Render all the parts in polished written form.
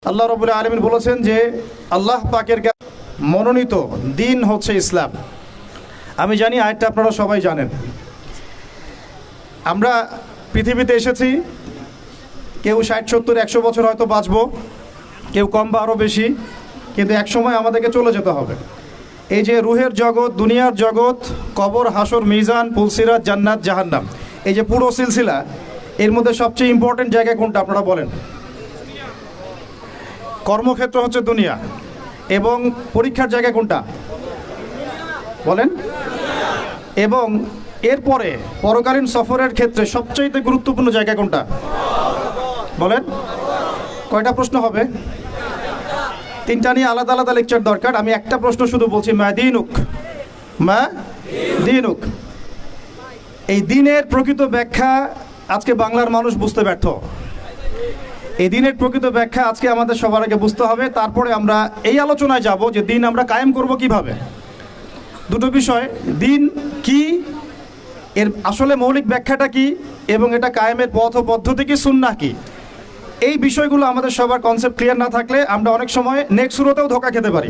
আল্লাহ রাব্বুল আলামিন বলেছেন যে আল্লাহ পাকের মনোনীত দিন হচ্ছে ইসলাম। আমি জানি আয়াতটা আপনারা সবাই জানেন। আমরা পৃথিবীতে এসেছি, কেউ 60-70-100 বছর হয়তো বাঁচবো, কেউ কম বা আরও বেশি, কিন্তু এক সময় আমাদেরকে চলে যেতে হবে। এই যে রুহের জগৎ, দুনিয়ার জগৎ, কবর, হাসর, মিজান, পুলসিরাত, জান্নাত, জাহান্নাম, এই যে পুরো সিলসিলা, এর মধ্যে সবচেয়ে ইম্পর্টেন্ট জায়গা কোনটা আপনারা বলেন? কর্মক্ষেত্র হচ্ছে দুনিয়া, এবং পরীক্ষার জায়গা কোনটা বলেন? এবং এরপরে পরকালীন সফরের ক্ষেত্রে সবচেয়ে গুরুত্বপূর্ণ জায়গা কোনটা বলেন? কয়টা প্রশ্ন হবে? 3টা নিয়ে আলাদা আলাদা লেকচার দরকার। আমি একটা প্রশ্ন শুধু বলছি, মা দিনুক, মা দিনুক। এই দিনের প্রকৃত ব্যাখ্যা আজকে বাংলার মানুষ বুঝতে ব্যর্থ। এই দিনের প্রকৃত ব্যাখ্যা আজকে আমাদের সবার আগে বুঝতে হবে, তারপরে আমরা এই আলোচনায় যাব যে দিন আমরা কায়েম করব কিভাবে। দুটো বিষয়, দিন কি, এর আসলে মৌলিক ব্যাখ্যাটা কি, এবং এটা কায়েমের পথ ও পদ্ধতি কি, সুন্নাহ কি, এই বিষয়গুলো আমাদের সবার কনসেপ্ট ক্লিয়ার না থাকলে আমরা অনেক সময় নেক্সট সুরতেও ধোঁকা খেতে পারি।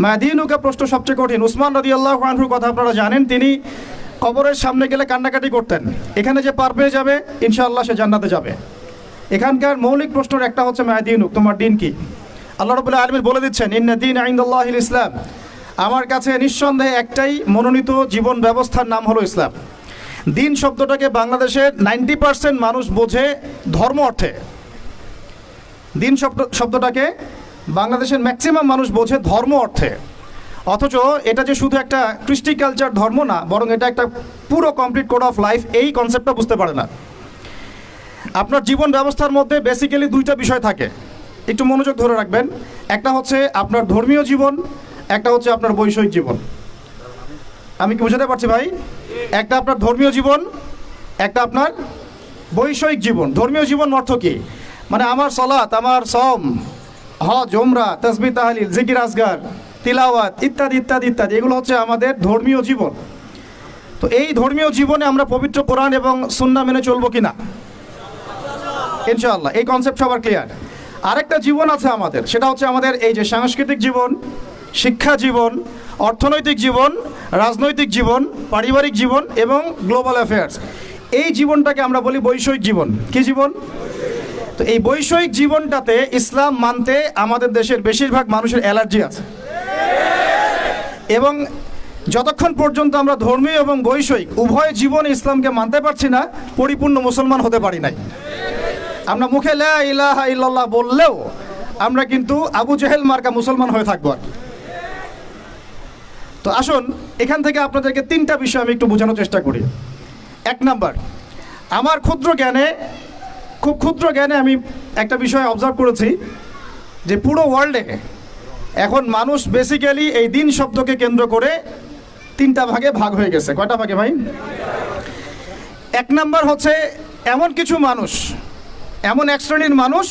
মাদিনুকা প্রশ্ন সবচেয়ে কঠিন। উসমান রাদিয়াল্লাহু আনহুর কথা আপনারা জানেন, তিনি কবরের সামনে গেলে কান্নাকাটি করতেন। এখানে যে পার পেয়ে যাবে ইনশাআল্লাহ সে জান্নাতে যাবে। এখানকার মৌলিক প্রশ্নের একটা হচ্ছে মাদিনুক, তোমার দিন কি? আল্লাহ রাব্বুল আলামিন বলে দিচ্ছেন, ইন্না দীনা ইনদাল্লাহিল ইসলাম, আমার কাছে নিঃসন্দেহে একটাই মনোনীত জীবন ব্যবস্থার নাম হলো ইসলাম। দিন শব্দটাকে বাংলাদেশের 90% মানুষ বোঝে ধর্ম অর্থে। দিন শব্দটাকে বাংলাদেশের ম্যাক্সিমাম মানুষ বোঝে ধর্ম অর্থে, অথচ এটা যে শুধু একটা কৃষ্টি কালচার ধর্ম না, বরং এটা একটা পুরো কমপ্লিট কোড অফ লাইফ, এই কনসেপ্টটা বুঝতে পারে না। আপনার জীবন ব্যবস্থার মধ্যে বেসিক্যালি 2টা বিষয় থাকে, একটু মনোযোগ ধরে রাখবেন। একটা হচ্ছে আপনার ধর্মীয় জীবন, একটা হচ্ছে আপনার বৈষয়িক জীবন। আমি কি বুঝাতে পারছি ভাই? একটা আপনার ধর্মীয় জীবন, একটা আপনার বৈষয়িক জীবন। ধর্মীয় জীবন অর্থ কি? মানে আমার সালাত, আমার সওম, হজ, উমরা, তাসবিহ, তাহলিল, জিকির, আসগার, তিলাওয়াত ইত্যাদি ইত্যাদি ইত্যাদি, এগুলো হচ্ছে আমাদের ধর্মীয় জীবন। তো এই ধর্মীয় জীবনে আমরা পবিত্র কোরআন এবং সুন্নাহ মেনে চলবো কিনা ইনশাআল্লাহ, এই কনসেপ্ট সবার ক্লিয়ার। আরেকটা জীবন আছে আমাদের, সেটা হচ্ছে আমাদের এই যে সাংস্কৃতিক জীবন, শিক্ষা জীবন, অর্থনৈতিক জীবন, রাজনৈতিক জীবন, পারিবারিক জীবন এবং গ্লোবাল অ্যাফেয়ার্স। এই জীবনটাকে আমরা বলি বৈষয়িক জীবন। কি জীবন? তো এই বৈষয়িক জীবনটাতে ইসলাম মানতে আমাদের দেশের বেশিরভাগ মানুষের অ্যালার্জি আছে, এবং যতক্ষণ পর্যন্ত আমরা ধর্মীয় এবং বৈষয়িক উভয় জীবনে ইসলামকে মানতে পারছি না, পরিপূর্ণ মুসলমান হতে পারি নাই। আমরা মুখে লা ইলাহা ইল্লাল্লাহ বললেও আমরা কিন্তু আবু জেহেল মার্কা মুসলমান হয়ে থাকবো আর কি। তো আসুন এখান থেকে আপনাদেরকে 3টা বিষয় আমি একটু বোঝানোর চেষ্টা করি। 1 নাম্বার, আমার খুব ক্ষুদ্র জ্ঞানে আমি একটা বিষয় অবজার্ভ করেছি যে পুরো ওয়ার্ল্ডে এখন মানুষ বেসিক্যালি এই দিন শব্দকে কেন্দ্র করে 3টা ভাগে ভাগ হয়ে গেছে। কয়টা ভাগে ভাই? 1 নাম্বার হচ্ছে এমন কিছু মানুষ, এমন এক শ্রেণীর মানুষ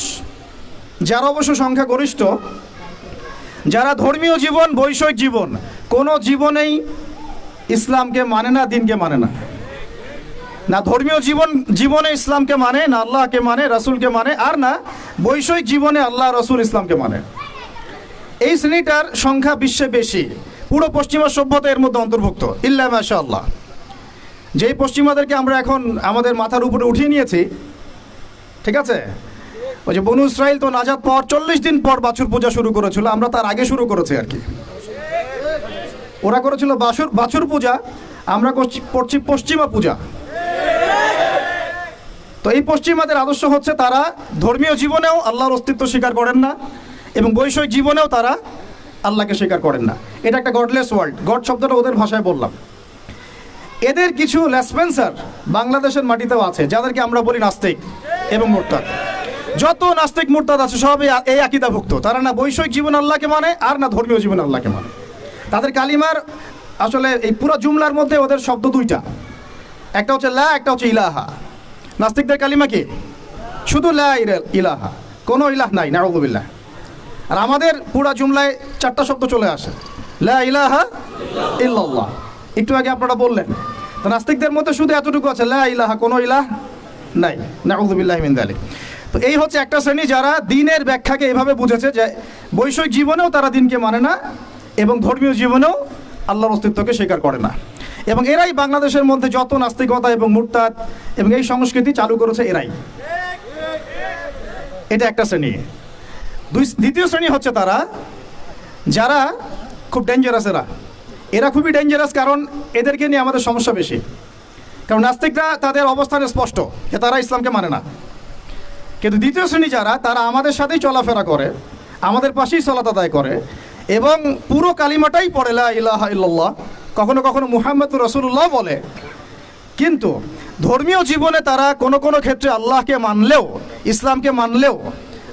যারা অবশ্য সংখ্যাগরিষ্ঠ, যারা ধর্মীয় জীবন, বৈষয়িক জীবন কোনো জীবনেই ইসলামকে মানে না, দিনকে মানে না। না ধর্মীয় জীবনে ইসলামকে মানে, না আল্লাহকে মানে, রাসূলকে মানে, আর না বৈষয়িক জীবনে আল্লাহ, রাসূল, ইসলামকে মানে। এই শ্রেণীটার সংখ্যা বিশ্বে বেশি। পুরো পশ্চিমা সভ্যতা এর মধ্যে অন্তর্ভুক্ত, ইল্লা মাশাআল্লাহ। যেই পশ্চিমাদেরকে আমরা এখন আমাদের মাথার উপরে উঠিয়ে নিয়েছি, ঠিক আছে, ওই যে বনু ইসরাইল তো নাজাত পাওয়ার 40 দিন পর বাছুর পূজা শুরু করেছিল, আমরা তার আগে শুরু করেছি আর কি। ওরা করেছিল বাছুর পূজা, আমরা করছি পশ্চিমা পূজা। তো এই পশ্চিমাদের আদর্শ হচ্ছে তারা ধর্মীয় জীবনেও আল্লাহর অস্তিত্ব স্বীকার করেন না, এবং বৈষয়িক জীবনেও তারা আল্লাহকে স্বীকার করেন না। এটা একটা গডলেস ওয়ার্ল্ড। গড শব্দটা ওদের ভাষায় বললাম। এদের কিছু লেসপেন্সার বাংলাদেশের মাটিতেও আছে, যাদেরকে আমরা বলি নাস্তিক এবং মুরতাদ। যত নাস্তিক মুরতাদ আছে সবই এই আকীদাভুক্ত। তারা না বৈষয়িক জীবন আল্লাহকে মানে, আর না ধর্মীয় জীবন আল্লাহকে মানে। তাদের কালিমার আসলে এই পুরো জুমলার মধ্যে ওদের শব্দ 2টা, একটা হচ্ছে লা, একটা হচ্ছে ইলাহা। নাস্তিকদের কালিমা কি? শুধু লা ইলাহা, কোনো ইলাহ নাই, নাউযুবিল্লাহ। আর আমাদের পুরা জুমলায় 4টা শব্দ চলে আসে, লা ইলাহা ইল্লাল্লাহ। একটু আগে আপনারা বললেন, তো নাস্তিকদের মধ্যে শুধু এতটুকু আছে, লা ইলাহা, কোনো ইলাহ নাই, নাউযুবিল্লাহি মিন যালিক। তো এই হচ্ছে একটা শ্রেণী যারা দিনের ব্যাখ্যাকে এভাবে বুঝেছে যে বৈষয়িক জীবনেও তারা দিনকে মানে না এবং ধর্মীয় জীবনেও আল্লাহর অস্তিত্বকে স্বীকার করে না। এবং এরাই বাংলাদেশের মধ্যে যত নাস্তিকতা এবং মুরতাদ এবং এই সংস্কৃতি চালু করেছে এরাই। এটা একটা শ্রেণী। দ্বিতীয় শ্রেণী হচ্ছে তারা যারা খুব ডেঞ্জারাস। এরা খুবই ডেঞ্জারাস, কারণ এদেরকে নিয়ে আমাদের সমস্যা বেশি। কারণ নাস্তিকরা তাদের অবস্থানে স্পষ্ট যে তারা ইসলামকে মানে না, কিন্তু দ্বিতীয় শ্রেণী যারা, তারা আমাদের সাথেই চলাফেরা করে, আমাদের পাশেই সালাত আদায় করে এবং পুরো কালিমাটাই পড়ে লা ইলাহা ইল্লাল্লাহ, কখনো কখনো মুহাম্মদুর রাসূলুল্লাহ বলে, কিন্তু ধর্মীয় জীবনে তারা কোনো কোনো ক্ষেত্রে আল্লাহকে মানলেও, ইসলামকে মানলেও,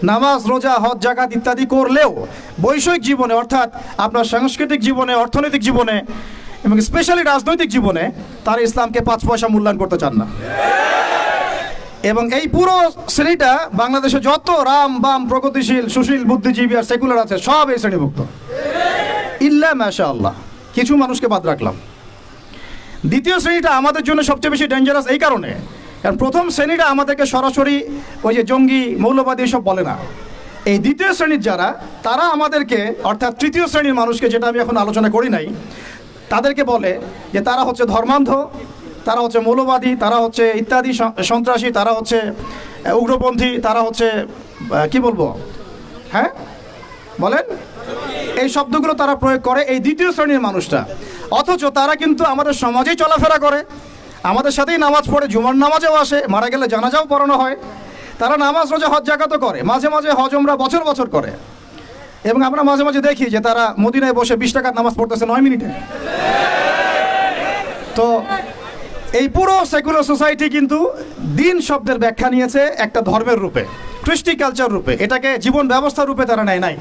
নামাজ রোজা হজ জাকাত ইত্যাদি করলেও বৈষয়িক জীবনে অর্থাৎ আপনার সাংস্কৃতিক জীবনে, অর্থনৈতিক জীবনে এবং স্পেশালি রাজনৈতিক জীবনে তারা ইসলামকে 5 পয়সা মূল্যায়ন করতে চান না। এবং এই পুরো শ্রেণীটা বাংলাদেশে যত রাম বাম প্রগতিশীল সুশীল বুদ্ধিজীবী আর সেকুলার আছে সব এই শ্রেণীভুক্ত, ইল্লা মাশাআল্লাহ, কিছু মানুষকে বাদ রাখলাম। দ্বিতীয় শ্রেণীটা আমাদের জন্য সবচেয়ে বেশি ডেঞ্জারাস এই কারণে, কারণ প্রথম শ্রেণীটা আমাদেরকে সরাসরি ওই যে জঙ্গি মৌলবাদী এসব বলে না। এই দ্বিতীয় শ্রেণীর যারা, তারা আমাদেরকে অর্থাৎ তৃতীয় শ্রেণীর মানুষকে, যেটা আমি এখন আলোচনা করি নাই, তাদেরকে বলে যে তারা হচ্ছে ধর্মান্ধ, তারা হচ্ছে মৌলবাদী, তারা হচ্ছে ইত্যাদি সন্ত্রাসী, তারা হচ্ছে উগ্রপন্থী, তারা হচ্ছে কি বলবো, হ্যাঁ বলেন, এই শব্দগুলো তারা প্রয়োগ করে এই দ্বিতীয় শ্রেণীর মানুষটা। অথচ তারা কিন্তু আমাদের সমাজেই চলাফেরা করে, আমাদের সাথেই নামাজ পড়ে, জুমার নামাজেও আসে, মারা গেলে জানাজাও পড়ানো হয়, তারা নামাজ রোজা হজ জাকাতও করে, মাঝে মাঝে হজ উমরা বছর বছর করে। এবং আমরা মাঝে মাঝে দেখি যে তারা মদিনায় বসে 20 টাকার নামাজ পড়তেছে 9 মিনিটে। তো এই পুরো সেকুলার সোসাইটি কিন্তু দিন শব্দের ব্যাখ্যা নিয়েছে একটা ধর্মের রূপে, কৃষ্টি কালচার রূপে, এটাকে জীবন ব্যবস্থার রূপে তারা নেয় নাই।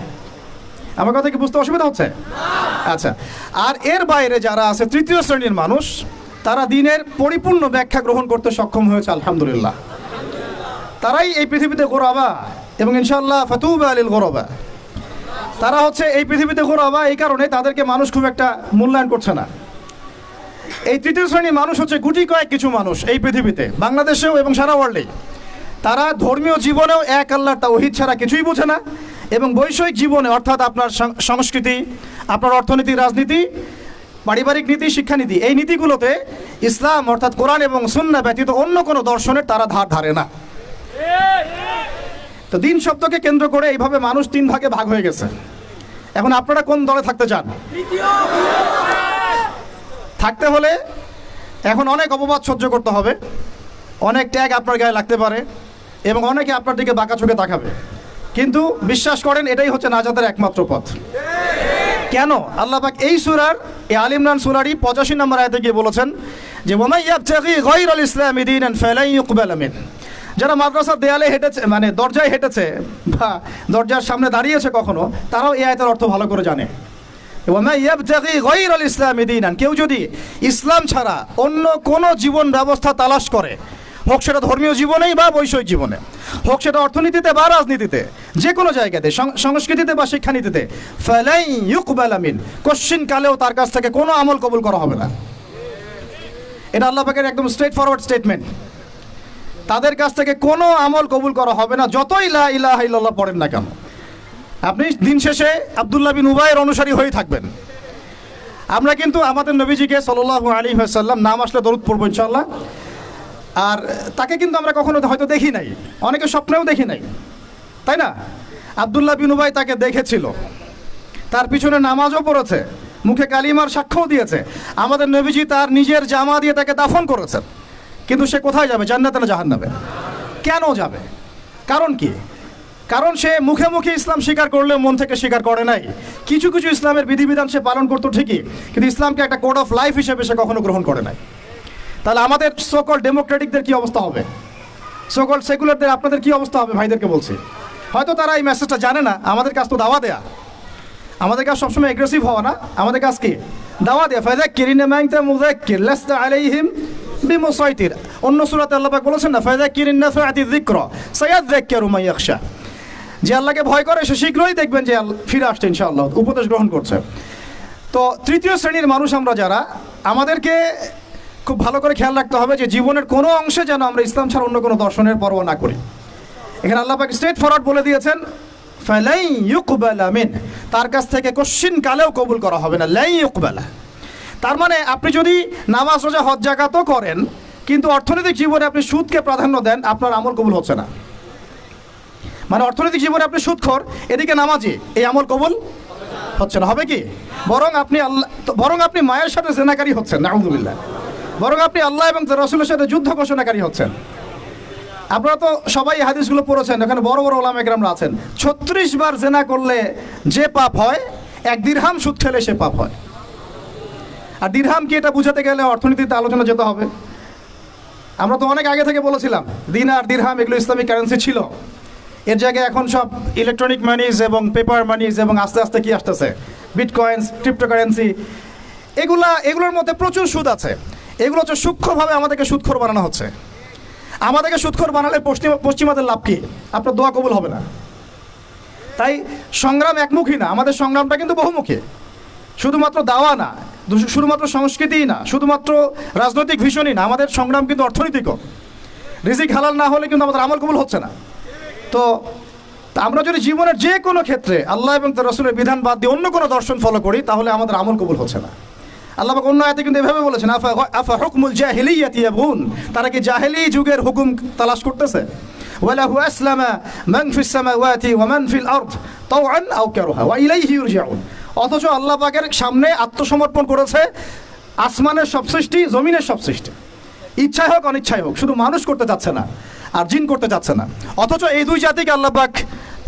আমার কথা কি বুঝতে অসুবিধা হচ্ছে? আচ্ছা, আর এর বাইরে যারা আছে তৃতীয় শ্রেণীর মানুষ, তারা দিনের পরিপূর্ণ ব্যাখ্যা গ্রহণ করতে সক্ষম হয়েছে আলহামদুলিল্লাহ। তারাই এই পৃথিবীতে গোরাবা এবং ইনশাআল্লাহ ফাতুবা লিল গোরাবা। তারা হচ্ছে এই পৃথিবীতে গোরাবা, এই কারণে তাদেরকে মানুষ খুব একটা মূল্যায়ন করছে না। এই তৃতীয় শ্রেণীর মানুষ হচ্ছে গুটি কয়েক কিছু মানুষ এই পৃথিবীতে, বাংলাদেশেও এবং সারা ওয়ার্ল্ডেই। তারা ধর্মীয় জীবনেও এক আল্লাহর তাওহীদ ছাড়া কিছুই বোঝে না, এবং বৈষয়িক জীবনে অর্থাৎ আপনার সংস্কৃতি, আপনার অর্থনীতি, রাজনীতি, পারিবারিক নীতি, শিক্ষানীতি, এই নীতিগুলোতে ইসলাম অর্থাৎ কোরআন এবং সুন্নাহ ব্যতীত অন্য কোনো দর্শনের তারা ধার ধারে না। তো দিন শব্দকে কেন্দ্র করে এইভাবে মানুষ 3 ভাগে ভাগ হয়ে গেছে। এখন আপনারা কোন দলে থাকতে চান? থাকতে হলে এখন অনেক অপবাদ সহ্য করতে হবে, অনেক ট্যাগ আপনার গায়ে লাগতে পারে এবং অনেকে আপনার দিকে বাঁকা চোখে তাকাবে, কিন্তু বিশ্বাস করেন এটাই হচ্ছে নাজাতের একমাত্র পথ। কেন? আল্লাহ পাক এই সূরার, এই আল ইমরান সূরারই 85 নম্বর আয়াতে গিয়ে বলেছেন যে ওয়া মান ইয়াবতাগি গায়রাল ইসলামি দীনান ফালান ইউকবালা মিন। যারা মাদ্রাসার দেয়ালে হেঁটেছে, মানে দরজায় হেঁটেছে বা দরজার সামনে দাঁড়িয়েছে কখনো, তারাও এই আয়াতের অর্থ ভালো করে জানে। ওয়া মান ইয়াবতাগি গায়রাল ইসলামি দীনান, কেউ যদি ইসলাম ছাড়া অন্য কোনো জীবন ব্যবস্থা তালাশ করে, হোক সেটা ধর্মীয় জীবনেই বা বৈষয়িক জীবনে, হোক সেটা অর্থনীতিতে বা রাজনীতিতে, যে কোনো জায়গাতে, সংস্কৃতিতে বা শিক্ষানীতিতে, ফালাই ইউকবালা মিন, কোশ্চিন কালেও তার কাছ থেকে কোনো আমল কবুল করা হবে না। এটা আল্লাহ পাকের একদম স্ট্রেট ফরওয়ার্ড স্টেটমেন্ট। তাদের কাছ থেকে কোনো আমল কবুল করা হবে না, যতই লা ইলাহা ইল্লাল্লাহ পড়েন না কেন। আপনি দিন শেষে আব্দুল্লাহ বিন উবাইয়ের অনুসারী হয়ে থাকবেন। আমরা কিন্তু আমাদের নবীজিকে সাল্লাল্লাহু আলাইহি ওয়াসাল্লাম নাম আসলে দরুদ পড়বো ইনশাআল্লাহ। আর তাকে কিন্তু আমরা কখনো হয়তো দেখি নাই, অনেকে স্বপ্নেও দেখি নাই, তাই না? আব্দুল্লাহ বিন উবাই তাকে দেখেছিল, তার পিছনে নামাজও পড়েছে, মুখে কালিমার সাক্ষ্যও দিয়েছে। আমাদের নবীজি তার নিজের জামা দিয়ে তাকে দাফন করেছেন, কিন্তু সে কোথায় যাবে? জান্নাতে না জাহান্নামে? কেন যাবে? কারণ কি? কারণ সে মুখে মুখে ইসলাম স্বীকার করলেও মন থেকে স্বীকার করে নাই। কিছু কিছু ইসলামের বিধিবিধান সে পালন করতো ঠিকই, কিন্তু ইসলামকে একটা কোড অফ লাইফ হিসেবে সে কখনো গ্রহণ করে নাই। তাহলে আমাদের সকল ডেমোক্রেটিকদের কি অবস্থা হবে? সকল সেকুলারদের আপনাদের কি অবস্থা হবে? ভাইদেরকে বলছি, হয়তো তারা এই মেসেজটা জানে না। আমাদের কাজ তো দাওয়া দেয়া, আমাদের কাজ সবসময় এগ্রেসিভ হওয়া না, আমাদের কাজ কি? দাওয়া দেয়া। ফাযাক্কির ইন্নামা আনতা মুযাক্কির লাস্তা আলাইহিম বিমুসাইতির। অন্য সূরাতে আল্লাহ পাক বলেছেন না, ফাযাক্কির ইন নাফাআতিয যিকরা সায়াযাক্কারু মান ইয়াখশা। যে আল্লাহকে ভয় করে সে শীঘ্রই দেখবেন যে ফিরে আসছে ইনশাআল্লাহ, উপদেশ গ্রহণ করছে। তো তৃতীয় শ্রেণীর মানুষ আমরা যারা, আমাদেরকে খুব ভালো করে খেয়াল রাখতে হবে যে জীবনের কোনো অংশে যেন আমরা ইসলাম ছাড়া অন্য কোনো দর্শনের পরোয়া না করি। এখানে আল্লাহ পাক স্ট্রেট ফরওয়ার্ড বলে দিয়েছেন ফালাই ইউকবালা মিন, তার কাছ থেকে কোশ্চিন কালেও কবুল করা হবে না, লাই ইউকবালা। তার মানে আপনি যদি নামাজ রোজা হজ যাকাতও করেন কিন্তু অর্থনৈতিক জীবনে আপনি সুদকে প্রাধান্য দেন, আপনার আমল কবুল হচ্ছে না। মানে অর্থনৈতিক জীবনে আপনি সুদখোর, এদিকে নামাজি, এই আমল কবুল হচ্ছে না। হবে কি? বরং আপনি মায়ের সাথে জেনাকারী হচ্ছেন, নাউযুবিল্লাহ। বরং আপনি আল্লাহ এবং রাসূলের সাথে যুদ্ধ ঘোষণাকারী হচ্ছেন। আপনারা তো সবাই এই হাদিসগুলো পড়েছেন, এখানে বড় বড় ওলামা একরামরা আছেন। 36 বার জেনা করলে যে পাপ হয়, 1 দিরহাম সুদ খেলে সে পাপ হয়। আর দিরহাম কি এটা বুঝাতে গেলে অর্থনীতিতে আলোচনা যেতে হবে। আমরা তো অনেক আগে থেকে বলেছিলাম দিনার দিরহাম এগুলো ইসলামিক কারেন্সি ছিল, এর জায়গায় এখন সব ইলেকট্রনিক মানিজ এবং পেপার মানিজ এবং আস্তে আস্তে কি আসতেছে বিটকয়েন্স, ক্রিপ্টোকারেন্সি, এগুলোর মধ্যে প্রচুর সুদ আছে। এগুলো হচ্ছে সূক্ষ্মভাবে আমাদেরকে সুদখোর বানানো হচ্ছে। আমাদেরকে সুদখোর বানালে পশ্চিমাদের লাভ কি? আপনার দোয়া কবুল হবে না। তাই সংগ্রাম একমুখী না, আমাদের সংগ্রামটা কিন্তু বহুমুখী। শুধুমাত্র দাওয়া না, শুধুমাত্র সংস্কৃতিই না, শুধুমাত্র রাজনৈতিক ভিশনই না, আমাদের সংগ্রাম কিন্তু অর্থনৈতিকও। রিজিক হালাল না হলে কিন্তু আমাদের আমল কবুল হচ্ছে না। তো আমরা যদি জীবনের যে কোনো ক্ষেত্রে আল্লাহ এবং তার রাসূলের বিধান বাদ দিয়ে অন্য কোনো দর্শন ফলো করি, তাহলে আমাদের আমল কবুল হচ্ছে না। আল্লাহ পাক অন্য আয়াতে কিন্তু এভাবে বলেছেন, আফা হুকমুল জাহিলিয়াতি ইয়াবগুন, তারা কি জাহেলি যুগের হুকুম তালাশ করতেছে? ওয়ালাহু আসলামা মান ফিস সামাওয়াতি ওয়া মান ফিল আরদ তাওআন আও কারহা ওয়া ইলাইহি ইরজাউন। অথচ আল্লাহ পাকের সামনে আত্মসমর্পণ করেছে আসমানের সব সৃষ্টি, জমিনের সব সৃষ্টি, ইচ্ছায় হোক অনিচ্ছায় হোক। শুধু মানুষ করতে চাচ্ছে না আর জিন করতে চাচ্ছে না। অথচ এই দুই জাতিকে আল্লাহ পাক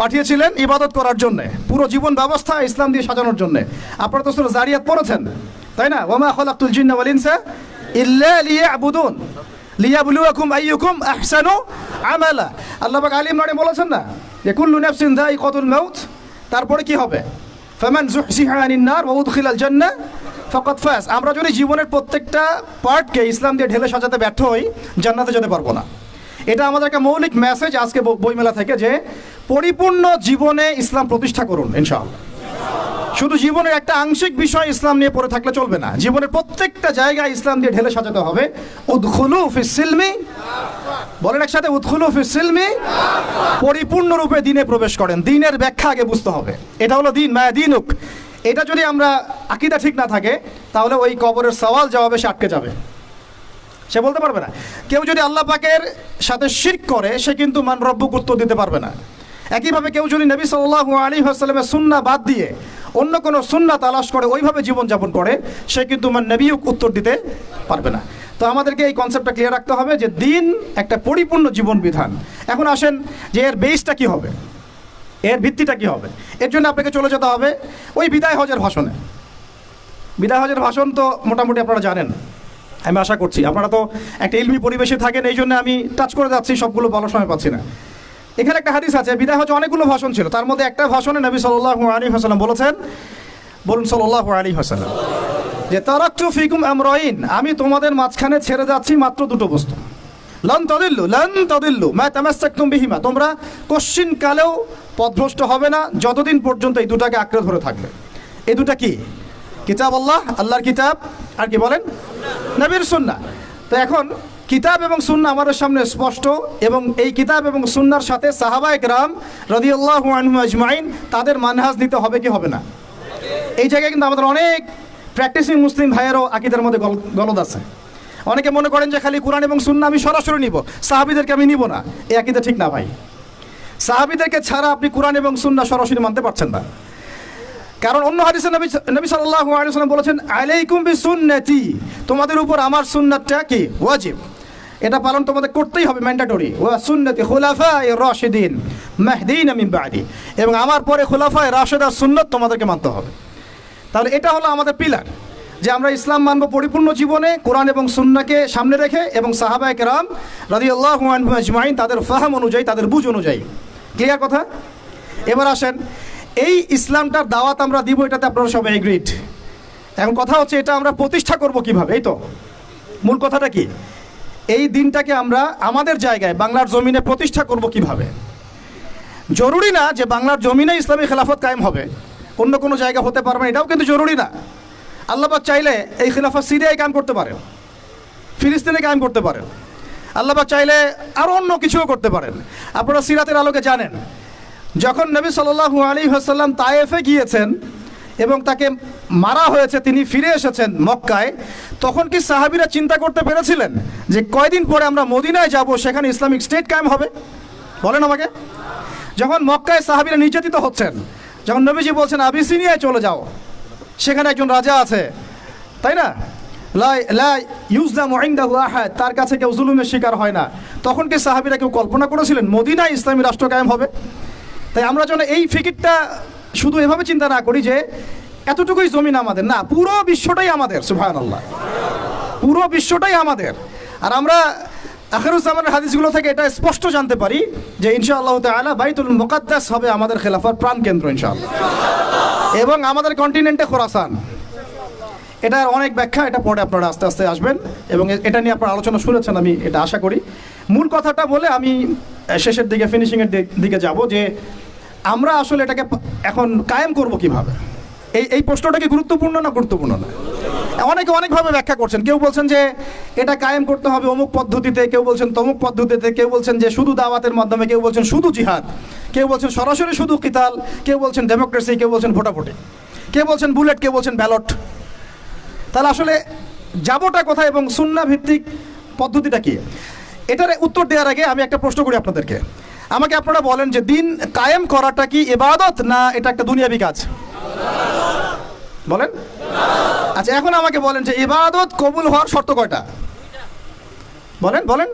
পাঠিয়েছিলেন ইবাদত করার জন্য, পুরো জীবন ব্যবস্থা ইসলাম দিয়ে সাজানোর জন্য। আপনারা তো সূরা জারিয়াত পড়েছেন, তাই না? ওয়া মা খালাকতুল জিন্না ওয়াল ইনসা ইল্লা লিয়াবুদুন লিয়াবলুয়াকুম আইয়ুকুম আহসানু আমালা। আল্লাহ পাক আলী ইমরানে বলেছেন না যে কুল্লু নাফসিন যায়িকাতুল মাউত, তারপরে কি হবে? ফামান যুহজিহা আনিন নার ওয়া উদখিলাল জান্নাহ ফাকাদ ফাজ। আমরা যদি জীবনের প্রত্যেকটা পার্টকে ইসলাম দিয়ে ঢেলে সাজাতে ব্যর্থ হই, জান্নাতে যেতে পারবো না। এটা আমাদের একটা মৌলিক মেসেজ আজকে বইমেলা থেকে, যে পরিপূর্ণ জীবনে ইসলাম প্রতিষ্ঠা করুন ইনশাআল্লাহ। শুধু জীবনের একটা আংশিক বিষয় ইসলাম নিয়ে পড়ে থাকলে চলবে না, জীবনের প্রত্যেকটা জায়গায় ইসলাম দিয়ে ঢেলে সাজাতে হবে। উদখুলু ফিস সিলমি, বলেন একসাথে, উদখুলু ফিস সিলমি, পরিপূর্ণরূপে দিনে প্রবেশ করেন। দিনের ব্যাখ্যা আগে বুঝতে হবে। এটা হলো দিন, মায়া দিনুক। এটা যদি আমরা আকীদা ঠিক না থাকে, তাহলে ওই কবরের সওয়াল জবাবে সে আটকে যাবে, সে বলতে পারবে না। কেউ যদি আল্লাহ পাকের সাথে শিরক করে, সে কিন্তু মান রব্বুক উত্তর দিতে পারবে না। একইভাবে কেউ যদি নবী সাল্লাল্লাহু আলাইহি ওয়াসাল্লামের সুন্নাহ বাদ দিয়ে অন্য কোনো সুন্নাহ তালাশ করে ওইভাবে জীবনযাপন করে, সে কিন্তু মান নবীউক উত্তর দিতে পারবে না। তো আমাদেরকে এই কনসেপ্টটা ক্লিয়ার রাখতে হবে যে দিন একটা পরিপূর্ণ জীবন বিধান। এখন আসেন যে এর বেসটা কী হবে, এর ভিত্তিটা কী হবে। এর জন্য আপনাকে চলে যেতে হবে ওই বিদায় হজের ভাষণে। বিদায় হজের ভাষণ তো মোটামুটি আপনারা জানেন, আমি আশা করছি। আপনারা তো একটা ইলমি পরিবেশে থাকেন, এই জন্য আমি টাচ করে যাচ্ছি, সবগুলো বলার সময় পাচ্ছি না। এখানে একটা হাদিস আছে, বিদায় হজে অনেকগুলো ভাষণ ছিল, তার মধ্যে একটা ভাষণে নবী সাল্লাল্লাহু আলাইহি ওয়াসাল্লাম বলেছেন, বলুন সাল্লাল্লাহু আলাইহি ওয়াসাল্লাম, যে তারাকতু ফিকুম আমরাইন, আমি তোমাদের মাঝখানে ছেড়ে যাচ্ছি মাত্র দুটো বস্তু। লান তাদিল্লু মা তামাসসাকতুম বিহিমা, তোমরা কোশ্চিন কালেও পথভ্রষ্ট হবে না যতদিন পর্যন্ত এই দুটাকে আঁকড়ে ধরে থাকবে। এই দুটা কি? কিতাব আল্লাহ, আল্লাহর কিতাব, আর কি বলেন? নবীর সুন্নাহ। তো এখন কিতাব এবং সুন্নাহ আমাদের সামনে স্পষ্ট, এবং এই কিতাব এবং সুন্নাহর সাথে সাহাবায়ে কেরাম রাদিয়াল্লাহু আনহুম আজমাইন তাদের মানহাজ নিতে হবে কি হবে না? এই জায়গায় কিন্তু আমাদের অনেক প্র্যাকটিসিং মুসলিম ভাইয়েরও আকীদার মধ্যে গলদ আছে। অনেকে মনে করেন যে খালি কোরআন এবং সুন্নাহ আমি সরাসরি নিব, সাহাবীদেরকে আমি নিব না। এই আকীদা ঠিক না ভাই। সাহাবীদেরকে ছাড়া আপনি কোরআন এবং সুন্নাহ সরাসরি মানতে পারছেন না। কারণ অন্য হাদিসে নবী সাল্লাল্লাহু আলাইহি ওয়াসাল্লাম বলেছেন, আলাইকুম বিসুন্নতি, তোমাদের উপর আমার সুন্নাতটা কি ওয়াজিব, এটা পালন তোমাদের করতেই হবে, ম্যান্ডেটরি। ওয়া সুন্নতি খুলাফায়ে রাশিদিন মাহদিন মিন বাদি, এবং আমার পরে খুলাফায়ে রাশিদার সুন্নাত তোমাদেরকে মানতে হবে। তাহলে এটা হলো আমাদের পিলার, যে আমরা ইসলাম মানব পরিপূর্ণ জীবনে কোরআন এবং সুন্নাহকে সামনে রেখে, এবং সাহাবায়ে কেরাম রাদিয়াল্লাহু আনহুম আজমাইন তাদের ফাহাম অনুযায়ী, তাদের বুঝ অনুযায়ী। ক্লিয়ার কথা? এবার আসেন, এই ইসলামটার দাওয়াত আমরা দিব, এটাতে আপনারা সবাই এগ্রিড। এখন কথা হচ্ছে এটা আমরা প্রতিষ্ঠা করব কিভাবে। এই তো মূল কথাটা কি, এই দিনটাকে আমরা আমাদের জায়গায় বাংলার জমিনে প্রতিষ্ঠা করব কিভাবে। জরুরি না যে বাংলার জমিনে ইসলামী খেলাফত কায়েম হবে, অন্য কোনো জায়গা হতে পারবে না, এটাও কিন্তু জরুরি না। আল্লাহ পাক চাইলে এই খেলাফত সিরিয়ায় কায়েম করতে পারে, ফিলিস্তিনে কায়েম করতে পারে। আল্লাহ পাক চাইলে আরও অন্য কিছুও করতে পারেন। আপনারা সিরাতের আলোকে জানেন, যখন নবী সাল্লাল্লাহু আলাইহি ওয়াসাল্লাম তায়েফে গিয়েছেন এবং তাকে মারা হয়েছে, তিনি ফিরে এসেছেন মক্কায়, তখন কি সাহাবীরা চিন্তা করতে পেরেছিলেন যে কয়দিন পরে আমরা মদিনায় যাব, সেখানে ইসলামিক স্টেট কায়েম হবে? বলেন আমাকে। যখন মক্কায় সাহাবীরা নির্যাতিত হচ্ছেন, যখন নবীজি বলছেন আবিসিনিয়ায় চলে যাও, সেখানে একজন রাজা আছে, তাই না, লা ইউজলামু ইনদাহু আহাদ, তার কাছে কেউ জুলুমের শিকার হয় না, তখন কি সাহাবীরা কেউ কল্পনা করেছিলেন মদিনায় ইসলামী রাষ্ট্র কায়েম হবে? তাই আমরা যেন এই ফিকিরটা শুধু এভাবে চিন্তা না করি যে এতটুকুই জমিন আমাদের, না, পুরো বিশ্বটাই আমাদের। সুবহানাল্লাহ, পুরো বিশ্বটাই আমাদের। আর আমরা আখিরুজ্জামানের হাদিসগুলো থেকে এটা স্পষ্ট জানতে পারি যে ইনশাআল্লাহ তাআলা বাইতুল মুকাদ্দাস হবে আমাদের খেলাফার প্রাণকেন্দ্র ইনশাআল্লাহ, এবং আমাদের কন্টিনেন্টে খোরাসান। এটার অনেক ব্যাখ্যা, এটা পরে আপনারা আস্তে আস্তে আসবেন এবং এটা নিয়ে আপনারা আলোচনা শুনেছেন, আমি এটা আশা করি। মূল কথাটা বলে আমি শেষের দিকে, ফিনিশিংয়ের দিকে যাব, যে আমরা আসলে এটাকে এখন কায়েম করব কিভাবে। এই প্রশ্নটা কি গুরুত্বপূর্ণ না গুরুত্বপূর্ণ না? অনেকে অনেকভাবে ব্যাখ্যা করছেন। কেউ বলছেন যে এটা কায়েম করতে হবে অমুক পদ্ধতিতে, কেউ বলছেন তমুক পদ্ধতিতে, কেউ বলছেন যে শুধু দাওয়াতের মাধ্যমে, কেউ বলছেন শুধু জিহাদ, কেউ বলছেন সরাসরি শুধু কিতাল, কেউ বলছেন ডেমোক্রেসি, কেউ বলছেন ভোটাভুটি, কেউ বলছেন বুলেট, কেউ বলছেন ব্যালট। তাহলে আসলে যাবোটা কোথায় এবং সুন্নাহ ভিত্তিক পদ্ধতিটা কি? এটার উত্তর দেওয়ার আগে আমি একটা প্রশ্ন করি আপনাদেরকে। আমাকে আপনারা বলেন যে দিন কায়েম করাটা কি ইবাদত না এটা একটা দুনিয়াবি কাজ? বলেন। আচ্ছা, এখন আমাকে বলেন যে ইবাদত কবুল হওয়ার শর্ত কয়টা? বলেন বলেন।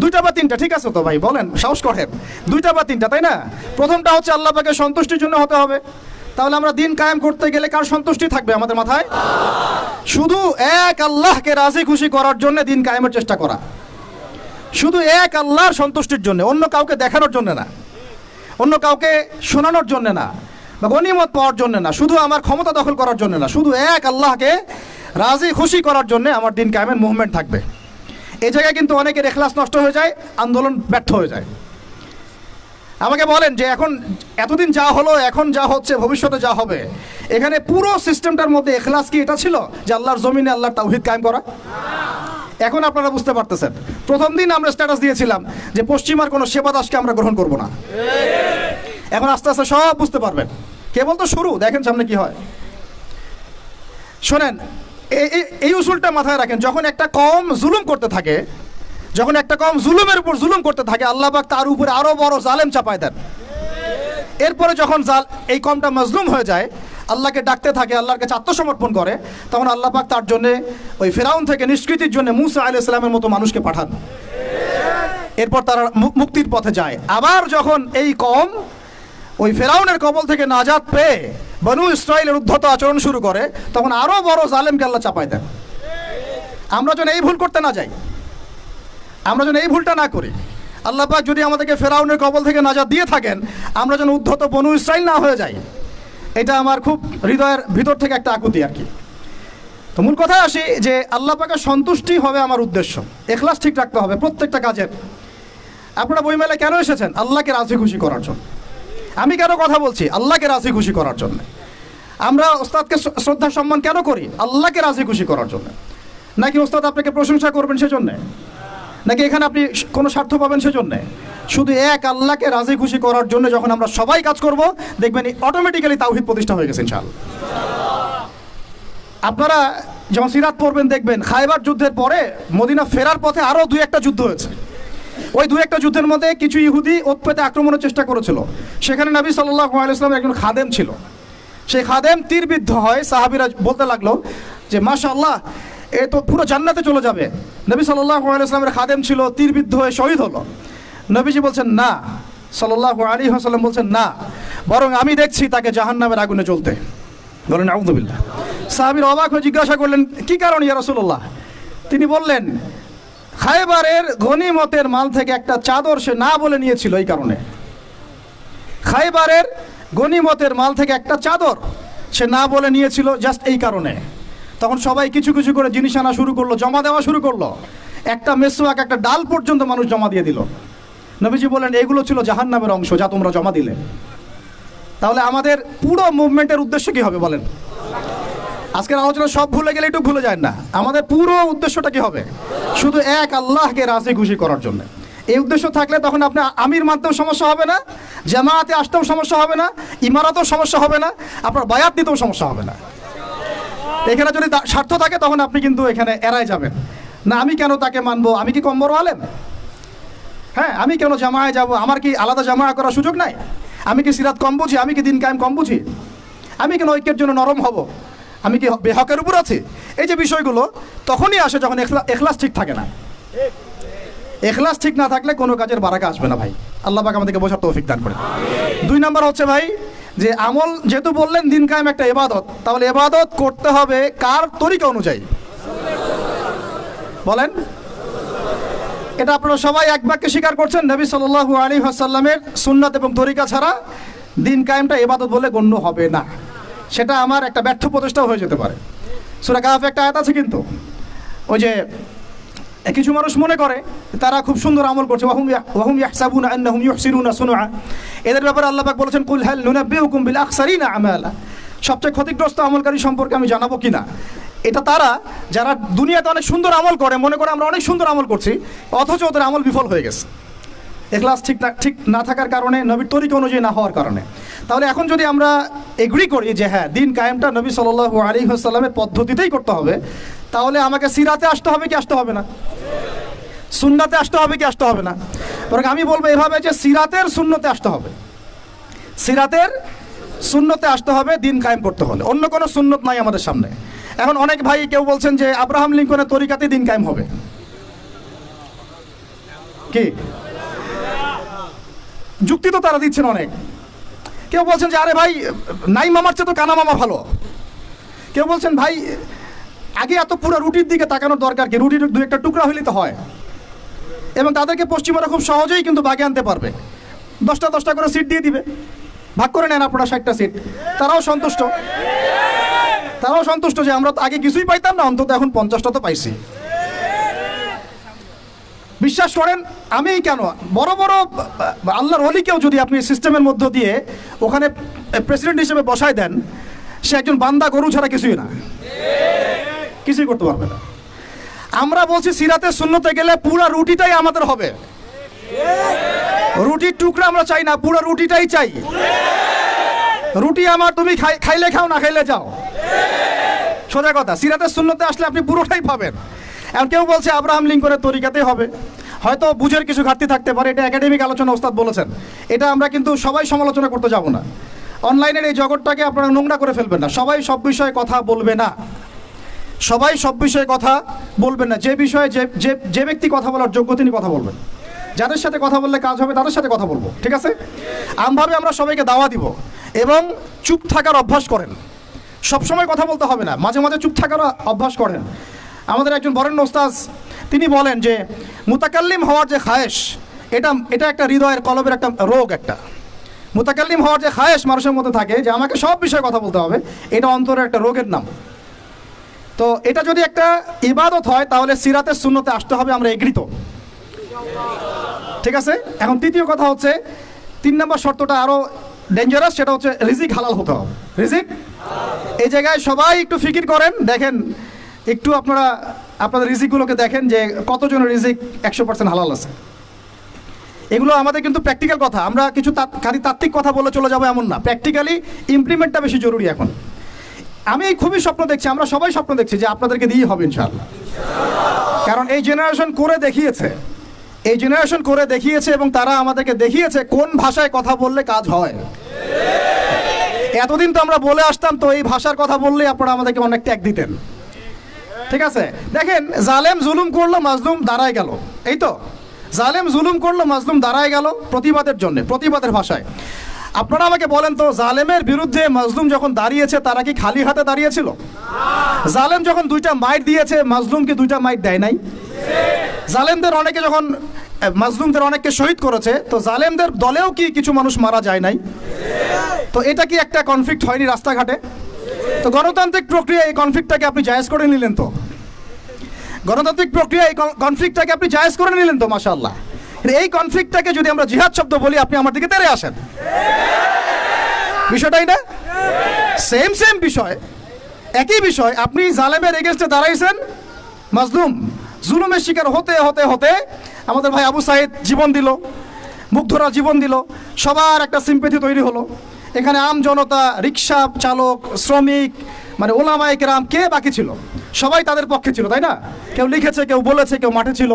দুইটা বা তিনটা? ঠিক আছে তো ভাই, বলেন, সাহস করেন। দুইটা বা তিনটা, তাই না? প্রথমটা হচ্ছে আল্লাহ পাকের সন্তুষ্টির জন্য হতে হবে। তাহলে আমরা দিন কায়েম করতে গেলে কার সন্তুষ্টি থাকবে আমাদের মাথায়? শুধু এক আল্লাহকে রাজি খুশি করার জন্য দিন কায়েমের চেষ্টা করা, শুধু এক আল্লাহর সন্তুষ্টির জন্য, অন্য কাউকে দেখানোর জন্য না, অন্য কাউকে শোনানোর জন্য না, বা গনিমত পাওয়ার জন্য না, শুধু আমার ক্ষমতা দখল করার জন্য না, শুধু এক আল্লাহকে রাজি খুশি করার জন্য আমার দিন কায়েমের মুভমেন্ট থাকবে। এই জায়গায় কিন্তু অনেকের ইখলাস নষ্ট হয়ে যায়, আন্দোলন ব্যর্থ হয়ে যায়। আমাকে বলেন যে এখন এতদিন যা হলো, এখন যা হচ্ছে, ভবিষ্যতে যা হবে, এখানে পুরো সিস্টেমটার মধ্যে ইখলাস কি এটা ছিল যে আল্লাহর জমিনে আল্লাহর তাওহীদ কায়েম করা? এখন আপনারা বুঝতে পারতেছেন, প্রথম দিন আমরা স্ট্যাটাস দিয়েছিলাম যে পশ্চিমার কোনো সেবা দাসকে আমরা গ্রহণ করব না। এখন আস্তে আস্তে সব বুঝতে পারবেন, কেবল তো শুরু, দেখেন সামনে কি হয়। শোনেন, এই উসুলটা মাথায় রাখেন, যখন একটা কওম জুলুম করতে থাকে, যখন একটা কওম জুলুমের উপর জুলুম করতে থাকে, আল্লাহ পাক তার উপরে আরো বড় জালেম চাপায় দেন। এরপরে যখন এই কওমটা মাজলুম হয়ে যায়, আল্লাহকে ডাকতে থাকে, আল্লাহর কাছে আত্মসমর্পণ করে, তখন আল্লাহ পাক তার জন্য ওই ফিরাউন থেকে নিষ্কৃতির জন্য মুসা আলাইহিস সালামের মতো মানুষকে পাঠান। এরপর তারা মুক্তির পথে যায়। আবার যখন এই কওম ওই ফিরাউনের কবল থেকে নাজাত পেয়ে বনু ইসরাইলের উদ্ধত আচরণ শুরু করে, তখন আরো বড় জালেমকে আল্লাহ চাপায় দেন। আমরা যেন এই ভুল করতে না যাই, আমরা যেন এই ভুলটা না করি। আল্লাহ পাক যদি আমাদেরকে ফিরাউনের কবল থেকে নাজাত দিয়ে থাকেন, আমরা যেন উদ্ধত বনু ইসরাইল না হয়ে যাই। এটা আমার খুব হৃদয়ের ভিতর থেকে একটা আকুতি আর কি। তো মূল কথায় আসি যে আল্লাহ পাকের সন্তুষ্টি হবে আমার উদ্দেশ্য, ইখলাস ঠিক রাখতে হবে প্রত্যেকটা কাজের। আপনারা বইমেলায় কেন এসেছেন? আল্লাহকে রাজি খুশি করার জন্য। আমি কেন কথা বলছি? আল্লাহকে রাজি খুশি করার জন্য। আমরা ওস্তাদকে শ্রদ্ধা সম্মান কেন করি? আল্লাহকে রাজি খুশি করার জন্য। নাকি ওস্তাদ আপনাকে প্রশংসা করবেন সেজন্যে, নাকি এখানে আপনি কোনো স্বার্থ পাবেন সেজন্যে? শুধু এক আল্লাহকে রাজি খুশি করার জন্য যখন আমরা সবাই কাজ করব, দেখবেন অটোমেটিক্যালি তাওহীদ প্রতিষ্ঠা হয়ে গেছে ইনশাআল্লাহ। আপনারা যখন সিরাত পড়বেন দেখবেন খায়বার যুদ্ধের পরে মদিনা ফেরার পথে আরও দুই একটা যুদ্ধ হয়েছে। ওই দুই একটা যুদ্ধের মধ্যে কিছু ইহুদি ওত পেতে আক্রমণের চেষ্টা করেছিল। সেখানে নবী সাল্লাল্লাহু আলাইহি ওয়াসাল্লামের একজন খাদেম ছিল। সেই খাদেম তীরবিদ্ধ হয়। সাহাবীরা বলতে লাগলো যে মাশাআল্লাহ, এ তো পুরো জান্নাতে চলে যাবে। নবী সাল্লাল্লাহু আলাইহি ওয়াসাল্লামের খাদেম ছিল, তীরবিদ্ধ হয়ে শহীদ হলো। নবীজি বলছেন না, সাল্লাল্লাহু আলাইহি ওয়াসাল্লাম বলছেন না, বরং আমি দেখছি তাকে জাহান্নামের আগুনে জ্বলতে। বলেন আউযুবিল্লাহ। সাহাবীরা অবাক হয়ে জিজ্ঞাসা করলেন, কি কারণ ইয়া রাসূলুল্লাহ? তিনি বললেন, খায়বারের গনিমতের মাল থেকে একটা চাদর সে না বলে নিয়েছিল, এই কারণে। খায়বারের গনিমতের মাল থেকে একটা চাদর সে না বলে নিয়েছিল, জাস্ট এই কারণে। তখন সবাই কিছু কিছু করে জিনিস আনা শুরু করলো, জমা দেওয়া শুরু করলো। একটা মেসওয়াক, একটা ডাল পর্যন্ত মানুষ জমা দিয়ে দিল। নবীজি বললেন, এগুলো ছিল জাহান্নামের অংশ যা তোমরা জমা দিলে। তাহলে আমাদের পুরো মুভমেন্টের উদ্দেশ্য কি হবে বলেন? আজকের আলোচনা সব ভুলে গেলে একটু ভুলে যায় না। আমাদের পুরো উদ্দেশ্যটা কি হবে? শুধু এক আল্লাহকে রাজি খুশি করার জন্য। এই উদ্দেশ্য থাকলে তখন আপনি আমির মানতেও সমস্যা হবে না, জামায়াতে আসতেও সমস্যা হবে না, ইমারতেও সমস্যা হবে না, আপনার বায়াত নিতেও সমস্যা হবে না। এখানে যদি স্বার্থ থাকে তখন আপনি কিন্তু এখানে এড়ায় যাবেন না। আমি কেন তাকে মানবো? আমি কি কম বড় আলেম? হ্যাঁ, আমি কেন জামায়ায় যাব? আমার কি আলাদা জামায়া করার সুযোগ নাই? আমি কি সিরাত কম বুঝি? আমি কি দিন কায়েম কম বুঝি? আমি কেন ঐক্যের জন্য নরম হব? আমি কি বেহকের উপর আছি? এই যে বিষয়গুলো তখনই আসে যখন এখলাস ঠিক থাকে না। এখলাস ঠিক না থাকলে কোনো কাজের বারাকা আসবে না ভাই। আল্লাহ পাক আমাদেরকে বোঝার তৌফিক দান করে। 2 নম্বর হচ্ছে ভাই যে আমল, যেহেতু বললেন দিন কায়েম একটা ইবাদত, তাহলে ইবাদত করতে হবে কার তরিকা অনুযায়ী? বলেন। এটা আপনারা সবাই এক বাক্যে স্বীকার করছেন, নবী সাল্লাল্লাহু আলাইহি ওয়াসাল্লামের সুন্নাত এবং তরিকা ছাড়া দিন কায়েমটা ইবাদত বলে গণ্য হবে না। সেটা আমার একটা ব্যর্থ প্রচেষ্টাও হয়ে যেতে পারে। সূরা কাহফে একটা আয়াত আছে, কিন্তু ওই যে কিছু মানুষ মনে করে তারা খুব সুন্দর আমল করছে, ওয়াহুম ইয়াহসাবুনা আন্নাহুম ইউহসিনুনা সুনআ। এদের ব্যাপারে আল্লাহ পাক বলেছেন, কুল হাল নুনাব্বিউকুম বিল আখসারিনা আমালা। সবচেয়ে ক্ষতিগ্রস্ত আমলকারী সম্পর্কে আমি জানাবো কিনা? এটা তারা যারা দুনিয়াতে অনেক সুন্দর আমল করে, মনে করে আমরা অনেক সুন্দর আমল করছি, অথচ ওদের আমল বিফল হয়ে গেছে এখলাস ঠিক না থাকার কারণে, নবীর তরিকা অনুযায়ী না হওয়ার কারণে। তাহলে এখন যদি আমরা এগ্রি করি যে হ্যাঁ দিন কায়েমটা নবী সাল্লাল্লাহু আলাইহি ওয়াসাল্লামের পদ্ধতিতেই করতে হবে, তাহলে আমাকে সিরাতে আসতে হবে কি আসতে হবে না? সুন্নাতে আসতে হবে কি আসতে হবে না? বরং আমি বলবো এভাবে যে সিরাতের সুন্নতে আসতে হবে। সিরাতের সুন্নতে আসতে হবে দিন কায়েম করতে হলে। অন্য কোনো সুন্নত নাই আমাদের সামনে। এখন অনেক ভাই কেউ বলছেন যে আব্রাহাম লিঙ্কনের তরিকাতেই দিন কায়েম হবে। কি যুক্তি তো তারা দিচ্ছেন অনেক। কেউ বলছেন যে আরে ভাই নাই মামার চেয়ে তো কানা মামা ভালো। কেউ বলছেন ভাই আগে এত পুরো রুটির দিকে তাকানোর দরকার কি? রুটির 2-1টা টুকরা হলেই তো হয়। এবং তাদেরকে পশ্চিমারা খুব সহজেই কিন্তু বাগে আনতে পারবে। 10টা করে সিট দিয়ে দিবে, ভাগ করে নেন আপনারা 60টা সিট। তারাও সন্তুষ্ট যে আমরা তো আগে কিছুই পাইতাম না, অন্তত এখন 50টা তো পাইছি। বিশ্বাস করেন, আমি কেন বড় বড় আল্লাহর ওলিকেও যদি আপনি সিস্টেমের মধ্য দিয়ে ওখানে প্রেসিডেন্ট হিসেবে বসায় দেন, সে একজন বান্দা গরু ছাড়া কিছুই না, কিছুই করতে পারবে না। আমরা বলছি সিরাতে সুন্নতে গেলে পুরো রুটিটাই আমাদের হবে। রুটির টুকরা আমরা চাই না, পুরো রুটিটাই চাই। রুটি আমার, তুমি খাইলে খাও, না খাইলে যাও, সোজা কথা। সিরাতে সুন্নতে আসলে আপনি পুরোটাই পাবেন। এখন কেউ বলছে আব্রাহাম লিঙ্কনের তরিকাতেই হবে, হয়তো বুঝের কিছু ঘাটতি থাকতে পারে, এটা একাডেমিক আলোচনা ওস্তাদ বলেছেন, এটা আমরা কিন্তু সবাই সমালোচনা করতে যাব না। অনলাইনের এই জগৎটাকে আপনারা নোংরা করে ফেলবেন না। সবাই সব বিষয়ে কথা বলবে না, সবাই সব বিষয়ে কথা বলবেন না। যে বিষয়ে যে ব্যক্তি কথা বলার যোগ্য তিনি কথা বলবেন। যাদের সাথে কথা বললে কাজ হবে তাদের সাথে কথা বলবো, ঠিক আছে? আমভাবে আমরা সবাইকে দাওয়া দিব এবং চুপ থাকার অভ্যাস করেন। সবসময় কথা বলতে হবে না, মাঝে মাঝে চুপ থাকার অভ্যাস করেন। আমাদের একজন বরেণ্য ওস্তাদ তিনি বলেন যে মুতাকাল্লিম হওয়ার যে খায়েশ, এটা একটা হৃদয়ের কলবের একটা রোগ। একটা মুতাকাল্লিম হওয়ার যে খায়েশ মানুষের মধ্যে থাকে যে আমাকে সব বিষয়ে কথা বলতে হবে, এটা অন্তরের একটা রোগের নাম। তো এটা যদি একটা ইবাদত হয় তাহলে সিরাতের সুন্নতে আসতে হবে, আমরা এগ্রিত, ঠিক আছে? এখন তৃতীয় কথা হচ্ছে, 3 নম্বর শর্তটা আরো ডেঞ্জারাস, সেটা হচ্ছে রিজিক হালাল হতে হবে। রিজিক, এই জায়গায় সবাই একটু ফিকির করেন, দেখেন একটু আপনারা আপনাদের রিজিকগুলোকে দেখেন যে কতজনের রিজিক 100% হালাল আছে। এগুলো আমাদের কিন্তু প্র্যাকটিক্যাল কথা, আমরা কিছু খালি তাত্ত্বিক কথা বলে চলে যাবো এমন না। প্র্যাকটিক্যালি ইমপ্লিমেন্টটা বেশি জরুরি এখন। আমি খুবই স্বপ্ন দেখছি, আমরা সবাই স্বপ্ন দেখছি যে আপনাদেরকে দিয়েই হবে ইনশাআল্লাহ। কারণ এই জেনারেশন করে দেখিয়েছে এবং তারা আমাদেরকে দেখিয়েছে কোন ভাষায় কথা বললে কাজ হয়। এতদিন তো আমরা বলে আসতাম, তো এই ভাষার কথা বললে আপনারা আমাদেরকে অনেক ট্যাগ দিতেন, ঠিক আছে? দেখেন, জালেম জুলুম করলো, মাজলুম দাঁড়ায় গেল। এই তো জালেম জুলুম করলো, মাজলুম দাঁড়ায় গেল প্রতিবাদের জন্য, প্রতিবাদের ভাষায়। আপনারা আমাকে বলেন তো, জালেমের বিরুদ্ধে মাজলুম যখন দাঁড়িয়েছে তারা কি খালি হাতে দাঁড়িয়েছিল? জালেম যখন 2টা মাইট দিয়েছে, মাজলুম কি 2টা মাইট দেয় নাই? জালেমদের অনেকে যখন মাজলুমদের অনেককে শহীদ করেছে, তো জালেমদের দলেও কি কিছু মানুষ মারা যায় নাই? তো এটা কি একটা কনফ্লিক্ট হয়নি রাস্তাঘাটে? তো গণতান্ত্রিক প্রক্রিয়া এই কনফ্লিক্টটাকে আপনি জায়েজ করে নিলেন তো, গণতান্ত্রিক প্রক্রিয়া এই কনফ্লিক্টটাকে আপনি জায়েজ করে নিলেন তো, মাশাআল্লাহ। এই কনফ্লিক্টটাকে যদি আমরা জিহাদ শব্দ বলি, আপনি আমার দিকে তেড়ে আসেন। বিষয়টাই না সেম বিষয়, একই বিষয়। আপনি জালেমের এগেইনস্টে দাঁড়াইছেন, মাজলুম জুলুমের শিকার হতে হতে হতে আমাদের ভাই আবু সাইদ জীবন দিল, মুগ্ধরা জীবন দিল, সবার একটা সিম্পেথি তৈরি হলো। এখানে আম জনতা, রিক্সা চালক, শ্রমিক, মানে ওলামায়ে কেরাম, কে বাকি ছিল? সবাই তাদের পক্ষে ছিল, তাই না? কেউ লিখেছে, কেউ বলেছে, কেউ মাঠে ছিল।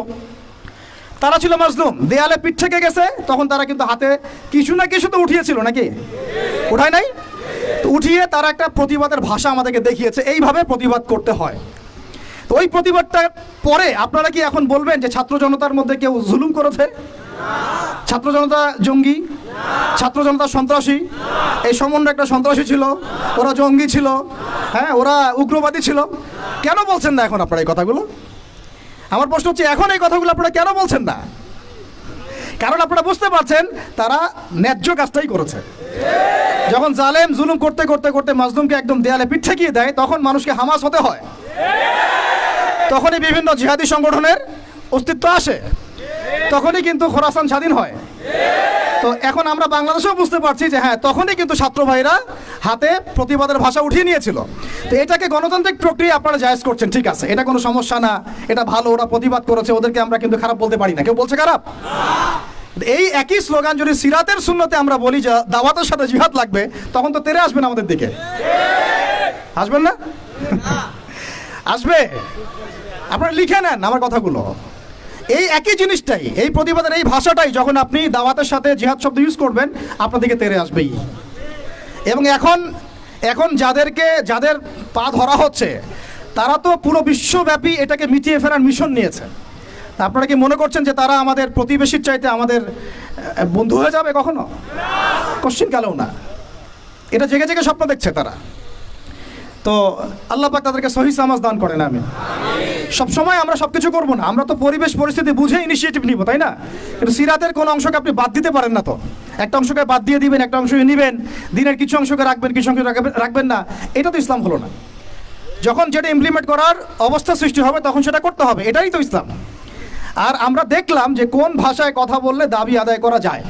তারা ছিল মাজলুম, দেয়ালে পিঠ থেকে গেছে, তখন তারা কিন্তু হাতে কিছু না কিছু তো উঠিয়েছিল, নাকি উঠায় নাই? তো উঠিয়ে তারা একটা প্রতিবাদের ভাষা আমাদেরকে দেখিয়েছে, এইভাবে প্রতিবাদ করতে হয়। তো ওই প্রতিবাদটার পরে আপনারা কি এখন বলবেন যে ছাত্র জনতার মধ্যে কেউ জুলুম করেছে? ছাত্র জনতা জঙ্গি, ছাত্র জনতা সন্ত্রাসী, এই সম্বন্ধে একটা সন্ত্রাসী ছিল, ওরা জঙ্গি ছিল, হ্যাঁ ওরা উগ্রবাদী ছিল। কেন বলছেন না এখন আপনারা এই কথাগুলো? আমার প্রশ্ন হচ্ছে, এখন এই কথাগুলো আপনারা কেন বলছেন না? কারণ আপনারা বুঝতে পারছেন তারা ন্যায্য কাজটাই করেছে। যখন জালেম জুলুম করতে করতে করতে মাজলুমকে একদম দেয়ালে পিঠ ঠেকিয়ে দেয়, তখন মানুষকে হামাস হতে হয়, তখনই বিভিন্ন জিহাদি সংগঠনের অস্তিত্ব আসে, তখনই কিন্তু খোরাসান স্বাধীন হয়। তো এখন আমরা বাংলাদেশেও বুঝতে পারছি যে হ্যাঁ, তখনই কিন্তু ছাত্র ভাইরা হাতে প্রতিবাদের ভাষা উঠিয়ে নিয়েছিল। তো এটাকে গণতান্ত্রিক প্রক্রিয়া আপনারা জায়েজ করছেন, ঠিক আছে, এটা কোনো সমস্যা না, এটা ভালো, ওরা প্রতিবাদ করেছে, ওদেরকে আমরা কিন্তু খারাপ বলতে পারি না। কেউ বলছে খারাপ? এই একই স্লোগান যদি সিরাতের সুন্নতে আমরা বলি যে দাওয়াতের সাথে জিহাদ লাগবে, তখন তো তেরে আসবেন আমাদের দিকে, আসবেন না? আসবে। আপনারা লিখে নেন আমার কথাগুলো। এই একই জিনিসটাই, এই প্রতিবাদের এই ভাষাটাই যখন আপনি দাওয়াতের সাথে জিহাদ শব্দ ইউজ করবেন, আপনার দিকে তেরে আসবেই। এবং এখন যাদের পা ধরা হচ্ছে, তারা তো পুরো বিশ্বব্যাপী এটাকে মিটিয়ে ফেলার মিশন নিয়েছে। আপনারা কি মনে করছেন যে তারা আমাদের প্রতিবেশীর চাইতে আমাদের বন্ধু হয়ে যাবে? কখনো, কোশ্চিন কালেও না। এটা জেগে জেগে স্বপ্ন দেখছে তারা। তো আল্লাহ পাক তাদেরকে সহি সামাজ দান করেন। আমি সবসময় আমরা সবকিছু করবো না, আমরা তো পরিবেশ পরিস্থিতি বুঝে ইনিশিয়েটিভ নিব, তাই না? কিন্তু সিরাতের কোন অংশকে আপনি বাদ দিতে পারেন না। তো একটা অংশকে বাদ দিয়ে দিবেন, একটা অংশকে নিবেন, দিনের কিছু অংশকে রাখবেন, কিছু অংশ রাখবেন না, এটা তো ইসলাম হলো না। যখন যেটা ইমপ্লিমেন্ট করার অবস্থা সৃষ্টি হবে তখন সেটা করতে হবে, এটাই তো ইসলাম। আর আমরা দেখলাম যে কোন ভাষায় কথা বললে দাবি আদায় করা যায়।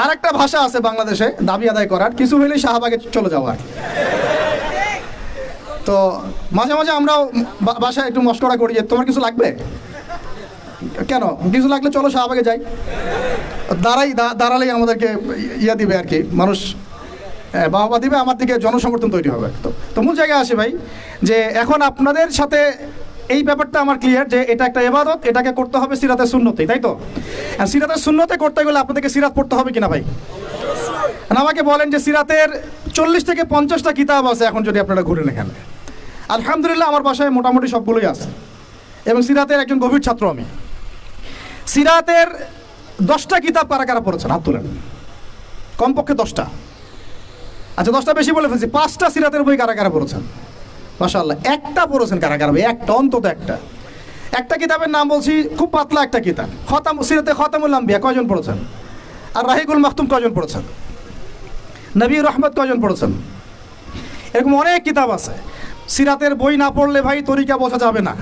আর একটা ভাষা আছে বাংলাদেশে দাবি আদায় করার, কিছু হইলে শাহবাগে চলে যাওয়ার। তো মাঝে মাঝে আমরাও বাসায় একটু মশকরা করি যে তোমার কিছু লাগবে, কেন কিছু লাগলে চলো শাহবাগে যাই, দাঁড়ালেই আমাদেরকে ইয়া দিবে আর কি, মানুষ বাহবা দিবে, আমার দিকে জনসমর্থন তৈরি হবে। তো মূল জায়গায় আসে ভাই, যে এখন আপনাদের সাথে এই ব্যাপারটা আমার ক্লিয়ার যে এটা একটা ইবাদত, এটাকে করতে হবে সিরাতের সুন্নতে, তাই তো? আর সিরাতের সুন্নতে করতে গেলে আপনাদেরকে সিরাত পড়তে হবে কিনা ভাই? আমাকে বলেন যে সিরাতের 40 থেকে 50টা কিতাব আছে এখন, যদি আপনারা ঘুরেন এখানে। আলহামদুলিল্লাহ আমার বাসায় মোটামুটি সবগুলোই আছে, এবং সিরাতের একজন গভীর ছাত্র আমি। সিরাতের 10টা কিতাব কারা কারা পড়েছেন? হাত তুলেন। কমপক্ষে 10টা। আচ্ছা 10টা বেশি বলে ফেলছি। 5টা সিরাতের বই কারা কারা পড়েছেন? মাশাআল্লাহ। একটা পড়েছেন কারা কারা ভাই? একটা, অন্তত একটা কিতাবের নাম বলছি, খুব পাতলা একটা কিতাব, সিরাতে খতামুল আম্বিয়া, কয়জন পড়েছেন? আর রাহিকুল মাকতুম কয়জন পড়েছেন? নবীর রহমত কয়জন পড়েছেন? এরকম অনেক কিতাব আছে। সিরাতের বই না পড়লে ভাই তরিকা বোঝা যাবে না।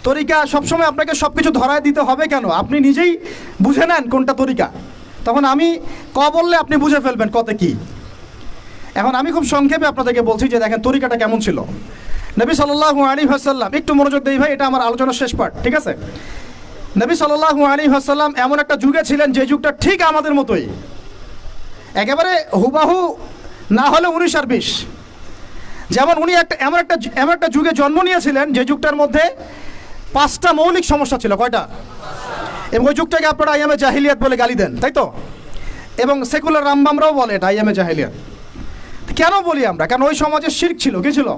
তরিকা সবসময় আপনাকে সব কিছু ধরায় দিতে হবে কেন? আপনি নিজেই বুঝে নেন কোনটা তরিকা, তখন আমি বললে আপনি বুঝে ফেলবেন কত কি। এখন আমি খুব সংক্ষেপে আপনাদেরকে বলছি যে দেখেন তরিকাটা কেমন ছিল। নবী সাল্লাল্লাহু আলাইহি ওয়াসাল্লাম, একটু মনোযোগ দেই ভাই, এটা আমার আলোচনার শেষ পার্ট, ঠিক আছে? নবী সাল্লাল্লাহু আলাইহি ওয়াসাল্লাম এমন একটা যুগে ছিলেন যে যুগটা ঠিক আমাদের মতোই, একেবারে হুবাহু না হলে 19 আর 20। যেমন উনি এমন একটা যুগে জন্ম নিয়েছিলেন যে যুগটার মধ্যে 5টা মৌলিক সমস্যা ছিল। কয়টা? এবং ওই যুগটাকে আপনারা আইয়ামে জাহিলিয়াত বলে গালি দেন, তাই তো? এবং সেকুলার রামবামরাও বলে এটা আইয়ামে জাহিলিয়াত। কেন বলি আমরা? কারণ ওই সমাজে শিরক ছিল। কি ছিল?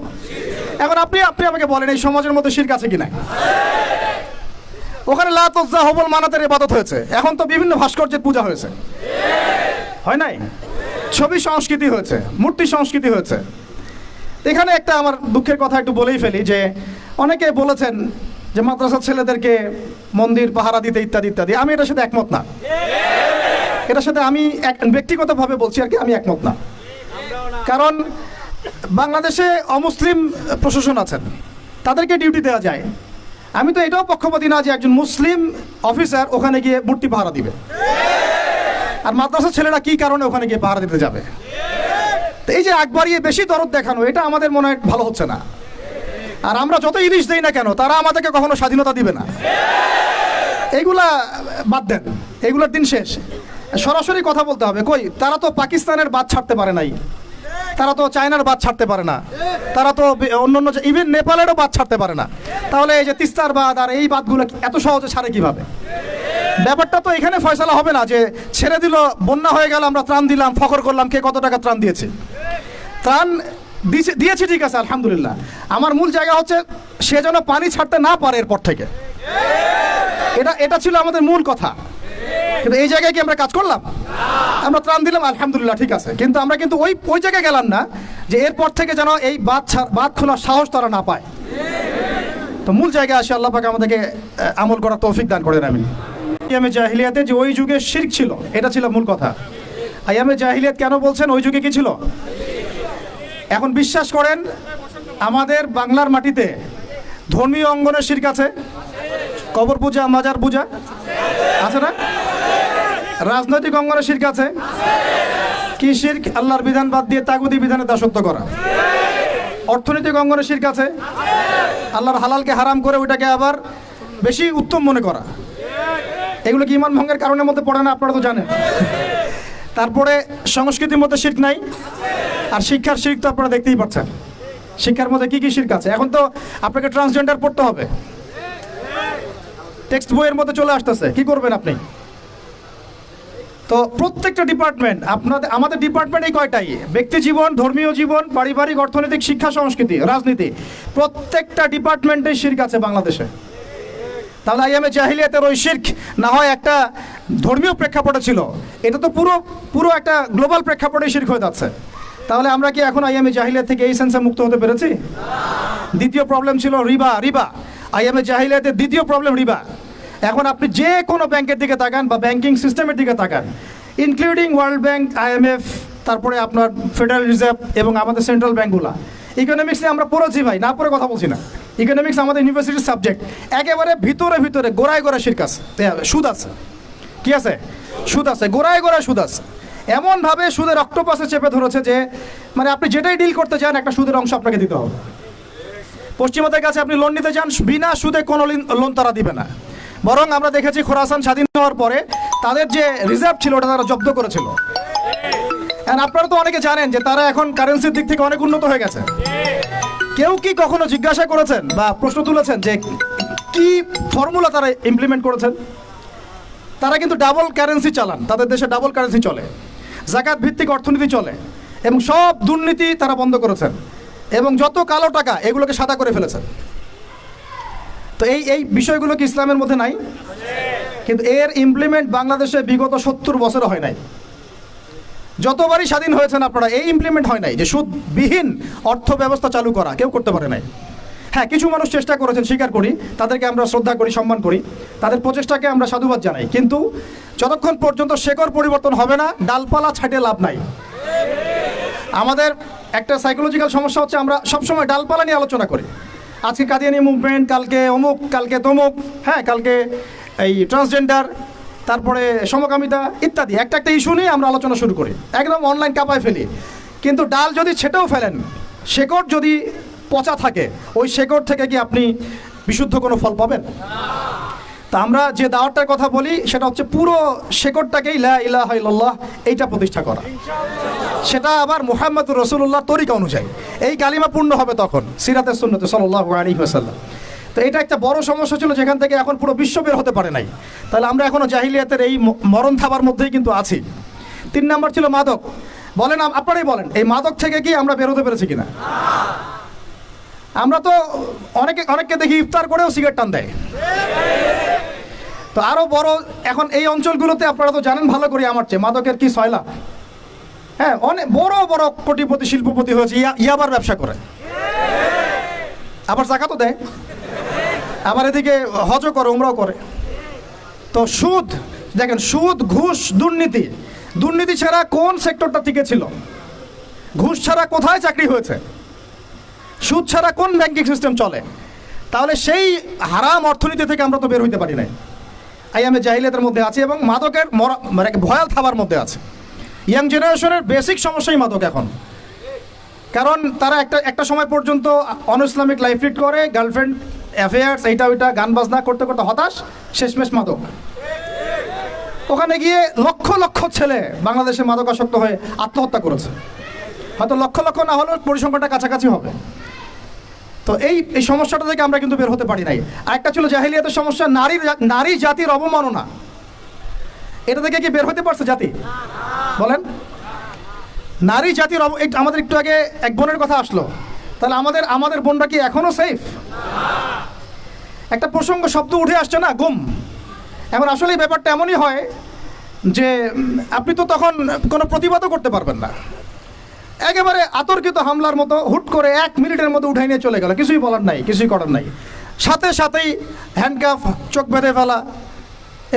এখন আপনি আমাকে বলেন এই সমাজের মধ্যে শিরক আছে কিনা? ওখানে লাত উজ্জা হবল মানাতের ইবাদত হয়েছে, এখন তো বিভিন্ন ভাস্কর্যের পূজা হয়েছে, হয় নাই? ছবি সংস্কৃতি হয়েছে, মূর্তি সংস্কৃতি হয়েছে। এখানে একটা আমার দুঃখের কথা একটু বলেই ফেলি যে অনেকে বলেছেন যে মাদ্রাসার ছেলেদেরকে মন্দির পাহারা দিতে ইত্যাদি ইত্যাদি। আমি এটার সাথে একমত না। এটার সাথে আমি ব্যক্তিগতভাবে বলছি আর কি, আমি একমত না। কারণ বাংলাদেশে অমুসলিম প্রশাসন আছেন, তাদেরকে ডিউটি দেওয়া যায়। আমি তো এটাও পক্ষপাতী না যে একজন মুসলিম অফিসার ওখানে গিয়ে মূর্তি পাহারা দিবে, আর মাদ্রাসার ছেলেরা কি কারণে ওখানে গিয়ে পাহারা দিতে যাবে? তো এই যে আকবরিয়ে বেশি দরদ দেখানো, এটা আমাদের মনে হয় ভালো হচ্ছে না। আর আমরা যত ইলিশ দেই না কেন তারা আমাদেরকে কখনো স্বাধীনতা দিবে না। এইগুলা বাদ দেন, এইগুলোর দিন শেষ। সরাসরি কথা বলতে হবে। কই, তারা তো পাকিস্তানের বাদ ছাড়তে পারে নাই, তারা তো চায়নার বাদ ছাড়তে পারে না, তারা তো অন্যান্য ইভেন নেপালেরও বাদ ছাড়তে পারে না। তাহলে এই যে তিস্তার বাদ আর এই বাদগুলো এত সহজে ছাড়ে কিভাবে? ব্যাপারটা তো এখানে ফয়সালা হবে না যে ছেড়ে দিল, বন্যা হয়ে গেল, আমরা ত্রাণ দিলাম, ফখর করলাম কে কত টাকা ত্রাণ দিয়েছে। ত্রাণ দিয়েছি ঠিক আছে, আলহামদুলিল্লাহ। আমার মূল জায়গা হচ্ছে সে যেন পানি ছাড়তে না পারে এরপর থেকে। এটা ছিল আমাদের মূল কথা। কিন্তু এই জায়গায় কি আমরা কাজ করলাম? আমরা ত্রাণ দিলাম, আলহামদুলিল্লাহ, ঠিক আছে, কিন্তু আমরা কিন্তু ওই জায়গায় গেলাম না যে এরপর থেকে যেন এই বাদ খোলার সাহস তারা না পায়। তো মূল জায়গায় আসে, আল্লাহ পাক আমাদেরকে আমল করার তৌফিক দান করে দেন। আমিন। আইয়ামে জাহিলিয়াতে যে ওই যুগে শিরক ছিল, এটা ছিল মূল কথা। আইয়ামে জাহিলিয়াত কেন বলছেন? ওই যুগে কি ছিল? এখন বিশ্বাস করেন আমাদের বাংলার মাটিতে ধর্মীয় অঙ্গনের শিরক আছে, কবর পূজা, মাজার পূজা আছে না? রাজনৈতিক অঙ্গনের শিরক আছে। কি শিরক? আল্লাহর বিধান বাদ দিয়ে তাগুতি বিধানে দাসত্ব করা। অর্থনৈতিক অঙ্গনের শিরক আছে, আল্লাহর হালালকে হারাম করে ওইটাকে আবার বেশি উত্তম মনে করা। এগুলো কি ঈমান ভঙ্গের কারণের মধ্যে পড়ে না? আপনারা তো জানেন। তারপরে সংস্কৃতির মধ্যে শিরক নাই, আর শিক্ষার শিরক তো আপনারা দেখতেই পাচ্ছেন। শিক্ষার মধ্যে কি কি শিরক আছে? এখন তো আপনাকে ট্রান্সজেন্ডার পড়তে হবে, টেক্সট বইয়ের মধ্যে চলে আসতেছে। কি করবেন আপনি? তো প্রত্যেকটা ডিপার্টমেন্ট, আমাদের ডিপার্টমেন্ট এই কয়টাই: ব্যক্তি জীবন, ধর্মীয় জীবন, পারিবারিক, অর্থনৈতিক, শিক্ষা, সংস্কৃতি, রাজনীতি, প্রত্যেকটা ডিপার্টমেন্টেই শিরক আছে বাংলাদেশে। তাহলে আইয়ামে জাহিলিয়াতের ওই শিরক না হয় একটা ধর্মীয় প্রেক্ষাপটে ছিল, এটা তো পুরো একটা গ্লোবাল প্রেক্ষাপটে শিরক হয়ে যাচ্ছে। তাহলে আমরা কি এখন আইয়ামে জাহিলিয়াত থেকে এই সেন্সে মুক্ত হতে পেরেছি? দ্বিতীয় প্রবলেম ছিল রিবা। আইয়ামে জাহিলিয়াতের দ্বিতীয় প্রবলেম রিবা। এখন আপনি যে কোনো ব্যাংকের দিকে তাকান বা ব্যাংকিং সিস্টেমের দিকে তাকান, ইনক্লুডিং ওয়ার্ল্ড ব্যাংক, IMF, তারপরে আপনার ফেডারেল রিজার্ভ এবং আমাদের সেন্ট্রাল ব্যাংকগুলো, ইকোনমিক্স নিয়ে আমরা পড়েছি ভাই, না পড়ে কথা বলছি না। ইকোনমিক্স আমাদের ইউনিভার্সিটির সাবজেক্ট। একেবারে ভিতরে গোড়ায় শিরক আছে, সুদ আছে। কি আছে? সুদ আছে, গোড়ায় সুদ আছে। এমনভাবে সুদের অক্টোপাসে চেপে ধরেছে যে মানে আপনি যেটাই ডিল করতে চান একটা সুদের অংশ আপনাকে দিতে হবে। পশ্চিমাদের কাছে আপনি লোন নিতে চান, বিনা সুদে কোনো লোন তারা দিবে না। বরং আমরা দেখেছি খোরাসান স্বাধীন হওয়ার পরে তাদের যে রিজার্ভ ছিল ওটা তারা জব্দ করেছিল। আপনারা তো অনেকে জানেন যে তারা এখন কারেন্সির দিক থেকে অনেক উন্নত হয়ে গেছে। কেউ কি কখনো জিজ্ঞাসা করেছেন বা প্রশ্ন তুলেছেন যে কি ফর্মুলা তারা ইমপ্লিমেন্ট করেছেন? তারা কিন্তু ডাবল কারেন্সি চালান, তাদের দেশে ডাবল কারেন্সি চলে, জাকাত ভিত্তিক অর্থনীতি চলে, এবং সব দুর্নীতি তারা বন্ধ করেছেন, এবং যত কালো টাকা এগুলোকে সাদা করে ফেলেছেন। তো এই বিষয়গুলো কি ইসলামের মধ্যে নাই? কিন্তু এর ইমপ্লিমেন্ট বাংলাদেশে বিগত 70 বছর হয় নাই। যতবারই স্বাধীন হয়েছেন আপনারা, এই ইমপ্লিমেন্ট হয় নাই যে সুদবিহীন অর্থ ব্যবস্থা চালু করা কেউ করতে পারে নাই। হ্যাঁ, কিছু মানুষ চেষ্টা করেছেন, স্বীকার করি, তাদেরকে আমরা শ্রদ্ধা করি, সম্মান করি, তাদের প্রচেষ্টাকে আমরা সাধুবাদ জানাই। কিন্তু যতক্ষণ পর্যন্ত শেকড় পরিবর্তন হবে না, ডালপালা ছাঁটিয়ে লাভ নাই। আমাদের একটা সাইকোলজিক্যাল সমস্যা হচ্ছে আমরা সবসময় ডালপালা নিয়ে আলোচনা করি। আজকে কাদিয়ানি মুভমেন্ট, কালকে অমুক, কালকে তমুক, হ্যাঁ, কালকে এই ট্রান্সজেন্ডার, তারপরে সমকামিতা ইত্যাদি একটা ইস্যু নিয়ে আমরা আলোচনা শুরু করি, একদম অনলাইন কাঁপায় ফেলি। কিন্তু ডাল যদি ছেটেও ফেলেন, শেকড় যদি পচা থাকে, ওই শেকড় থেকে কি আপনি বিশুদ্ধ কোনো ফল পাবেন? তা আমরা যে দাওয়াতটার কথা বলি সেটা হচ্ছে পুরো শেকড়টাকেই লা ইলাহা ইল্লাল্লাহ এইটা প্রতিষ্ঠা করা, সেটা আবার মুহাম্মদুর রাসূলুল্লাহ তরিকা অনুযায়ী। এই কালিমা পূর্ণ হবে তখন সিরাতের সুন্নতে সাল্লাল্লাহু আলাইহি ওয়াসাল্লাম। তো এটা একটা বড় সমস্যা ছিল, যেখান থেকে এখন পুরো বিশ্ব বের হতে পারে নাই। তাহলে আমরা এখনও জাহিলিয়াতের এই মরণ থাবার মধ্যেই কিন্তু আছি। 3 নাম্বার ছিল মাদক। বলেন, আপনারাই বলেন, এই মাদক থেকে কি আমরা বের হতে পেরেছি কিনা? আমরা তো অনেককে দেখি ইফতার করেও সিগারেট টান দেয়। তো আরও বড়, এখন এই অঞ্চলগুলোতে আপনারা তো জানেন ভালো করে আমার চেয়ে, মাদকের কি সয়লা। হ্যাঁ, অনেক বড় বড় কোটিপতি শিল্পপতি হয়েছে ইয়াবার ব্যবসা করে, আবার জাকাতও দেয়, আবার এদিকে হজও করে, উমরাও করে। তো সুদ দেখেন, সুদ, ঘুষ, দুর্নীতি ছাড়া কোন সেক্টরটা টিকে ছিল? ঘুষ ছাড়া কোথায় চাকরি হয়েছে? সুদ ছাড়া কোন ব্যাংকিং সিস্টেম চলে? তাহলে সেই হারাম অর্থনীতি থেকে আমরা তো বের হইতে পারি নাই। আইয়ামে জাহিলিয়াতের মধ্যে আছে এবং মাদকের ভয়াল থাবার মধ্যে আছে। ইয়াং জেনারেশনের বেসিক সমস্যাই মাদক। এখন কারণ তারা একটা সময় পর্যন্ত অন ইসলামিক লাইফ লিড করে, গার্লফ্রেন্ড অ্যাফেয়ার্স এইটা ওইটা গান বাজনা করতে করতে হতাশ, শেষমেশ মাদক। ওখানে গিয়ে লক্ষ লক্ষ ছেলে বাংলাদেশে মাদকাসক্ত হয়ে আত্মহত্যা করেছে। হয়তো লক্ষ লক্ষ না হলেও পরিসংখ্যানটা কাছাকাছি হবে। তো এই সমস্যাটা থেকে আমরা কিন্তু বের হতে পারি নাই। আরেকটা ছিল জাহিলিয়াতের সমস্যা, নারী জাতির অবমাননা। এটা থেকে কি বের হতে পারছে জাতি? বলেন, নারী জাতির আমাদের একটু আগে এক বোনের কথা আসলো, তাহলে আমাদের বোনরা কি এখনো সেফ? একটা প্রসঙ্গ শব্দ উঠে আসছে না, গুম। এবার আসলে এই ব্যাপারটা এমনই হয় যে আপনি তো তখন কোনো প্রতিবাদও করতে পারবেন না। একেবারে আতর্কিত হামলার মতো হুট করে 1 মিনিটের মধ্যে উঠাই নিয়ে চলে গেল, কিছুই বলার নাই, কিছুই করার নাই। সাথেই হ্যান্ডকাফ, চোখ বেঁধে ফেলা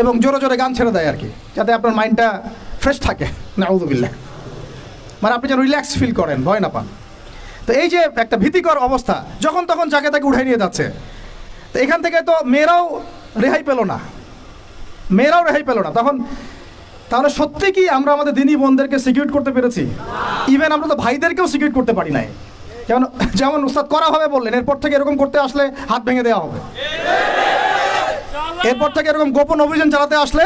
এবং জোরে জোরে গান ছেড়ে দেয় আর কি, যাতে আপনার মাইন্ডটা ফ্রেশ থাকে। নাউযুবিল্লাহ, মানে আপনি যেন রিল্যাক্স ফিল করেন, ভয় না পান। তো এই যে একটা ভীতিকর অবস্থা, যখন তখন যাকে তাকে উঠাই নিয়ে যাচ্ছে। তো এখান থেকে তো মেয়েরাও রেহাই পেল না। তখন তাহলে সত্যি কি আমরা আমাদের দিনী বোনদেরকে সিকিউর করতে পেরেছি? ইভেন আমরা তো ভাইদেরকেও সিকিউর করতে পারি নাই। যেমন উস্তাদ করা হবে বললেন, এরপর থেকে এরকম করতে আসলে হাত ভেঙে দেওয়া হবে। এরপর থেকে এরকম গোপন অভিযান চালাতে আসলে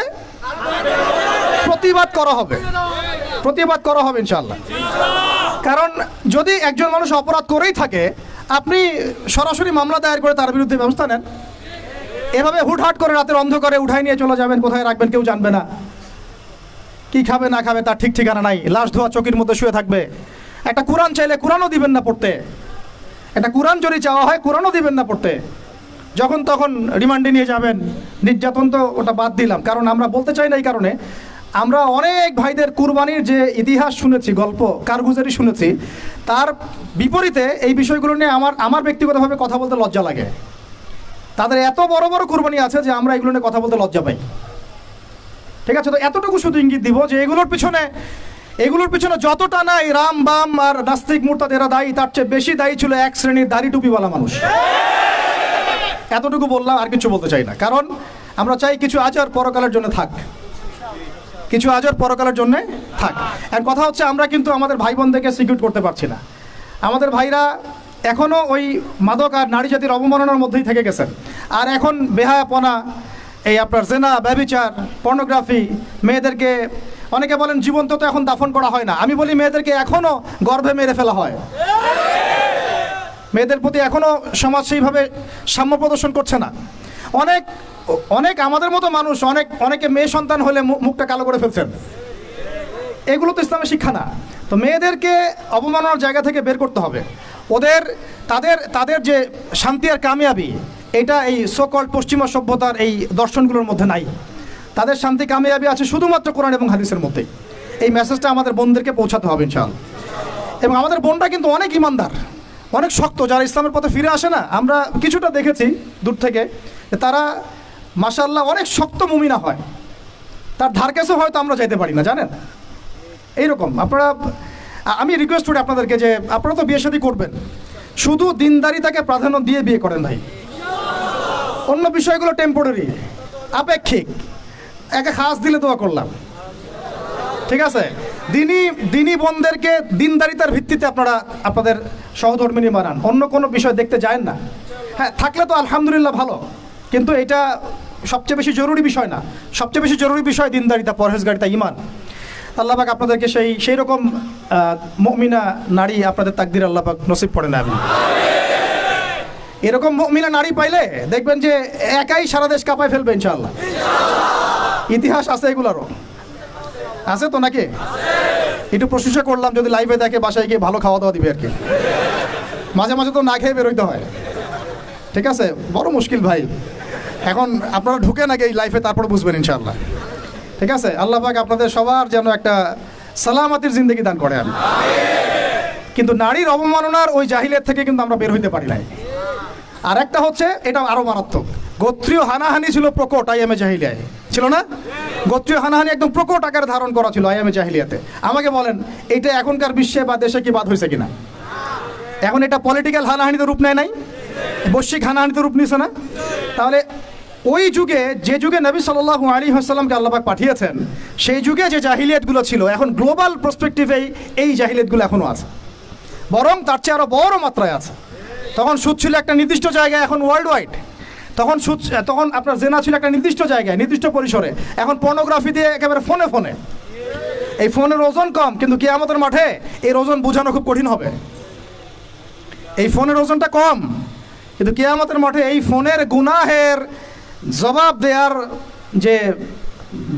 প্রতিবাদ করা হবে ইনশাআল্লাহ। কারণ যদি একজন মানুষ অপরাধ করেই থাকে, আপনি সরাসরি মামলা দায়ের করে তার বিরুদ্ধে ব্যবস্থা নেন। এভাবে হুটহাট করে রাতের অন্ধকারে উঠাই নিয়ে চলে যাবেন, কোথায় রাখবেন কেউ জানবে না, কি খাবে না খাবে তার ঠিক ঠিকানা নাই, লাশ ধোয়া চকির মধ্যে শুয়ে থাকবে। একটা কোরআন চাইলে কোরআনও দিবেন না পড়তে, একটা কোরআন যদি চাওয়া হয় কোরআনও দিবেন না পড়তে। যখন তখন রিমান্ডে নিয়ে যাবেন। নির্যাতন তো ওটা বাদ দিলাম, কারণ আমরা বলতে চাই না। এই কারণে আমরা অনেক ভাইদের কুরবানির যে ইতিহাস শুনেছি, গল্প কারগুজারি শুনেছি, তার বিপরীতে এই বিষয়গুলো নিয়ে আমার ব্যক্তিগতভাবে কথা বলতে লজ্জা লাগে। তাদের এত বড় বড় কুরবানি আছে যে আমরা এগুলো নিয়ে কথা বলতে লজ্জা পাই। ঠিক আছে, তো এতটুকু শুধু ইঙ্গিত দিব যে এগুলোর পিছনে যতটা নাই রাম বাম আর নাস্তিক মুরতাদ এরা দায়ী, তার চেয়ে বেশি দায়ী ছিল এক শ্রেণীর দাড়ি টুপিওয়ালা মানুষ। এতটুকু বললাম, আর কিছু বলতে চাই না। কারণ আমরা চাই কিছু আচার পরকালের জন্য থাক, আর কথা হচ্ছে আমরা কিন্তু আমাদের ভাই বোনদেরকে সিকিউর করতে পারছি না। আমাদের ভাইরা এখনও ওই মাদক আর নারী জাতির অবমাননার মধ্যেই থেকে গেছেন। আর এখন বেহায়াপনা, এই আপনার জেনা, ব্যভিচার, পর্নোগ্রাফি, মেয়েদেরকে অনেকে বলেন জীবন্ত তো এখন দাফন করা হয় না। আমি বলি মেয়েদেরকে এখনও গর্ভে মেরে ফেলা হয়। মেয়েদের প্রতি এখনও সমাজ সেইভাবে সাম্য প্রদর্শন করছে না। অনেক আমাদের মতো মানুষ অনেকে মেয়ে সন্তান হলে মুখটা কালো করে ফেলছেন। এগুলো তো ইসলামের শিক্ষা না। তো মেয়েদেরকে অবমাননার জায়গা থেকে বের করতে হবে। তাদের যে শান্তি আর কামিয়াবি, এটা এই সোকল্ড পশ্চিমা সভ্যতার এই দর্শনগুলোর মধ্যে নাই। তাদের শান্তি কামিয়াবি আছে শুধুমাত্র কোরআন এবং হাদিসের মধ্যেই। এই মেসেজটা আমাদের বোনদেরকে পৌঁছাতে হবে ইনশাআল্লাহ। এবং আমাদের বোনরা কিন্তু অনেক ইমানদার, অনেক শক্ত, যারা ইসলামের পথে ফিরে আসে না। আমরা কিছুটা দেখেছি দূর থেকে, তারা মাশাআল্লাহ অনেক শক্ত মুমিনা হয়। তার ধার কাছেও হয়তো আমরা যাইতে পারি না, জানেন। এইরকম আমি রিকোয়েস্ট করি আপনাদেরকে যে আপনারা তো বিয়ে শাদী করবেন, শুধু দিনদারিতাকে প্রাধান্য দিয়ে বিয়ে করেন ভাই। অন্য বিষয়গুলো টেম্পোরারি, আপেক্ষিক। একে খাস দিলে দোয়া করলাম, ঠিক আছে। দিনী বোনদেরকে দিনদারিতার ভিত্তিতে আপনারা আপনাদের সহধর্মিনী বানান, অন্য কোনো বিষয় দেখতে যায় না। হ্যাঁ, থাকলে তো আলহামদুলিল্লাহ ভালো, কিন্তু এটা সবচেয়ে বেশি জরুরি বিষয় না। সবচেয়ে বেশি জরুরি বিষয় দিনদারিতা, পরহেজগারিতা, ঈমান। আল্লাহ পাক আপনাদেরকে সেই রকম মুমিনা নারী আপনাদের তাকদির আল্লাহ পাক নসিব করে না। এরকম মুমিনা নারী পাইলে দেখবেন যে একাই সারা দেশ কাঁপায় ফেলবে ইনশাআল্লাহ। ইতিহাস আছে এগুলারও, আছে তো নাকি? একটু প্রশংসা করলাম, যদি লাইভে দেখে বাসায় গিয়ে ভালো খাওয়া দাওয়া দিবে আর কি। মাঝে মাঝে তো না খেয়ে বেরোইতে হয়, ঠিক আছে। বড় মুশকিল ভাই। এখন আপনারা ঢুকে নাকি এই লাইফে, তারপরে বুঝবেন ইনশাআল্লাহ, ঠিক আছে। আল্লাহ পাক আপনাদের সবার যেন একটা সালামাতির জিন্দেগি দান করে। আমি কিন্তু নারীর অবমাননার ওই জাহিলিয়াত থেকে কিন্তু আমরা বের হইতে পারি নাই। আর একটা হচ্ছে, এটা আরো মারাত্মক, গোত্রীয় হানাহানি ছিল প্রকট আইয়ামে জাহিলিয়ায়, ছিল না? গোত্রীয় হানাহানি একদম প্রকট আকারে ধারণ করা ছিল আইয়ামে জাহিলিয়াতে। আমাকে বলেন, এটা এখনকার বিশ্বে বা দেশে কি বাদ হয়েছে কিনা? এখন এটা পলিটিক্যাল হানাহানিতে রূপ নেয় নাই, বৈশ্বিক হানাহানিতে রূপ নিয়েছে না? তাহলে ওই যুগে, যে যুগে নবী সাল্লাল্লাহু আলাইহি ওয়াসাল্লামকে আল্লাহ পাক পাঠিয়েছেন, সেই যুগে যে জাহিলিয়াতগুলো ছিল, এখন গ্লোবাল পার্সপেক্টিভে এই জাহিলিয়াতগুলো এখনও আছে। বরং তার চেয়ে আরও বড় মাত্রায় আছে। তখন সুদ ছিল একটা নির্দিষ্ট জায়গায়, এখন ওয়ার্ল্ড ওয়াইড। তখন আপনার জেনা ছিল একটা নির্দিষ্ট জায়গায়, নির্দিষ্ট পরিসরে, এখন পর্নোগ্রাফি দিয়ে একেবারে ফোনে ফোনে। এই ফোনের ওজন কম, কিন্তু কিয়ামতের মাঠে এর ওজন বোঝানো খুব কঠিন হবে। এই ফোনের ওজনটা কম, কিন্তু কিয়ামতের মাঠে এই ফোনের গুনাহের জবাব দেওয়ার যে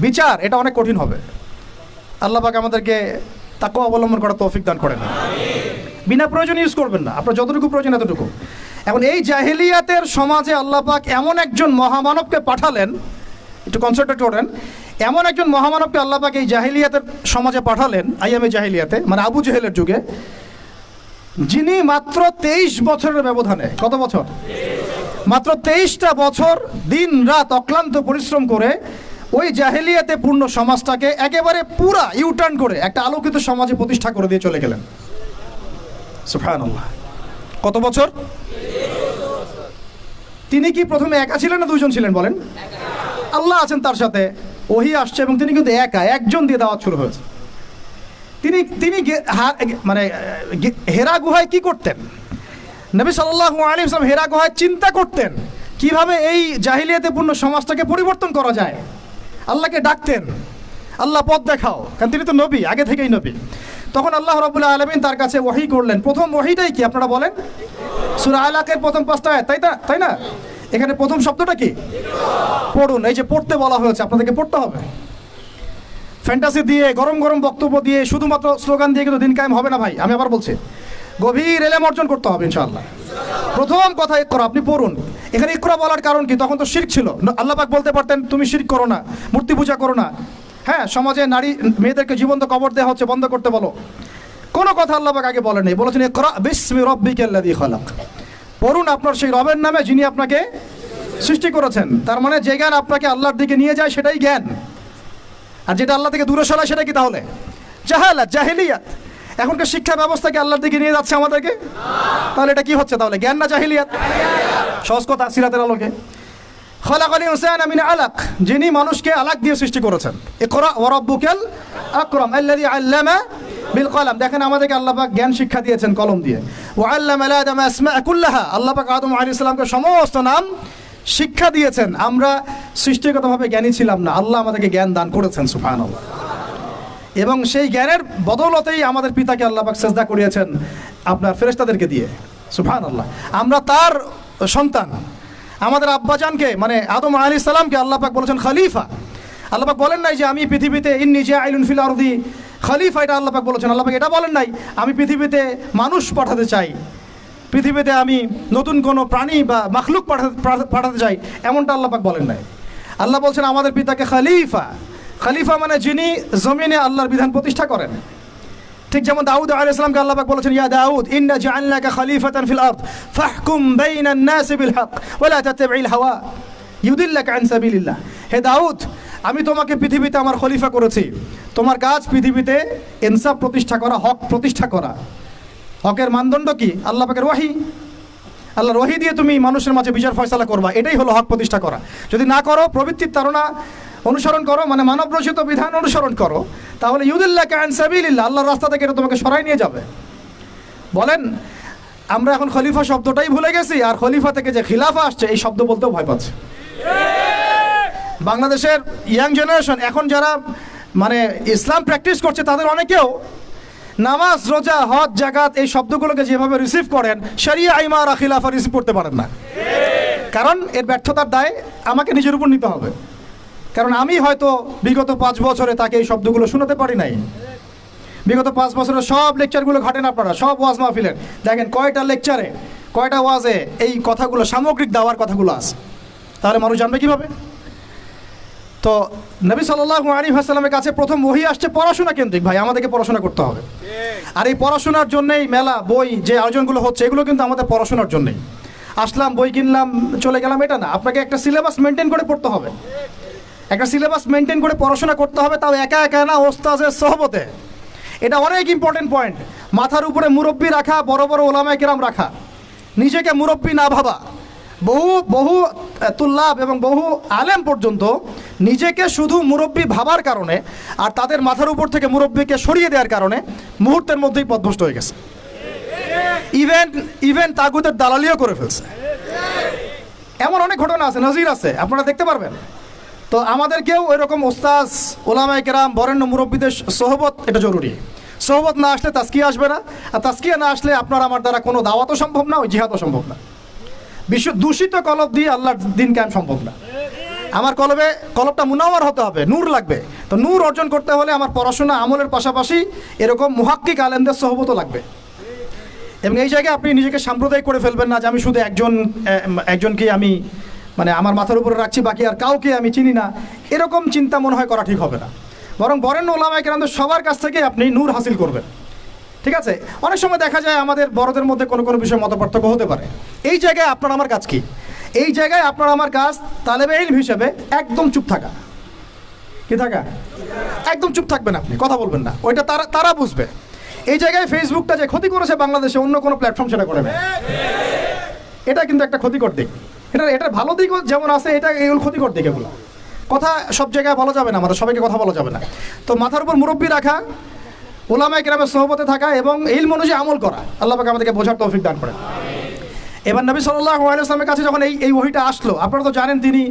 বিচার, এটা অনেক কঠিন হবে। আল্লাহ পাক আমাদেরকে তাকওয়া অবলম্বন করার তৌফিক দান করেন। বিনা প্রয়োজনে ইউজ করবেন না, আপনার যতটুকু প্রয়োজন এতটুকু। এখন এই জাহেলিয়াতের সমাজে আল্লাহ পাক এমন একজন মহামানবকে পাঠালেন, একটু কনসেন্ট্রেট করেন, এমন একজন মহামানবকে আল্লাহ পাক এই জাহেলিয়াতের সমাজে পাঠালেন, আইয়ামে জাহেলিয়াতে, মানে আবু জেহেলের যুগে, যিনি মাত্র 23 বছরের ব্যবধানে, কত বছর? মাত্র 23টা বছর দিন রাত অক্লান্ত পরিশ্রম করে ওই জাহেলিয়াতে পূর্ণ সমাজটাকে একেবারে পুরা ইউটার্ন করে একটা আলোকিত সমাজে প্রতিষ্ঠা করে দিয়ে চলে গেলেন। সুবহানাল্লাহ। কত বছর? তিনি কি প্রথমে একা ছিলেন না দুইজন ছিলেন বলেন? আল্লাহ আছেন তার সাথে, ওহী আসছে, এবং তিনি কিন্তু একা, একজন দিয়ে দাওয়াত শুরু হয়েছে। তিনি মানে হেরা গুহায় কি করতেন? নবী সাল্লাল্লাহু আলাইহি ওয়াসাল্লাম হেরা গুহায় চিন্তা করতেন কিভাবে এই জাহিলিয়াতে পূর্ণ সমাজটাকে পরিবর্তন করা যায়। আল্লাহকে ডাকতেন, আল্লাহ পথ দেখাও, কারণ তিনি তো নবী, আগে থেকেই নবী। তখন আল্লাহ রাব্বুল আলামিন তার কাছে ওহী করলেন। প্রথম ওহীটাই কি আপনারা বলেন? সূরা আলাকের প্রথম 5টা আয়াত, তাই না? এখানে প্রথম শব্দটা কি? পড়ুন। এই যে পড়তে বলা হয়েছে, আপনাদেরকে পড়তে হবে। ফ্যান্টাসি দিয়ে, গরম গরম বক্তব্য দিয়ে, শুধুমাত্র স্লোগান দিয়ে কিন্তু দিন কায়েম হবে না ভাই। আমি আবার বলছি, গভীর এলেম অর্জন করতে হবে ইনশাআল্লাহ। প্রথম কথা ইকরা, আপনি পড়ুন। এখানে ইকরা বলার কারণ কি? তখন তো শিরক ছিল। আল্লাহ পাক বলতে পারতেন তুমি শিরক করো না, মূর্তি পূজা করো না, হ্যাঁ, সমাজে নারী মেয়েদেরকে জীবন্ত কবর দেওয়া হচ্ছে, বন্ধ করতে বলো। কোনো কথা আল্লাহ পাক আগে বলেননি, বলেছেন ইকরা বিসমি রাব্বিকাল্লাযী খালাক, পড়ুন আপনার সেই রবের নামে যিনি আপনাকে সৃষ্টি করেছেন। তার মানে যে জ্ঞান আপনাকে আল্লাহর দিকে নিয়ে যায় সেটাই জ্ঞান, আর যেটা আল্লাহ থেকে দূরে সরায় সেটা কি তাহলে? জাহালাত, জাহিলিয়াত। এখনকার শিক্ষা ব্যবস্থাকে আল্লাহর দিকে নিয়ে যাচ্ছে আমাদেরকে, তাহলে এটা কি হচ্ছে তাহলে? জ্ঞান না জাহিলিয়াত? সহজ কথা, সিরাতের আলোকে। খালাকাল ইনসানা মিন আলাক, যিনি মানুষকে আলাক দিয়ে সৃষ্টি করেছেন। ইকরা ওয়া রাব্বুকাল আকরাম আল্লাযী আল্লামা বিল কলম। দেখেন আমাদেরকে আল্লাহ পাক জ্ঞান শিক্ষা দিয়েছেন কলম দিয়ে। ওয়া আল্লামা আদম আসমা কুল্লাহা, আল্লাহ পাক আদম আলাইহিস সালামকে সমস্ত নাম শিক্ষা দিয়েছেন। আমরা সৃষ্টিগতভাবে জ্ঞানী ছিলাম না, আল্লাহ আমাদেরকে জ্ঞান দান করেছেন, সুবহানাল্লাহ। এবং সেই জ্ঞানের বদৌলতেই আমাদের পিতাকে আল্লাহ পাক সেজদা করিয়েছেন আপনার ফেরেশতাদেরকে দিয়ে, সুবহানাল্লাহ। আমরা তার সন্তান। আমাদের আব্বাজানকে, মানে আদম আলাইহিস সালামকে আল্লাহ পাক বলেছেন খলিফা। আল্লাহ পাক বলেন নাই যে আমি পৃথিবীতে ইন্নী জাইলুন ফিল আরদি খলিফা, এটা আল্লাহ পাক বলেছেন। আল্লাহ পাক এটা বলেন নাই আমি পৃথিবীতে মানুষ পাঠাতে চাই, পৃথিবীতে আমি নতুন কোনো প্রাণী বা মাখলুক পাঠাতে চাই, এমনটা আল্লাহ পাক বলেন নাই। আল্লাহ বলছেন আমাদের পিতাকে খলিফা। খলিফা মানে যিনি জমিনে আল্লাহর বিধান প্রতিষ্ঠা করেন। ঠিক যেমন দাউদ আলাইহিস সালামকে আল্লাহ পাক বলেছেন ইয়া দাউদ ইন্না জাআলনাকা খলিফাতান ফিল আরদ ফাহকুম বাইনান নাসি বিল হক ওয়া লা তাত্তাবি'ল হাওয়া ইউদিল্লাকা আন সাবিলিল্লাহ। হে দাউদ, আমি তোমাকে পৃথিবীতে আমার খলিফা করেছি, তোমার কাজ পৃথিবীতে ইনসাফ প্রতিষ্ঠা করা, হক প্রতিষ্ঠা করা। হকের মানদণ্ড কি? আল্লাহ পাকের ওয়াহি। আল্লাহর ওয়াহি দিয়ে তুমি মানুষের মাঝে বিচার ফয়সালা করবা, এটাই হলো হক প্রতিষ্ঠা করা। যদি না করো, প্রবৃত্তির তাড়না অনুসরণ করো, মানে মানব রচিত বিধান অনুসরণ করো, তাহলে ইউদিল্লাকা আন সাবিলিল্লাহ, আল্লাহর রাস্তা থেকে এটা তোমাকে সরাই নিয়ে যাবে। বলেন আমরা এখন খলিফা শব্দটাই ভুলে গেছি, আর খলিফা থেকে যে খিলাফা আসছে এই শব্দ বলতেও ভয় পাচ্ছে। বাংলাদেশের ইয়াং জেনারেশন এখন যারা মানে ইসলাম প্র্যাকটিস করছে, তাদের অনেকেও নামাজ, রোজা, হজ, জাকাত এই শব্দগুলোকে যেভাবে রিসিভ করেন, শরিয়া, ইমারা, খিলাফা রিসিভ করতে পারেন না। কারণ এর ব্যর্থতার দায় আমাকে নিজের উপর নিতে হবে। কারণ আমি হয়তো বিগত 5 বছরে তাকে এই শব্দগুলো শোনাতে পারি নাই। বিগত 5 বছরের সব লেকচারগুলো ঘাটেন আপনারা, সব ওয়াজ মাহফিলের দেখেন কয়টা লেকচারে, কয়টা ওয়াজে এই কথাগুলো, সামগ্রিক দাওয়ার কথাগুলো আছে। তাহলে মানুষ জানবে কীভাবে? তো নবী সাল্লাল্লাহু আলাইহি ওয়াসাল্লামের কাছে প্রথম ওহী আসছে পড়াশোনা কেন্দ্রিক। ভাই, আমাদেরকে পড়াশোনা করতে হবে। আর এই পড়াশোনার জন্যই মেলা, বই, যে আয়োজনগুলো হচ্ছে, এগুলো কিন্তু আমাদের পড়াশোনার জন্যই। আসলাম, বই কিনলাম, চলে গেলাম, এটা না। আপনাকে একটা সিলেবাস মেনটেন করে পড়তে হবে, একটা সিলেবাস মেনটেন করে পড়াশোনা করতে হবে, তাও একা একা না, ওস্তাদের সহবতে। এটা অনেক ইম্পর্টেন্ট পয়েন্ট। মাথার উপরে মুরব্বি রাখা, বড় বড় ওলামায়ে কেরাম রাখা, নিজেকে মুরব্বি না ভাবা। বহু তুল্লাব এবং বহু আলেম পর্যন্ত নিজেকে শুধু মুরব্বি ভাবার কারণে আর তাদের মাথার উপর থেকে মুরব্বিকে সরিয়ে দেওয়ার কারণে মুহূর্তের মধ্যেই পথভ্রষ্ট হয়ে গেছে। ইভেন তাগুতের দালালিও করে ফেলছে। এমন অনেক ঘটনা আছে, নজির আছে, আপনারা দেখতে পারবেন। তো আমাদেরকেও ওই রকম ওস্তাজ, ওলামায়ে কেরাম, বরেণ্য মুরব্বীদের সোহবত এটা জরুরি। সোহবত না আসলে তাজকিয়া আসবে না, আর তাজকিয়া না আসলে আপনার আমার দ্বারা কোনো দাওয়াতও সম্ভব না, ওই জিহাদও সম্ভব না। দূষিত কলব দিয়ে আল্লাহর দিন কায়েম সম্ভব না। আমার কলবটা মুনাওয়ার হতে হবে, নূর লাগবে। তো নূর অর্জন করতে হলে আমার পড়াশোনা আমলের পাশাপাশি এরকম মুহাক্কিক আলেমদের সোহবতও লাগবে। এবং এই জায়গায় আপনি নিজেকে সাম্প্রদায়িক করে ফেলবেন না যে আমি শুধু একজনকে আমি মানে আমার মাথার উপরে রাখছি, বাকি আর কাউকে আমি চিনি না। এরকম চিন্তা মনে হয় করা ঠিক হবে না। বরং বরেণ্য ওলামায়ে কেরামদের সবার কাছ থেকে আপনি নূর হাসিল করবেন। ঠিক আছে? অনেক সময় দেখা যায় আমাদের বড়দের মধ্যে কোনো কোনো বিষয়ে মতপার্থক্য হতে পারে। এই জায়গায় আপনার আমার কাজ কি? এই জায়গায় আপনার আমার কাজ তালেবে ইলম হিসেবে একদম চুপ থাকা। কি থাকা? একদম চুপ থাকবেন, আপনি কথা বলবেন না, ওইটা তারা বুঝবে। এই জায়গায় ফেসবুকটা যে ক্ষতি করেছে বাংলাদেশে, অন্য কোনো প্ল্যাটফর্ম সেটা করে না। এটা কিন্তু একটা ক্ষতিকর দিক। এটার ভালো দিক যেমন আছে, এগুলো ক্ষতিকর দিক। এগুলো কথা সব জায়গায় বলা যাবে না, আমাদের সবাইকে কথা বলা যাবে না। তো মাথার উপর মুরব্বি রাখা, ওলামায়ে কেরামের সোহবতে থাকা এবং ইলম অনুযায়ী আমল করা, আল্লাহ পাক আমাদেরকে বোঝার তৌফিক দান করেন। এবার নবী সাল্লাল্লাহু আলাইহি ওয়াসাল্লামের কাছে যখন এই ওহীটা আসলো, আপনারা তো জানেন তিনি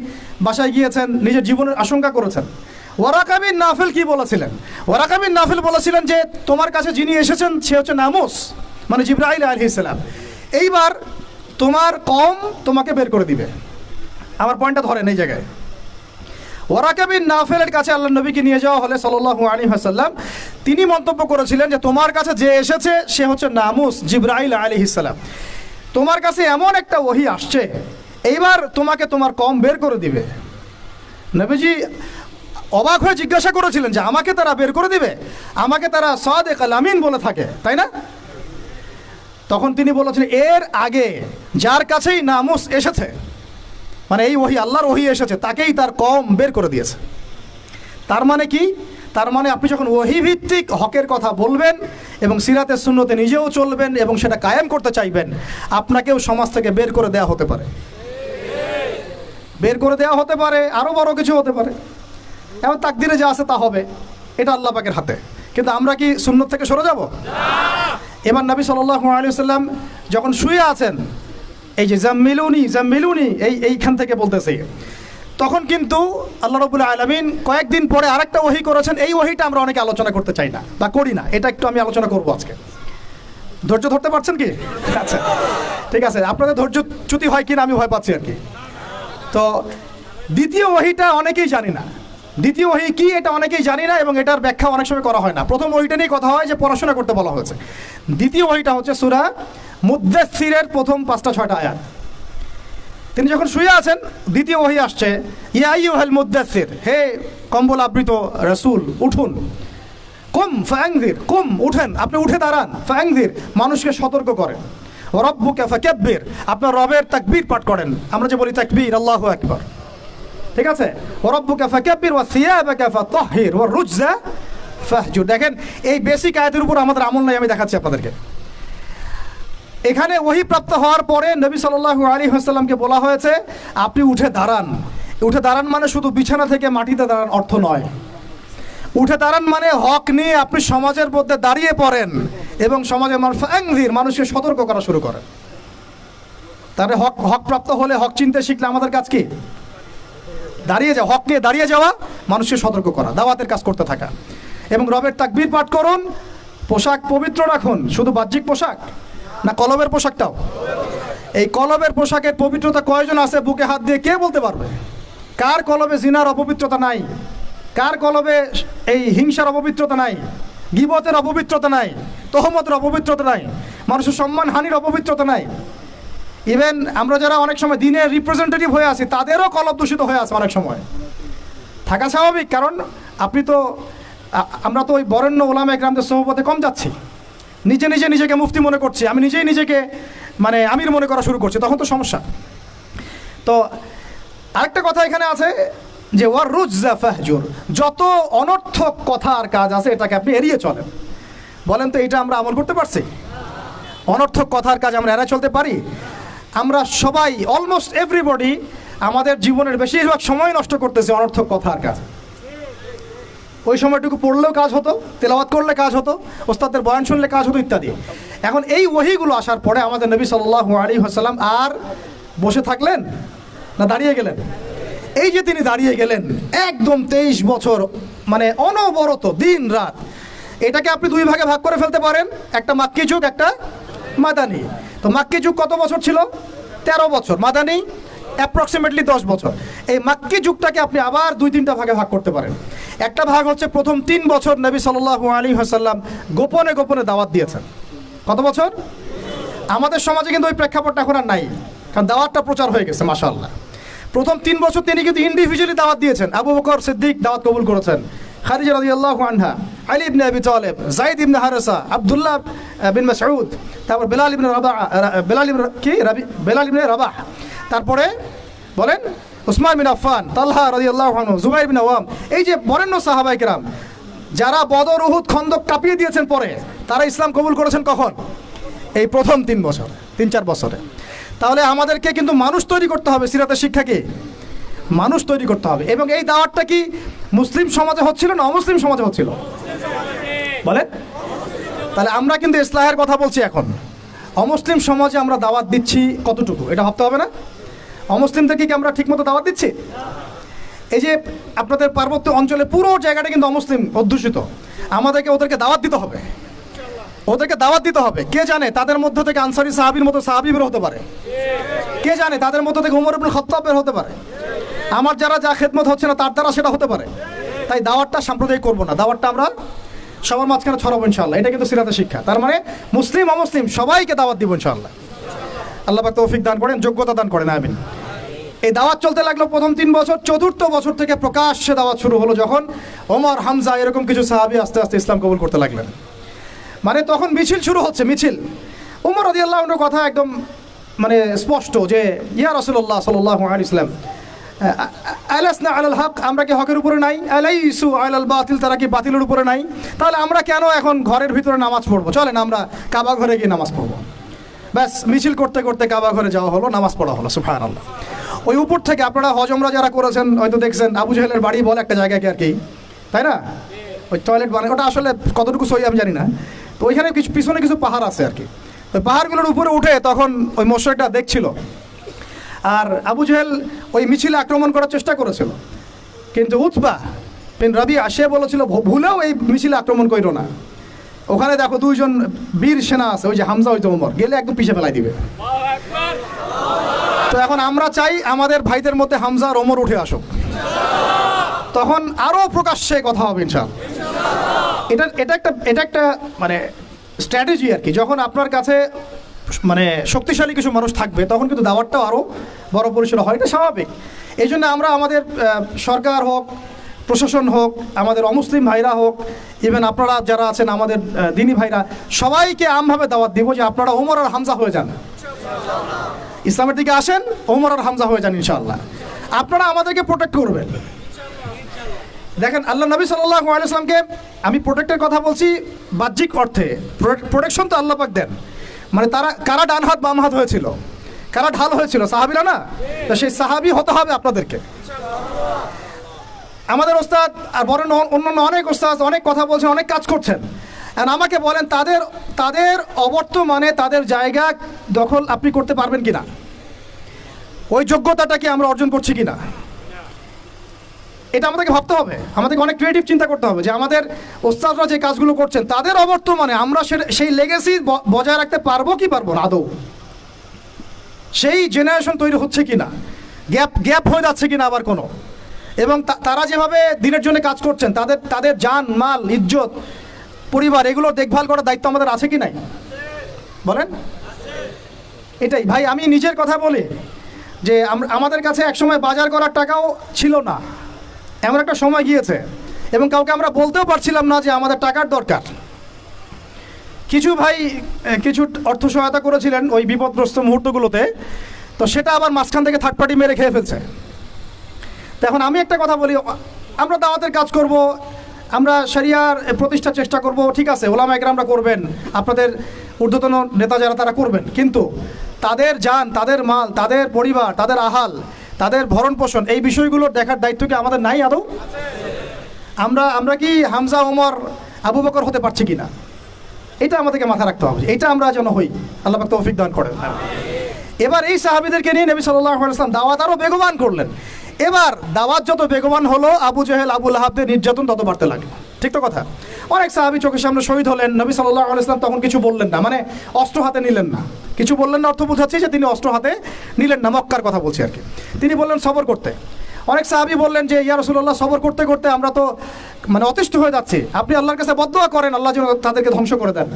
বাসায় গিয়েছেন, নিজের জীবনের আশঙ্কা করেছেন। ওয়ারাকা বিন নাফিল কি বলেছিলেন? ওয়ারাকা বিন নাফিল বলেছিলেন যে তোমার কাছে যিনি এসেছেন সে হচ্ছে নামুস, মানে জিবরাইল আলাইহিস সালাম। এইবার তোমার কওম তোমাকে বের করে দিবে। আমার পয়েন্টটা ধরেন এই জায়গায়। ওয়ারাকা বিন নাফিলের কাছে আল্লাহর নবীকে নিয়ে যাওয়া হলে সাল্লাল্লাহু আলাইহি ওয়াসাল্লাম, তিনি মন্তব্য করেছিলেন যে তোমার কাছে যে এসেছে সে হচ্ছে নামুস, জিবরাইল আলাইহিস সালাম। তোমার কাছে এমন একটা ওহী আসছে, এইবার তোমাকে তোমার কওম বের করে দিবে। নবীজি অবাক হয়ে জিজ্ঞাসা করেছিলেন যে আমাকে তারা বের করে দিবে? আমাকে তারা সাদিক আল আমিন বলে থাকে, তাই না? তখন তিনি বলেছিলেন এর আগে যার কাছেই নামুস এসেছে, মানে এই ওহী আল্লাহর ওহী এসেছে, তাকেই তার কওম বের করে দিয়েছে। তার মানে কি? তার মানে আপনি যখন ওহী ভিত্তিক হকের কথা বলবেন এবং সিরাতে সুন্নতে নিজেও চলবেন এবং সেটা কায়েম করতে চাইবেন, আপনাকেও সমাজ থেকে বের করে দেওয়া হতে পারে। বের করে দেওয়া হতে পারে, আরও বড় কিছু হতে পারে। এবার তাকদিরে যা আছে তা হবে, এটা আল্লাহ পাকের হাতে। কিন্তু আমরা কি সুন্নত থেকে সরে যাব? এবার নবী সাল্লাল্লাহু আলাইহি ওয়াসাল্লাম যখন শুয়ে আছেন, এই যে জাম্মিলুনি এইখান থেকে বলতেছে, তখন কিন্তু আল্লাহ রাব্বুল আলামিন কয়েকদিন পরে আরেকটা ওহী করেছেন। এই ওহীটা আমরা অনেকে আলোচনা করতে চাই না বা করি না, এটা একটু আমি আলোচনা করব আজকে। ধৈর্য ধরতে পারছেন কি? আচ্ছা ঠিক আছে, আপনাদের ধৈর্যচ্যুতি হয় কিনা আমি ভয় পাচ্ছি আর কি। তো দ্বিতীয় ওহীটা অনেকেই জানি না। দ্বিতীয় ওহী কি এটা অনেকেই জানি না এবং এটার ব্যাখ্যা অনেক সময় করা হয় না। প্রথম ওহীটা নিয়ে কথা হয় যে পড়াশোনা করতে বলা হয়েছে। দ্বিতীয় ওহীটা হচ্ছে সূরা মুদ্দাসসিরের প্রথম 5-6টা আয়াত। তিনি যখন শুয়ে আছেন, দ্বিতীয় ওহী আসছে, ইয়া আইয়ুহাল মুদ্দাসসির, হে কম্বল আবৃত রাসূল, উঠুন। কুম ফাআনযির, কুম উঠেন, আপনি উঠে দাঁড়ান। ফাআনযির, মানুষকে সতর্ক করেন। ওয়া রাব্বুকা ফাকাব্বির, আপনার রবের তাকবীর পাঠ করেন। আমরা যে বলি তাকবীর, আল্লাহু আকবার, ঠিক আছে? ওয়া রাব্বুকা ফাকাব্বির ওয়া সিয়াবাকা ফাতাহহির ওয়া রুজা ফাহজুর। দেখেন এই বেসিক আয়াতের উপর আমাদের আমল নাই, আমি দেখাচ্ছি আপনাদেরকে। এখানে ওহী প্রাপ্ত হওয়ার পরে নবী সাল্লাল্লাহু আলাইহি ওয়াসাল্লামকে বলা হয়েছে আপনি উঠে দাঁড়ান। উঠে দাঁড়ান মানে শুধু বিছানা থেকে মাটিতে দাঁড়ান অর্থ নয়। উঠে দাঁড়ান মানে হক নিয়ে আপনি সমাজের মধ্যে দাঁড়িয়ে পড়েন এবং সমাজের মানুষকে সতর্ক করা শুরু করেন। তাহলে হক প্রাপ্ত হলে, হক চিনতে শিখলে আমাদের কাজ কি? দাঁড়িয়ে যাওয়া, হক নিয়ে দাঁড়িয়ে যাওয়া, মানুষকে সতর্ক করা, দাওয়াতের কাজ করতে থাকা এবং রবের তাকবীর পাঠ করুন। পোশাক পবিত্র রাখুন, শুধু বাহ্যিক পোশাক না, কলবের পোশাকটাও। এই কলবের পোশাকের পবিত্রতা কয়জন আছে বুকে হাত দিয়ে কে বলতে পারবে? কার কলবে জিনার অপবিত্রতা নাই? কার কলবে এই হিংসার অপবিত্রতা নাই? গীবতের অপবিত্রতা নাই? তহমতের অপবিত্রতা নাই? মানুষের সম্মান হানির অপবিত্রতা নাই? ইভেন আমরা যারা অনেক সময় দিনের রিপ্রেজেন্টেটিভ হয়ে আছি, তাদেরও কলব দূষিত হয়ে আছে অনেক সময়। থাকা স্বাভাবিক, কারণ আমরা তো ওই বরেণ্য ওলামায়ে কেরামদের সোহবতে কম যাচ্ছি। নিজেকে মুফতি মনে করছি, আমি নিজেকে মানে আমির মনে করা শুরু করছি, তখন তো সমস্যা। তো আরেকটা কথা এখানে আছে যে ওয়ার রুজা ফাহজুর, যত অনর্থক কথা আর কাজ আছে এটাকে আপনি এড়িয়ে চলেন। বলেন তো এটা আমরা আমল করতে পারছি? অনর্থক কথার কাজ আমরা এড়িয়ে চলতে পারি? আমরা সবাই, অলমোস্ট এভরিবডি, আমাদের জীবনের বেশিরভাগ সময় নষ্ট করতেছে অনর্থক কথার কাজ। ওই সময়টুকু পড়লেও কাজ হতো, তেলাওয়াত করলে কাজ হতো, ওস্তাদের বয়ান শুনলে কাজ হতো ইত্যাদি। এখন এই ওহীগুলো আসার পরে আমাদের নবী সাল্লাল্লাহু আলাইহি ওয়াসাল্লাম আর বসে থাকলেন না দাঁড়িয়ে গেলেন? এই যে তিনি দাঁড়িয়ে গেলেন একদম 23 বছর, মানে অনবরত দিন রাত। এটাকে আপনি দুই ভাগে ভাগ করে ফেলতে পারেন, একটা মাক্কি যুগ, একটা মাদানী। তো মাক্কি যুগ কত বছর ছিল? 13 বছর। মাদানী অ্যাপ্রক্সিমেটলি 10 বছর। এই মাক্কি যুগটাকে আপনি আবার 2-3টা ভাগে ভাগ করতে পারেন। একটা ভাগ হচ্ছে প্রথম 3 বছর নবী সাল্লাল্লাহু আলাইহি ওয়াসাল্লাম গোপনে গোপনে দাওয়াত দিয়েছেন। কত বছর? আমাদের সমাজে কিন্তু ওই প্রেক্ষাপটটা এখন আর নাই, কারণ দাওয়াতটা প্রচার হয়ে গেছে মাশাআল্লাহ। প্রথম 3 বছর তিনি কিন্তু ইন্ডিভিজুয়ালি দাওয়াত দিয়েছেন। আবু বকর সিদ্দিক দাওয়াত কবুল করেছেন, খাদিজা রাদিয়াল্লাহু আনহা, আলী ইবনে আবি তালেব, যায়েদ ইবনে হারেসা, আব্দুল্লাহ বিন মাসউদ, তারপর বেলাল ইবনে রাবাহ, তারপরে বলেন উসমান বিন আফফান, তালহা রাদিয়াল্লাহু আনহু, জুবাইর বিন আওয়াম। এই যে বরেণ্য সাহাবায়ে কেরাম যারা বদর, উহুদ, খন্দক কাঁপিয়ে দিয়েছেন পরে, তারা ইসলাম কবুল করেছেন কখন? এই প্রথম 3 বছর, 3-4 বছরে। তাহলে আমাদেরকে কিন্তু মানুষ তৈরি করতে হবে। সিরাতের শিক্ষা কি? মানুষ তৈরি করতে হবে। এবং এই দাওয়াতটা কি মুসলিম সমাজে হচ্ছিল না অমুসলিম সমাজে হচ্ছিল? বলেন। তাহলে আমরা কিন্তু ইসলাহের কথা বলছি এখন। অমুসলিম সমাজে আমরা দাওয়াত দিচ্ছি কতটুকু, এটা ভাবতে হবে না? অমুসলিমদেরকে কি আমরা ঠিকমতো দাওয়াত দিচ্ছি? এই যে আপনাদের পার্বত্য অঞ্চলে পুরো জায়গাটা কিন্তু অমুসলিম অধ্যুষিত, আমাদেরকে ওদেরকে দাওয়াত দিতে হবে, ওদেরকে দাওয়াত দিতে হবে। কে জানে তাদের মধ্য থেকে আনসারী সাহাবীর মতো সাহাবী বের হতে পারে, কে জানে তাদের মধ্য থেকে ওমর ইবনে খাত্তাব বের হতে পারে, আমার যারা যা খেদমত হচ্ছে না তার দ্বারা সেটা হতে পারে। তাই দাওয়াতটা সাম্প্রদায়িক করবো না, দাওয়াতটা আমরা সবার মাঝখানে ছড়াবো ইনশাআল্লাহ। এটা কিন্তু সিরাতের শিক্ষা। তার মানে মুসলিম অমুসলিম সবাইকে দাওয়াত দিব ইনশাআল্লাহ। আল্লাহ পাক তৌফিক দান করেন, যোগ্যতা দান করেন, আমিন। এই দাওয়াত চলতে লাগলো প্রথম 3 বছর। 4র্থ বছর থেকে প্রকাশ্যে দাওয়াত শুরু হলো, যখন ওমর, হামজা এরকম কিছু সাহাবী আস্তে আস্তে ইসলাম কবুল করতে লাগলেন। মানে তখন মিছিল শুরু হচ্ছে, মিছিল। ওমর রাদিয়াল্লাহু আনহুর কথা একদম মানে স্পষ্ট যে ইয়া রাসূলুল্লাহ সাল্লাল্লাহু আলাইহি ওয়াসাল্লাম, আলাসনা আলাল হক, আমরা কি হকের উপরে নাই? আলাইসু আলাল বাতিল, তারা কি বাতিলের উপরে নাই? তাহলে আমরা কেন এখন ঘরের ভিতরে নামাজ পড়বো? চলেন আমরা কাবা ঘরে গিয়ে নামাজ পড়বো। ব্যাস, মিছিল করতে করতে কাবা ঘরে যাওয়া হলো, নামাজ পড়া হলো। সুবহানাল্লাহ। ওই উপর থেকে আপনারা হজ উমরা যারা করেছেন হয়তো দেখছেন, আবু জাহেলের বাড়ি বলে একটা জায়গাকে আর কি, তাই না? ওই টয়লেট বানায়, ওটা আসলে কতটুকু সহি আমি জানি না। তো ওইখানে কিছু পিছনে কিছু পাহাড় আছে আর কি। ওই পাহাড়গুলোর উপরে উঠে তখন ওই মোশরিকটা দেখছিল, আর আবু জাহেল ওই মিছিলে আক্রমণ করার চেষ্টা করেছিল, কিন্তু উতবা বিন রাবিআ সে বলেছিল ভুলেও এই মিছিলে আক্রমণ করিও না। ওখানে দেখো 2জন বীর সেনা আছে, ওই যে হামজা, ওই যে ওমর, গেলে একদম পিছে ফেলাই দিবে। তো এখন আমরা চাই আমাদের ভাইদের মধ্যে হামজা আর ওমর উঠে আসুক, তখন আরও প্রকাশ্যে কথা হবে ইনশাআল্লাহ। এটা একটা মানে স্ট্র্যাটেজি আর কি। যখন আপনার কাছে মানে শক্তিশালী কিছু মানুষ থাকবে, তখন কিন্তু দাওয়াতটাও আরও বড় পরিসরে হয়, এটা স্বাভাবিক। এই জন্য আমরা আমাদের সরকার হোক, প্রশাসন হোক, আমাদের অমুসলিম ভাইরা হোক, ইভেন আপনারা যারা আছেন আমাদের দিনী ভাইরা, সবাইকে আমভাবে দাওয়াত দিব যে আপনারা ওমর আর হামজা হয়ে যান, ইসলামের দিকে আসেন, ওমর আর হামজা হয়ে যান ইনশাআল্লাহ। আপনারা আমাদেরকে প্রোটেক্ট করবেন। দেখেন আল্লাহ নবী সাল্লাল্লাহু আলাইহি ওয়াসাল্লামকে, আমি প্রোটেক্টের কথা বলছি বাহ্যিক অর্থে, প্রোটেকশন তো আল্লাহ পাক দেন। মানে তারা কারা ডান হাত বাম হাত হয়েছিল, কারা ঢাল হয়েছিল? সাহাবীরা না? তো সেই সাহাবী হতে হবে আপনাদেরকে। আমাদের ওস্তাদ আর বড় অন্যান্য অনেক ওস্তাদ অনেক কথা বলছেন, অনেক কাজ করছেন, আর আমাকে বলেন তাদের অবর্তমানে তাদের জায়গা দখল আপনি করতে পারবেন কিনা, ওই যোগ্যতাটা কি আমরা অর্জন করছি কিনা, এটা আমাদেরকে ভাবতে হবে। আমাদেরকে অনেক ক্রিয়েটিভ চিন্তা করতে হবে যে আমাদের ওস্তাদরা যে কাজগুলো করছেন তাদের অবর্তমানে আমরা সেই লেগেসি বজায় রাখতে পারবো কি পারবো না, আদৌ সেই জেনারেশন তৈরি হচ্ছে কিনা, গ্যাপ হয়ে যাচ্ছে কিনা আবার কোনো। এবং তারা যেভাবে দিনের জন্য কাজ করছেন, তাদের জান মাল ইজ্জত পরিবার এগুলোর দেখভাল করার দায়িত্ব আমাদের আছে কি নাই? বলেন। এটাই ভাই, আমি নিজের কথা বলি যে আমাদের কাছে একসময় বাজার করার টাকাও ছিল না, এমন একটা সময় গিয়েছে, এবং কাউকে আমরা বলতেও পারছিলাম না যে আমাদের টাকার দরকার। কিছু ভাই কিছু অর্থ সহায়তা করেছিলেন ওই বিপদগ্রস্ত মুহূর্তগুলোতে, তো সেটা আবার মাঝখান থেকে থার্ড পার্টি মেরে খেয়ে ফেলছে। তো এখন আমি একটা কথা বলি, আমরা দাওয়াতের কাজ করব, আমরা শরিয়ার প্রতিষ্ঠার চেষ্টা করব, ঠিক আছে, ওলামা একরামরা করবেন, আপনাদের ঊর্ধ্বতন নেতা যারা তারা করবেন, কিন্তু তাদের জান, তাদের মাল, তাদের পরিবার, তাদের আহাল, তাদের ভরণ পোষণ, এই বিষয়গুলো দেখার দায়িত্ব কি আমাদের নাই আদৌ? আমরা কি হামজা, ওমর, আবু বকর হতে পারছি কিনা? এটা আমাদেরকে মাথায় রাখতে হবে, এটা আমরা যেন হই। আল্লাহ পাক তৌফিক দান করেন। এবার এই সাহাবীদেরকে নিয়ে নবী সাল্লাল্লাহু আলাইহি ওয়াসাল্লাম দাওয়াত আরও বেগবান করলেন। এবার দাওয়াত যত বেগবান হলো, আবু জেহেল আবু লাহাবদের নির্যাতন তত বাড়তে লাগলো। ঠিক তো কথা? অনেক সাহাবী চোখের সামনে শহীদ হলেন, নবী সাল্লাল্লাহু আলাইহি ওয়াসাল্লাম তখন কিছু বললেন না, মানে অস্ত্র হাতে নিলেন না। কিছু বললেন না অর্থ বোঝাচ্ছে যে তিনি অস্ত্র হাতে নিলেন না, মক্কার কথা বলছি আর কি। তিনি বললেন সবর করতে। অনেক সাহাবী বললেন যে ইয়া রাসূলুল্লাহ, সবর করতে করতে আমরা তো মানে অতিষ্ঠ হয়ে যাচ্ছি, আপনি আল্লাহর কাছে বদদোয়া করেন আল্লাহ যেন তাদেরকে ধ্বংস করে দেন।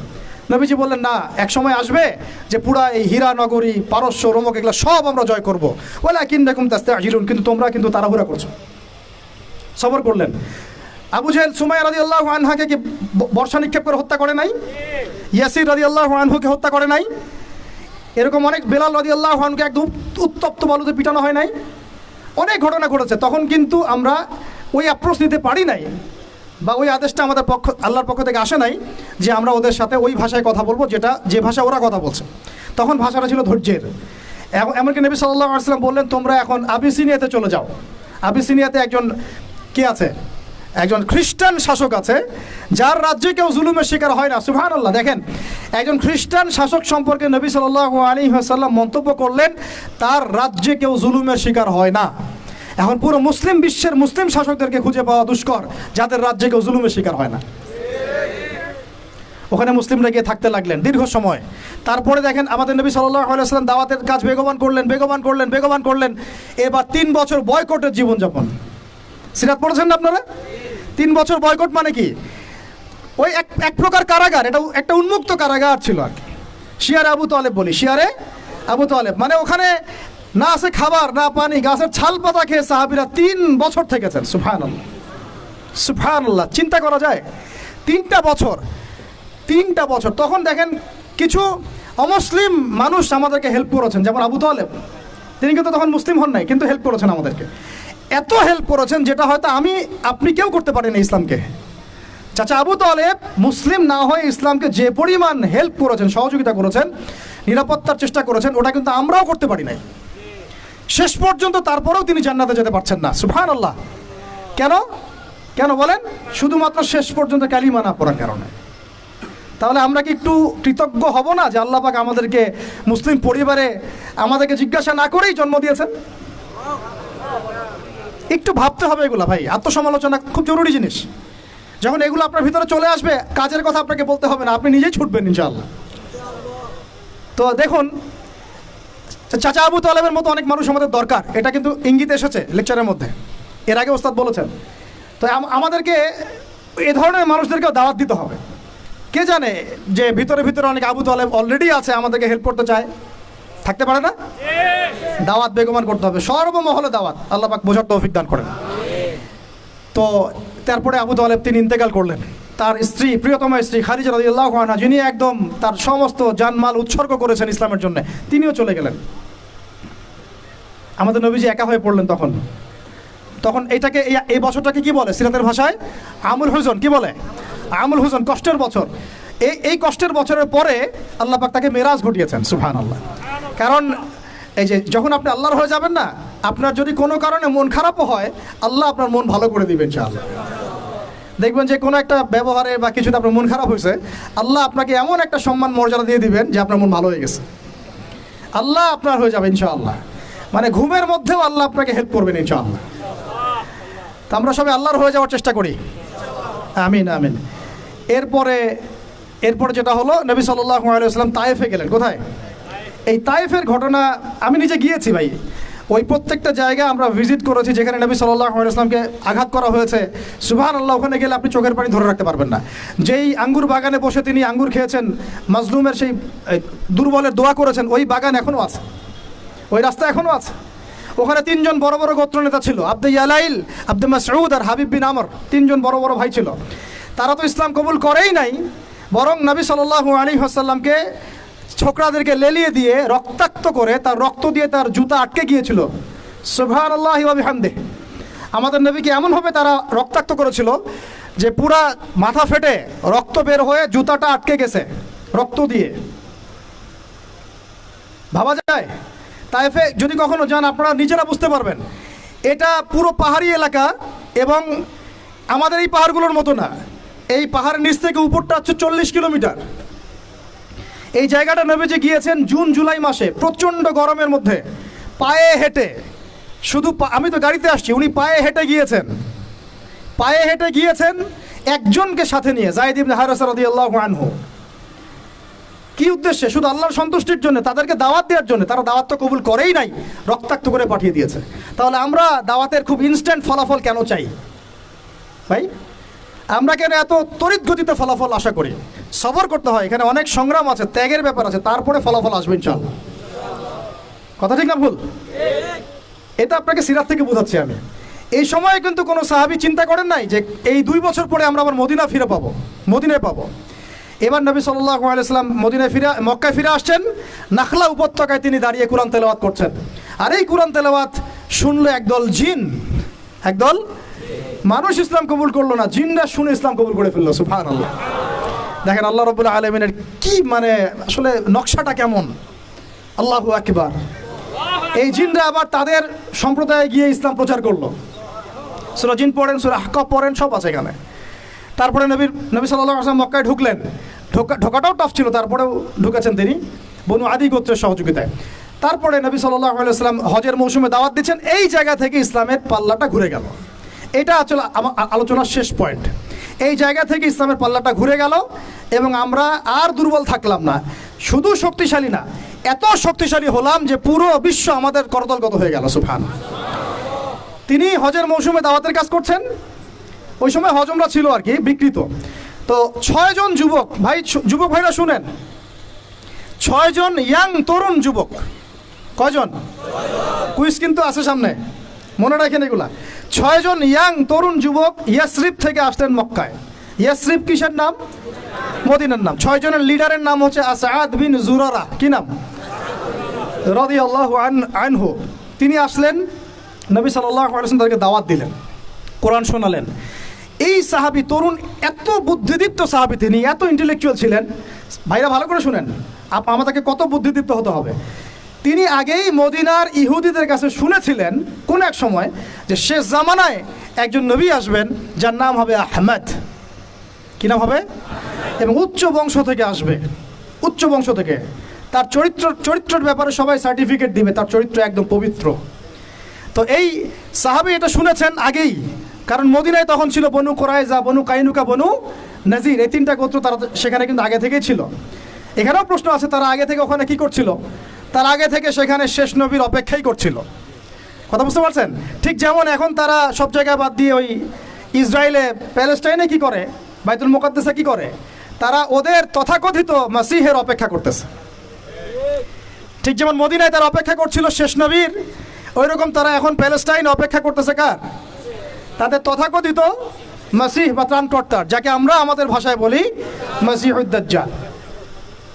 নবীজি বললেন না, এক সময় আসবে যে পুরা এই হীরা নগরী, পারস্য, রোমক এগুলো সব আমরা জয় করবো। ওয়ালাকিন্নাকুম তাস্তাজিলুন, কিন্তু তোমরা কিন্তু তাড়াহুড়া করছো। সবর করলেন। আবু জেহেল সুমাইয়া রাদিয়াল্লাহু আনহাকে কি বর্ষা নিক্ষেপ করে হত্যা করে নাই? ইয়াসির রাদিয়াল্লাহু আনহুকে হত্যা করে নাই? এরকম অনেক, বেলাল রাদিয়াল্লাহু আনহুকে একদম উত্তপ্ত বালুতে পিটানো হয় নাই? অনেক ঘটনা ঘটেছে। তখন কিন্তু আমরা ওই অ্যাপ্রোচ নিতে পারি নাই, বা ওই আদেশটা আমাদের আল্লাহর পক্ষ থেকে আসে নাই যে আমরা ওদের সাথে ওই ভাষায় কথা বলবো যে ভাষা ওরা কথা বলছে। তখন ভাষাটা ছিল ধৈর্যের। এমনকি নবী সাল্লাল্লাহু আলাইহি ওয়াসাল্লাম বললেন, তোমরা এখন আবিসিনিয়াতে চলে যাও। আবিসিনিয়াতে একজন কে আছে? একজন খ্রিস্টান শাসক আছে, যার রাজ্যে কেউ জুলুমের শিকার হয় না। সুবহানাল্লাহ। দেখেন, একজন খ্রিস্টান শাসক সম্পর্কে নবী সাল্লাল্লাহু আলাইহি ওয়াসাল্লাম মন্তব্য করলেন, তার রাজ্যে কেউ জুলুমের শিকার হয় না। এখন পুরো মুসলিম বিশ্বের মুসলিম শাসকদেরকে খুঁজে পাওয়া দুষ্কর, যাদের রাজ্যে কেউ জুলুমের শিকার হয় না। ওখানে মুসলিমরা গিয়ে থাকতে লাগলেন দীর্ঘ সময়। তারপরে দেখেন আমাদের নবী সাল্লাল্লাহু আলাইহি ওয়াসাল্লাম দাওয়াতের কাজ বেগবান করলেন। এবার 3 বছর বয়কটের জীবনযাপন। সিরাত পড়েছেন না আপনারা? 3 বছর বয়কট মানে কি? ওই এক প্রকার কারাগার, এটা একটা উন্মুক্ত কারাগার ছিল আর কি। শিয়ারে আবু তালেব বলি, শিয়ারে আবু তালেব, মানে ওখানে না আছে খাবার না পানি, গাছের ছাল পাতা খেয়ে সাহাবীরা 3 বছর থেকেছেন। সুবহানাল্লাহ, সুবহানাল্লাহ। চিন্তা করা যায়, 3টা বছর। তখন দেখেন কিছু অমুসলিম মানুষ আমাদেরকে হেল্প করেছেন, যেমন আবু তালেব। তিনি কিন্তু তখন মুসলিম হন নাই, কিন্তু হেল্প করেছেন আমাদেরকে। এত হেল্প করেছেন যেটা হয়তো আপনি কেউ করতে পারেন ইসলামকে। চাচা আবু তালেব মুসলিম না হয়ে ইসলামকে যে পরিমাণ হেল্প করেছেন, সহযোগিতা করেছেন, নিরাপত্তার চেষ্টা করেছেন, ওটা কিন্তু আমরাও করতে পারি নাই শেষ পর্যন্ত। তারপরেও তিনি জান্নাতে যেতে পারছেন না। সুবহানাল্লাহ। কেন বলেন? শুধুমাত্র শেষ পর্যন্ত কালিমা না পড়ার কারণে। তাহলে আমরা কি একটু কৃতজ্ঞ হব না যে আল্লাহ পাক আমাদেরকে মুসলিম পরিবারে আমাদেরকে জিজ্ঞাসা না করেই জন্ম দিয়েছেন? একটু ভাবতে হবে এগুলা ভাই। আত্মসমালোচনা খুব জরুরি জিনিস। যখন এগুলো আপনার ভিতরে চলে আসবে, কাজের কথা আপনাকে বলতে হবে না, আপনি নিজেই ছুটবেন ইনশাআল্লাহ। তো দেখুন, চাচা আবু তালেবের মতো অনেক মানুষ আমাদের দরকার, এটা কিন্তু ইঙ্গিত এসেছে লেকচারের মধ্যে, এর আগে ওস্তাদ বলেছেন। তো আমাদেরকে এ ধরনের মানুষদেরকেও দাওয়াত দিতে হবে। কে জানে যে ভিতরে অনেক আবু তালেব অলরেডি আছে, আমাদেরকে হেল্প করতে চায়, থাকতে পারে না? দাওয়াত বেগমান করতে হবে, সর্বমহলে দাওয়াত। আল্লাহ পাক বোঝার তৌফিক দান করেন। তো তারপরে আবু তালেব তিনি ইন্তেকাল করলেন। তার স্ত্রী, প্রিয়তমা স্ত্রী খাদিজা রাদিয়াল্লাহু আনহা, যিনি একদম তার সমস্ত জানমাল উৎসর্গ করেছেন ইসলামের জন্য, তিনিও চলে গেলেন। আমাদের নবীজি একা হয়ে পড়লেন তখন এইটাকে, এই বছরটাকে কি বলে সিরাতের ভাষায়? আমুল হুজন। কি বলে? আমুল হুজন, কষ্টের বছর। এই কষ্টের বছরের পরে আল্লাহ পাক তাকে মেরাজ ঘটিয়েছেন। সুবহানাল্লাহ। কারণ এই যে যখন আপনি আল্লাহর হয়ে যাবেন না, আপনার যদি কোনো কারণে মন খারাপও হয়, আল্লাহ আপনার মন ভালো করে দিবেন ইনশাআল্লাহ। দেখবেন যে কোনো একটা ব্যবহারে বা কিছুতে আপনার মন খারাপ হয়েছে, আল্লাহ আপনাকে এমন একটা সম্মান মর্যাদা দিয়ে দিবেন যে আপনার মন ভালো হয়ে গেছে, আল্লাহ আপনার হয়ে যাবে ইনশাআল্লাহ। মানে ঘুমের মধ্যেও আল্লাহ আপনাকে হেল্প করবেন ইনশাআল্লাহ। তো আমরা সবাই আল্লাহর হয়ে যাওয়ার চেষ্টা করি। আমিন আমিন। এরপরে যেটা হলো, নবী সাল্লাল্লাহু আলাইহি ওয়াসাল্লাম তায়েফে গেলেন। কোথায়? এই তায়েফের ঘটনা আমি নিজে গিয়েছি ভাই। ওই প্রত্যেকটা জায়গা আমরা ভিজিট করেছি যেখানে নবী সাল্লাল্লাহু আলাইহি ওয়াসাল্লামকে আঘাত করা হয়েছে। সুবহানাল্লাহ। ওখানে গেলে আপনি চোখের পানি ধরে রাখতে পারবেন না। যেই আঙ্গুর বাগানে বসে তিনি আঙ্গুর খেয়েছেন, মাজলুমের সেই দুর্বলের দোয়া করেছেন, ওই বাগান এখনও আছে, ওই রাস্তা এখনও আছে। ওখানে 3 জন বড় বড় গোত্র নেতা ছিল, আব্দে ইয়ালাইল, আব্দে মাসউদ আর হাবিব বিন আমর। 3 জন বড় বড় ভাই ছিল। তারা তো ইসলাম কবুল করেই নাই, বরং নবী সাল্লাল্লাহু আলাইহি ওয়াসাল্লামকে ছোকরাদেরকে লেলিয়ে দিয়ে রক্তাক্ত করে, তার রক্ত দিয়ে তার জুতা আটকে গিয়েছিল। সুবহানাল্লাহি ওয়া বিহামদিহি। আমাদের নবীকে এমনভাবে তারা রক্তাক্ত করেছিল যে পুরা মাথা ফেটে রক্ত বের হয়ে জুতাটা আটকে গেছে রক্ত দিয়ে। ভাবা যায়? তায়েফে যদি কখনো যান আপনারা নিজেরা বুঝতে পারবেন। এটা পুরো পাহাড়ি এলাকা, এবং আমাদের এই পাহাড়গুলোর মতো না। এই পাহাড়ের নিচ থেকে উপরটা হচ্ছে 40 কিলোমিটার। এই জায়গাটা নবীজি গিয়েছেন জুন জুলাই মাসে প্রচণ্ড গরমের মধ্যে, পায়ে হেঁটে, শুধু আমি তো গাড়িতে আসছি, উনি পায়ে হেঁটে গিয়েছেন, পায়ে হেঁটে গিয়েছেন একজনকে সাথে নিয়ে, যায়েদ ইবনে হারেসা রাদিয়াল্লাহু আনহু। কি উদ্দেশ্যে? শুধু আল্লাহর সন্তুষ্টির জন্য, তাদেরকে দাওয়াত দেওয়ার জন্য। তারা দাওয়াত তো কবুল করেই নাই, রক্তাক্ত করে পাঠিয়ে দিয়েছে। তাহলে আমরা দাওয়াতের খুব ইনস্ট্যান্ট ফলাফল কেন চাই ভাই? আমরা কেন এত তড়িৎ গতিতে ফলাফল আশা করি? সবর করতে হয়, এখানে অনেক সংগ্রাম আছে, ত্যাগের ব্যাপার আছে, তারপরে ফলাফল আসবে ইনশাআল্লাহ। কথা ঠিক না ভুল? এটা আপনাকে সিরাত থেকে বোঝাচ্ছি আমি। এই সময়ে কিন্তু কোনো সাহাবী চিন্তা করেন নাই যে এই 2 বছর পরে আমরা আবার মদিনা ফিরে পাবো, মদিনায় পাবো। এবার নবী সাল্লাল্লাহু আলাইহি ওয়াসাল্লাম মক্কায় ফিরে আসছেন, নাখলা উপত্যকায় তিনি দাঁড়িয়ে কোরআন তেলাওয়াত করছেন। আর এই কোরআন তেলাওয়াত শুনলো একদল জিন, একদল মানুষ ইসলাম কবুল করলো না, জিনরা শুনে ইসলাম কবুল করে ফেললো। সুবহানাল্লাহ। দেখেন আল্লাহ রাব্বুল আলামিনের কি মানে আসলে নকশাটা কেমন। আল্লাহু আকবার। এই জিনরা আবার তাদের সম্প্রদায়ে গিয়ে ইসলাম প্রচার করলো। সূরা জিন পড়েন, সূরা আহকাফ পড়েন, সব আছে এখানে। তারপরে নবী সাল্লাল্লাহু আলাইহি ওয়াসাল্লাম মক্কায় ঢুকলেন। ঢোকাটাও টাফ ছিল, তারপরেও ঢুকেছেন তিনি বনু আদি গোত্রের সহযোগিতায়। তারপরে নবী সাল্লাল্লাহু আলাইহি ওয়াসাল্লাম হজের মৌসুমে দাওয়াত দিচ্ছেন। এই জায়গা থেকে ইসলামের পাল্লাটা ঘুরে গেল। এটা আসলে আমার আলোচনার শেষ পয়েন্ট। এই জায়গা থেকে ইসলামের পাল্লাটা ঘুরে গেল এবং আমরা আর দুর্বল থাকলাম না, শুধু শক্তিশালী না, এত শক্তিশালী হলাম যে পুরো বিশ্ব আমাদের করতলগত হয়ে গেল। সুবহানাল্লাহ। তিনি হজের মৌসুমে দাওয়াতের কাজ করছেন। ওই সময় হজমরা ছিল আর কি, বিকৃত। তো 6 জন যুবক ভাই, যুবক ভাইরা শুনেন, 6 জন ইয়াং তরুণ যুবক। কয়জন? কুইজ কিন্তু আছে সামনে, মনে রাখেন এগুলা। 6 জন ইয়াং তরুণ যুবক ইয়াসরিব থেকে আসলেন মক্কায়। ইয়াসরিব কিসের নাম? মদিনার নাম। 6 জনের লিডারের নাম হচ্ছে আসাদ বিন জুরারা। কি নাম? রাদিয়াল্লাহু আনহু। তিনি আসলেন, নবী সাল্লাল্লাহু আলাইহি ওয়াসাল্লাম তাদেরকে দাওয়াত দিলেন, কোরআন শোনালেন। এই সাহাবী তরুণ, এত বুদ্ধিদীপ্ত সাহাবী, তিনি এত ইন্টেলেকচুয়াল ছিলেন। ভাইরা ভালো করে শুনেন, আমাদেরকে কত বুদ্ধিদীপ্ত হতে হবে। তিনি আগেই মদিনার ইহুদিদের কাছে শুনেছিলেন কোন এক সময় যে শেষ জামানায় একজন নবী আসবেন যার নাম হবে আহমদ। কি নাম হবে? এবং উচ্চ বংশ থেকে আসবে, উচ্চ বংশ থেকে। তার চরিত্রের ব্যাপারে সবাই সার্টিফিকেট দিবে, তার চরিত্র একদম পবিত্র। তো এই সাহাবী এটা শুনেছেন আগেই, কারণ মদিনায় তখন ছিল বনু কুরাইজা, বনু কাইনুকা, বনু নাজির, এই 3টা গোত্র তারা সেখানে কিন্তু আগে থেকেই ছিল। এখানেও প্রশ্ন আছে, তারা আগে থেকে ওখানে কি করছিল? তার আগে থেকে সেখানে শেষ নবীর অপেক্ষাই করছিল। কথা বুঝতে পারছেন? ঠিক যেমন এখন তারা সব জায়গায় বাদ দিয়ে ওই ইসরায়েলে, প্যালেস্টাইনে কি করে, বাইতুল মুকাদ্দাসে কি করে, তারা ওদের তথাকথিত মাসিহের অপেক্ষা করতেছে। ঠিক যেমন মদিনায় তারা অপেক্ষা করছিল শেষ নবীর, ওই রকম তারা এখন প্যালেস্টাইন অপেক্ষা করতেছে কার? তাদের তথাকথিত মাসিহ বা ত্রাণকর্তার, যাকে আমরা আমাদের ভাষায় বলি মাসিহুদ দাজ্জাল।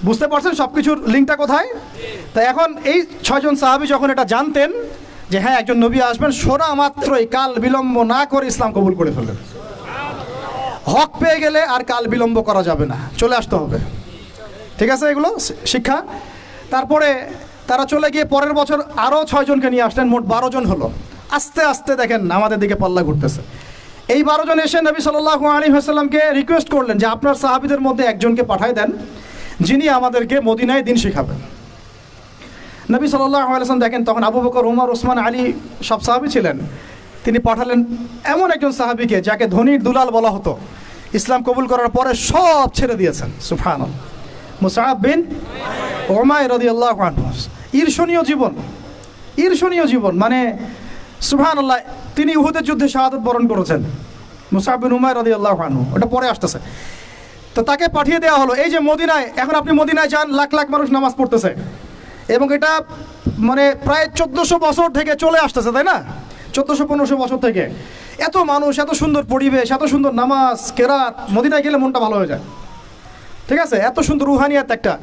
বুঝতে পারছেন সব কিছুর লিঙ্কটা কোথায়? তাই এখন এই 6 জন সাহাবী যখন এটা জানতেন যে হ্যাঁ একজন নবী আসবেন, শোনা মাত্রই কাল বিলম্ব না করে ইসলাম কবুল করে ফেললেন। হক পেয়ে গেলে আর কাল বিলম্ব করা যাবে না, চলে আসতে হবে। ঠিক আছে, এগুলো শিক্ষা। তারপরে তারা চলে গিয়ে পরের বছর আরও 6 জনকে নিয়ে আসলেন, মোট 12 জন হলো। আস্তে আস্তে দেখেন আমাদের দিকে পাল্লা ঘুরতেছে। এই 12 জন এসে নবী সাল্লাল্লাহু আলাইহি ওয়াসাল্লামকে রিকোয়েস্ট করলেন যে আপনার সাহাবীদের মধ্যে একজনকে পাঠায় দেন, যিনি আমাদেরকে মদিনায় দিন শেখাবেন। নবী সাল্লাল্লাহু আলাইহি ওয়াসাল্লাম দেখেন তখন আবু বকর, ওমর, ওসমান, আলী সব সাহাবী ছিলেন। তিনি পাঠালেন এমন একজন সাহাবীকে যাকে ধনীর দুলাল বলা হতো। ইসলাম কবুল করার পরে সব ছেড়ে দিয়েছেন। সুবহানাল্লাহ। মুসআব বিন উমাইর রাদিয়াল্লাহু আনহু। ঈর্ষণীয় জীবন, ঈর্ষণীয় জীবন, মানে সুবহানাল্লাহ। তিনি উহুদের যুদ্ধে শাহাদাত বরণ করেছেন, মুসআব বিন উমাইর রাদিয়াল্লাহু আনহু। ওটা পরে আসতেছে। তো তাকে পাঠিয়ে দেওয়া হলো এই যে মদিনায়। এখন আপনি মদিনায় যান, লাখ লাখ মানুষ নামাজ পড়তেছে, এবং এটা মানে প্রায় 1400 বছর থেকে চলে আসতেছে, তাই না? 1400-1500 বছর থেকে এত মানুষ, এত সুন্দর পরিবেশ, এত সুন্দর নামাজ কেরাত। মদিনায় গেলে মনটা ভালো হয়ে যায়। ঠিক আছে, এত সুন্দর রুহানিয়াত একটা।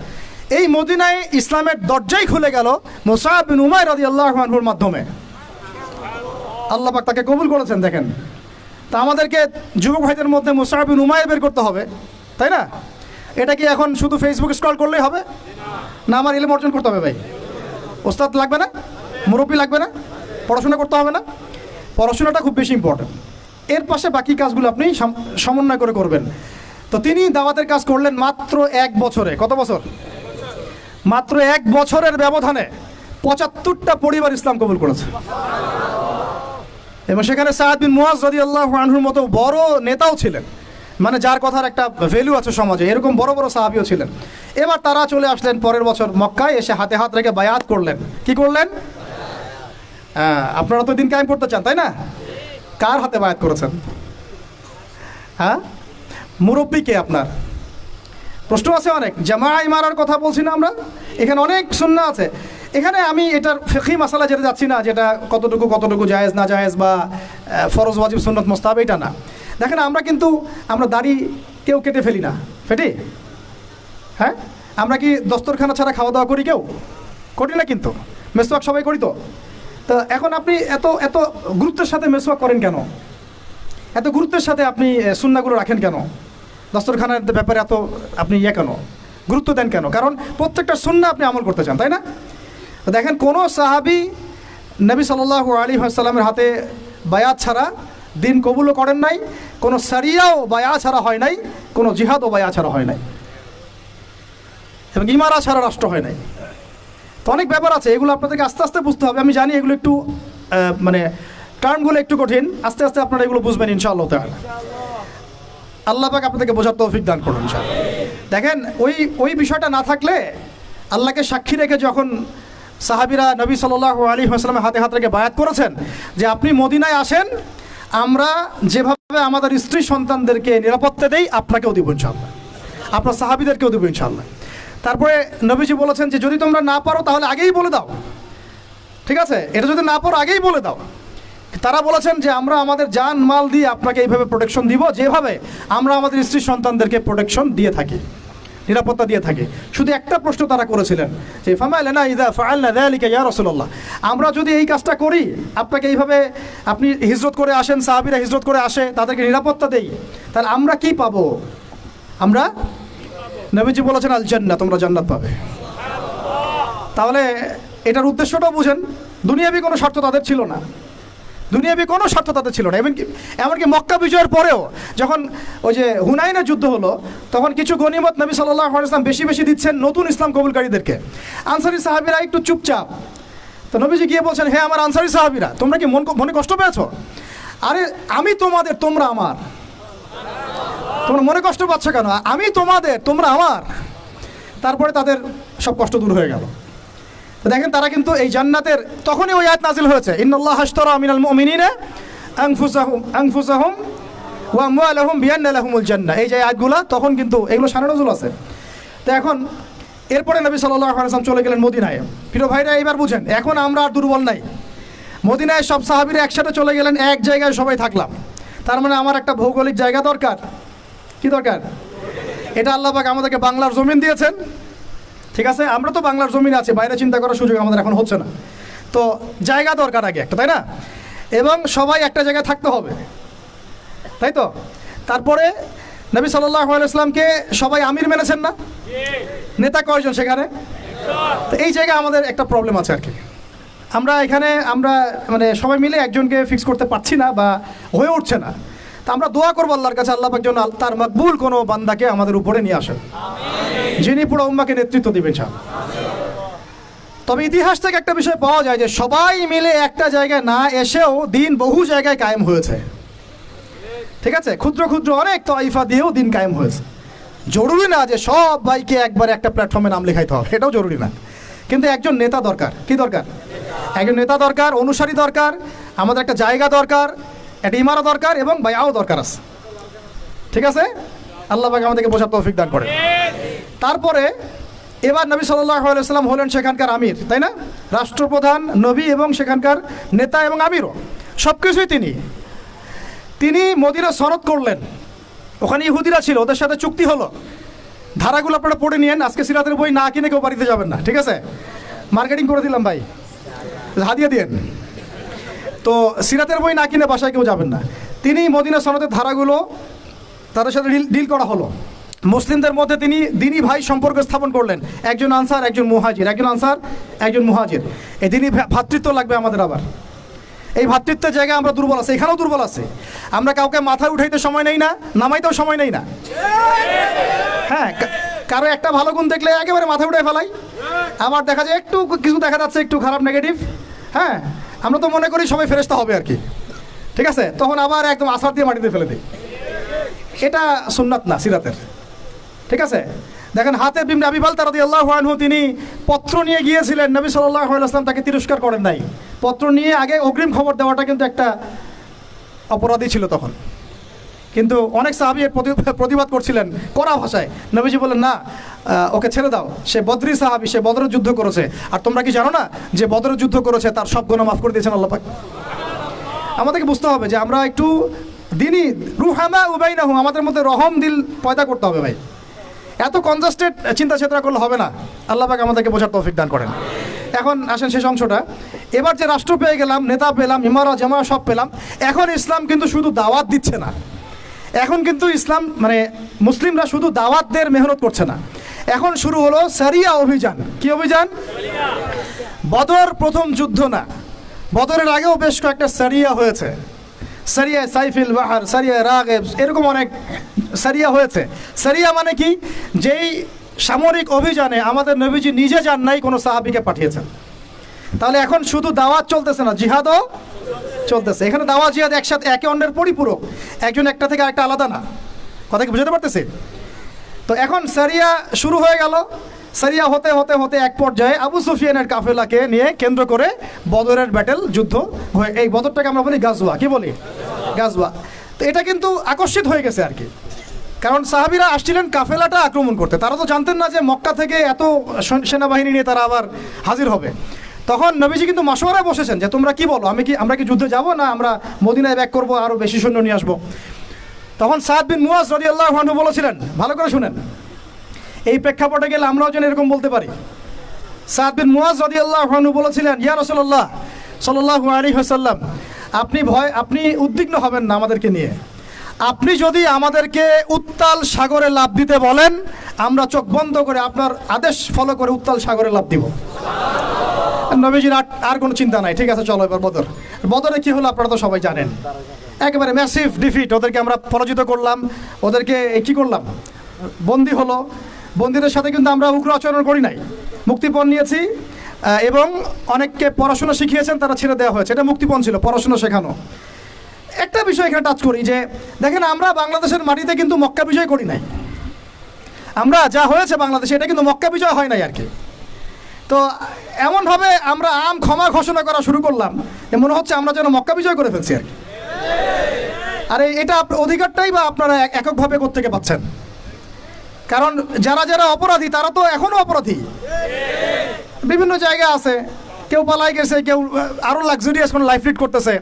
এই মদিনায় ইসলামের দরজাই খুলে গেল মুসআব বিন উমাইর রাদিয়াল্লাহু আনহুর মাধ্যমে। আল্লাহ পাক তাকে কবুল করেছেন। দেখেন, তা আমাদেরকে যুবক ভাইদের মধ্যে মুসআব বিন উমাইর বের করতে হবে, তাই না? এটা কি এখন শুধু ফেসবুক স্ক্রল করলেই হবে? না, আমার ইলম অর্জন করতে হবে ভাই। ওস্তাদ লাগবে না, মুরব্বী লাগবে না, পড়াশোনা করতে হবে না? পড়াশোনাটা খুব বেশি ইম্পর্টেন্ট। এর পাশে বাকি কাজগুলো আপনি সমন্বয় করে করবেন। তো তিনি দাওয়াতের কাজ করলেন মাত্র 1 বছরে। কত বছর? মাত্র 1 বছরের ব্যবধানে 75টা পরিবার ইসলাম কবুল করেছে। এবং সেখানে সাদ বিন মুআজ রাদিয়াল্লাহু আনহুর মতো বড় নেতাও ছিলেন, মানে যার কথার একটা ভ্যালু আছে সমাজে, এরকম বড় বড় সাহাবীও ছিলেন। এবার তারা চলে আসলেন পরের বছর মক্কায়, এসে হাতে হাত রেখে বায়াত করলেন। কি করলেন? আপনারা তো দিন কায়েম করতে চান, তাই না? কার হাতে বায়াত করেছেন? হ্যাঁ, মুরব্বী কে আপনার? প্রশ্ন আছে অনেক। জামাই মারার কথা বলছি না আমরা, এখানে অনেক সুন্নাহ আছে। এখানে আমি এটার ফিকহি মাসালা যেটা যাচ্ছি না, যেটা কতটুকু জায়েজ না জায়েজ বা ফরজ ওয়াজিব সুন্নাত মুস্তাহাব, এটা না। দেখেন আমরা দাড়ি কেউ কেটে ফেলি না, ফেটি? হ্যাঁ, আমরা কি দস্তরখানা ছাড়া খাওয়া দাওয়া করি? কেউ করি না, কিন্তু মেসওয়াক সবাই করি। তো এখন আপনি এত এত গুরুত্বের সাথে মেসওয়াক করেন কেন? এত গুরুত্বের সাথে আপনি সুন্নাহগুলো রাখেন কেন? দস্তরখানার ব্যাপারে এত আপনি কেন গুরুত্ব দেন কেন? কারণ প্রত্যেকটা সুন্নাহ আপনি আমল করতে চান, তাই না? তো দেখেন, কোনো সাহাবী নবী সাল্লাল্লাহু আলাইহি ওয়াসাল্লামের হাতে বায়াত ছাড়া দিন কবুলও করেন নাই, কোনো সারিয়াও বায়াত ছাড়া হয় নাই, কোনো জিহাদও বায়াত ছাড়া হয় নাই, এবং ইমারা ছাড়া রাষ্ট্র হয় নাই। তো অনেক ব্যাপার আছে, এগুলো আপনাদেরকে আস্তে আস্তে বুঝতে হবে। আমি জানি এগুলো একটু মানে টার্মগুলো একটু কঠিন, আস্তে আস্তে আপনারা এগুলো বুঝবেন ইনশাআল্লাহ তাআলা। আল্লাহ পাক আপনাদেরকে বোঝার তৌফিক দান করুন ইনশাআল্লাহ। দেখেন, ওই বিষয়টা না থাকলে, আল্লাহকে সাক্ষী রেখে যখন সাহাবীরা নবী সাল্লাল্লাহু আলাইহি ওয়াসাল্লামের হাতে হাত রেখে বায়াত করেছেন যে আপনি মদিনায় আসেন, আমরা যেভাবে আমাদের স্ত্রী সন্তানদেরকে নিরাপত্তা দেই, আপনাকেও দিব ইনশাআল্লাহ, আপনার সাহাবীদেরকেও দেব ইনশাআল্লাহ। তারপরে নবীজি বলেছেন যে যদি তোমরা না পারো তাহলে আগেই বলে দাও, ঠিক আছে? এটা যদি না পারো আগেই বলে দাও। তারা বলেছেন যে আমরা আমাদের জান মাল দিয়ে আপনাকে এইভাবে প্রোটেকশন দিব, যেভাবে আমরা আমাদের স্ত্রী সন্তানদেরকে প্রোটেকশন দিয়ে থাকি, নিরাপত্তা দিয়ে থাকি। শুধু একটা প্রশ্ন তারা করেছিলেন যে ফামা লানা ইযা ফাআলনা যালিকা ইয়া রাসূলুল্লাহ, আমরা যদি এই কাজটা করি, আপনাকে এইভাবে আপনি হিজরত করে আসেন, সাহাবীরা হিজরত করে আসে, তাদেরকে নিরাপত্তা দেই, তাহলে আমরা কি পাবো? আমরা নবীজি বলেছেন আল জান্নাহ, তোমরা জান্নাত পাবে। তাহলে এটার উদ্দেশ্যটাও বুঝেন, দুনিয়াবি কোনো স্বার্থ তাদের ছিল না, দুনিয়াবি কোনো স্বার্থ তাদের ছিল না। এমনকি মক্কা বিজয়ের পরেও যখন ওই যে হুনাইনের যুদ্ধ হলো, তখন কিছু গনিমত নবী সাল্লাল্লাহু আলাইহি ওয়াসাল্লাম বেশি বেশি দিচ্ছেন নতুন ইসলাম কবুলকারীদেরকে। আনসারী সাহাবীরা একটু চুপচাপ। তো নবীজি গিয়ে বলছেন, হে আমার আনসারী সাহাবীরা, তোমরা কি মনে কষ্ট পেয়েছো? আরে আমি তোমাদের, তোমরা আমার। তোমরা মনে কষ্ট পাচ্ছ কেন? আমি তোমাদের, তোমরা আমার। তারপরে তাদের সব কষ্ট দূর হয়ে গেল। দেখেন, তারা কিন্তু এই জান্নাতের তখনই ওই আয়াত নাজিল হয়েছে, ইন্নাল্লাহা আশতারা মিনাল মুমিনিনা আনফুসাহুম ওয়া আমওয়ালাহুম বিআন্না লাহুমুল জান্নাহ। এই যে আয়াতগুলো, তখন কিন্তু এগুলো শানে নজুল আছে। তো এখন এরপরে নবী সাল্লাল্লাহু আলাইহি ওয়াসাল্লাম চলে গেলেন মদিনায়। প্রিয় ভাইরা, এবার বুঝেন, এখন আমরা আর দুর্বল নাই। মদিনায় সব সাহাবীরা একসাথে চলে গেলেন, এক জায়গায় সবাই থাকলাম। তার মানে আমার একটা ভৌগোলিক জায়গা দরকার। কি দরকার? এটা আল্লাহ পাক আমাদেরকে বাংলার জমিন দিয়েছেন, ঠিক আছে? আমরা তো বাংলার জমিন আছে, বাইরে চিন্তা করার সুযোগ আমাদের এখন হচ্ছে না। তো জায়গা দরকার আগে একটা, তাই না? এবং সবাই একটা জায়গায় থাকতে হবে, তাই তো? তারপরে নবী সাল্লাল্লাহু আলাইহি ওয়াসাল্লামকে সবাই আমির মেনেছেন না? নেতা কয়জন সেখানে? তো এই জায়গায় আমাদের একটা প্রবলেম আছে আর কি। আমরা মানে সবাই মিলে একজনকে ফিক্স করতে পারছি না বা হয়ে উঠছে না। তা আমরা দোয়া করবো আল্লাহর কাছে, আল্লাহ পাক যেন তার মকবুল কোনো বান্দাকে আমাদের উপরে নিয়ে আসেন, যিনি পুরো উম্মাহকে নেতৃত্ব দিবেন ইনশাআল্লাহ। তবে ইতিহাস থেকে একটা বিষয় পাওয়া যায় যে সবাই মিলে একটা জায়গায় না এসেও দিন বহু জায়গায় কায়েম হয়েছে, ঠিক আছে? ক্ষুদ্র ক্ষুদ্র অনেক তাইফা দিয়েও দিন কায়েম হয়েছে। জরুরি না যে সব ভাইকে একবার একটা প্ল্যাটফর্মে নাম লেখাইতে হবে, এটাও জরুরি না। কিন্তু একজন নেতা দরকার। কি দরকার? একজন নেতা দরকার, অনুসারী দরকার, আমাদের একটা জায়গা দরকার, একটা ইমারা দরকার, এবং বায়াও দরকার আছে, ঠিক আছে? আল্লাহ পাক আমাদেরকে বোঝার তৌফিক দান করেন। তারপরে এবার নবী সাল্লাল্লাহু আলাইহি ওয়াসাল্লাম হলেন সেখানকার আমির, তাই না? রাষ্ট্রপ্রধান, নবী এবং সেখানকার নেতা এবং আমিরও, সব কিছুই তিনি মদিনা সনদ করলেন। ওখানে ইহুদিরা ছিল, ওদের সাথে চুক্তি হলো। ধারাগুলো আপনারা পড়ে নিয়েন, আজকে সিরাতের বই না কিনে কেউ বাড়িতে যাবেন না, ঠিক আছে? মার্কেটিং করে দিলাম ভাই, হাদিয়া দিয়েন। তো সিরাতের বই না কিনে বাসায় কেউ যাবেন না। তিনি মদিনা সনদের ধারাগুলো তাদের সাথে ডিল করা হলো। মুসলিমদের মধ্যে তিনি দিনী ভাই সম্পর্ক স্থাপন করলেন, একজন আনসার একজন মুহাজির, একজন আনসার একজন মুহাজির। এই দিনী ভ্রাতৃত্ব লাগবে আমাদের। আবার এই ভ্রাতৃত্বের জায়গায় আমরা দুর্বল আছি, এখানেও দুর্বল আছে। আমরা কাউকে মাথায় উঠাইতে সময় নেই না, নামাইতেও সময় নেই না। হ্যাঁ, কারো একটা ভালো গুণ দেখলে একেবারে মাথা উঠে ফেলাই, আবার দেখা যায় একটু কিছু দেখা যাচ্ছে একটু খারাপ নেগেটিভ, হ্যাঁ আমরা তো মনে করি সবাই ফেরেশতা হবে আর কি, ঠিক আছে, তখন আবার একদম আছাড় দিয়ে মাটিতে ফেলে দিই। এটা সুন্নাত না সিরাতের, ঠিক আছে। দেখেন হাতেব ইবনে আবি বালতা রাদিয়াল্লাহু আনহু তিনি পত্র নিয়ে গিয়েছিলেন, নবী সাল্লাল্লাহু আলাইহি ওয়াসাল্লাম তাকে তিরস্কার করেন নাই। পত্র নিয়ে আগে অগ্রিম খবর দেওয়াটা কিন্তু একটা অপরাধী ছিল তখন, কিন্তু অনেক সাহাবী এর প্রতিবাদ করছিলেন কড়া ভাষায়। নবীজি বললেন না, ওকে ছেড়ে দাও, সে বদরি সাহাবী, সে বদরের যুদ্ধ করেছে। আর তোমরা কি জানো না যে বদরের যুদ্ধ করেছে তার সব গুনাহ মাফ করে দিয়েছেন আল্লাহ পাক। আমাদেরকে বুঝতে হবে যে আমরা একটু দিনই রুহামা উবাইনাহুম, আমাদের মধ্যে রহম দিল পয়দা করতে হবে ভাই। এত কনজাস্টেড চিন্তা চেতনা করলে হবে না। আল্লাহ পাক আমাদেরকে বোঝার তৌফিক দান করেন। এখন আসেন শেষ অংশটা। এবার যে রাষ্ট্র পেয়ে গেলাম, নেতা পেলাম, ইমারা জামা সব পেলাম, এখন ইসলাম কিন্তু শুধু দাওয়াত দিচ্ছে না, এখন কিন্তু ইসলাম মানে মুসলিমরা শুধু দাওয়াতদের মেহনত করছে না, এখন শুরু হলো সারিয়া অভিযান। কি অভিযান? বদর প্রথম যুদ্ধ না, বদরের আগেও বেশ কয়েকটা সারিয়া হয়েছে, সারিয়া সাইফিল বাহার, সারিয়া রাগেব, এরকম অনেক সারিয়া হয়েছে। সারিয়া মানে কি? যেই সামরিক অভিযানে আমাদের নবীজি নিজে যান নাই, কোনো সাহাবীকে পাঠিয়েছেন। তাহলে এখন শুধু দাওয়াত চলতেছে না, জিহাদও চলতেছে। এখানে দাওয়াত জিহাদ একসাথে একে অন্যের পরিপূরক, একজন একটা থেকে আরেকটা আলাদা না। কথা কি বুঝতে পারতেছি? তো এখন সারিয়া শুরু হয়ে গেল। সারিয়া হতে হতে হতে এক পর্যায়ে আবু সুফিয়ানের কাফেলাকে নিয়ে কেন্দ্র করে বদরের ব্যাটেল যুদ্ধ হয়ে, এই বদরটাকে আমরা বলি গাজওয়া। কি বলি? গাজওয়া। তো এটা কিন্তু আকস্মিক হয়ে গেছে আর কি, কারণ সাহাবীরা আসছিলেন কাফেলাটা আক্রমণ করতে। তারা তো জানতেন না যে মক্কা থেকে এত সেনাবাহিনী নিয়ে তারা আবার হাজির হবে। তখন নবীজি কিন্তু মাশওয়ারায় বসেছেন যে তোমরা কি বলো, আমরা কি যুদ্ধে যাব না আমরা মদিনায় ব্যাক করবো, আরও বেশি সৈন্য নিয়ে আসবো। তখন সাদ বিন মুয়াজ রাদিয়াল্লাহু আনহু বলেছিলেন, ভালো করে শুনেন, এই প্রেক্ষাপটে গেলে আমরাও যেন এরকম বলতে পারি। সাদ বিন মুয়াজ রাদিয়াল্লাহু আনহু বলেছিলেন, ইয়া রাসূলুল্লাহ সাল্লাল্লাহু আলাইহি ওয়াসাল্লাম, আপনি উদ্বিগ্ন হবেন না আমাদেরকে নিয়ে। আপনি যদি আমাদেরকে উত্তাল সাগরে লাফ দিতে বলেন, আমরা চোখ বন্ধ করে আপনার আদেশ ফলো করে উত্তাল সাগরে লাফ দিব। নবীজির আর কোনো চিন্তা নাই, ঠিক আছে চলো এবার বদরে কি হলো আপনারা তো সবাই জানেন, একেবারে ম্যাসিভ ডিফিট। ওদেরকে আমরা পরাজিত করলাম, ওদেরকে কি করলাম, বন্দি হলো। বন্দীদের সাথে কিন্তু আমরা উগ্র আচরণ করি নাই, মুক্তিপণ নিয়েছি এবং অনেককে পড়াশোনা শিখিয়েছেন, তারা ছেড়ে দেওয়া হয়েছে। এটা মুক্তিপণ ছিল, পড়াশোনা শেখানো। একটা বিষয় এখানে টাচ করি যে দেখেন, আমরা বাংলাদেশের মাটিতে কিন্তু মক্কা বিজয় করি নাই। আমরা যা হয়েছে বাংলাদেশে এটা কিন্তু মক্কা বিজয় হয় নাই আর কি। তো এমনভাবে আমরা ক্ষমা ঘোষণা করা শুরু করলাম যে মনে হচ্ছে আমরা যেন মক্কা বিজয় করে ফেলছি আর কি। আরে এটা অধিকারটাই বা আপনারা এককভাবে কোত্থেকে পাচ্ছেন? কারণ যারা যারা অপরাধী তারা তো এখনো অপরাধী, বিভিন্ন জায়গায় আছে, কেউ পালাই গেছে, কেউ আরও লাক্সারিয়াস কোনো লাইফ লিড করতেছে।